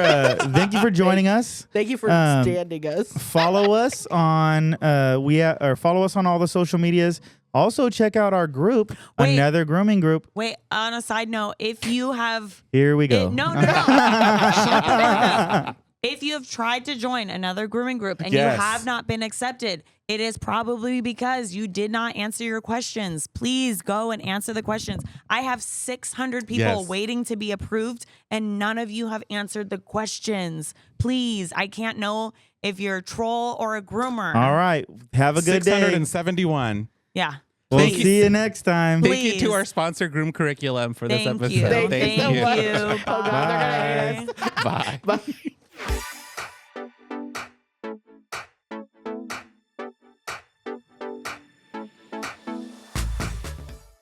joining us. Thank you for standing us. Follow us on follow us on all the social medias. Also check out our group, Wait. another grooming group. Wait, on a side note, if you have Here we go. no. Shut the fuck up. If you have tried to join another grooming group and Yes. you have not been accepted, it is probably because you did not answer your questions. Please go and answer the questions. I have 600 people Yes. waiting to be approved, and none of you have answered the questions. Please, I can't know if you're a troll or a groomer. All right. Have a good day. 671. Yeah. We'll Thank you. see you next time. Thank you Please. to our sponsor, Groom Curriculum, for this Thank episode. you. Thank you so much. you. Oh, God, they're gonna hate us. Bye. Bye.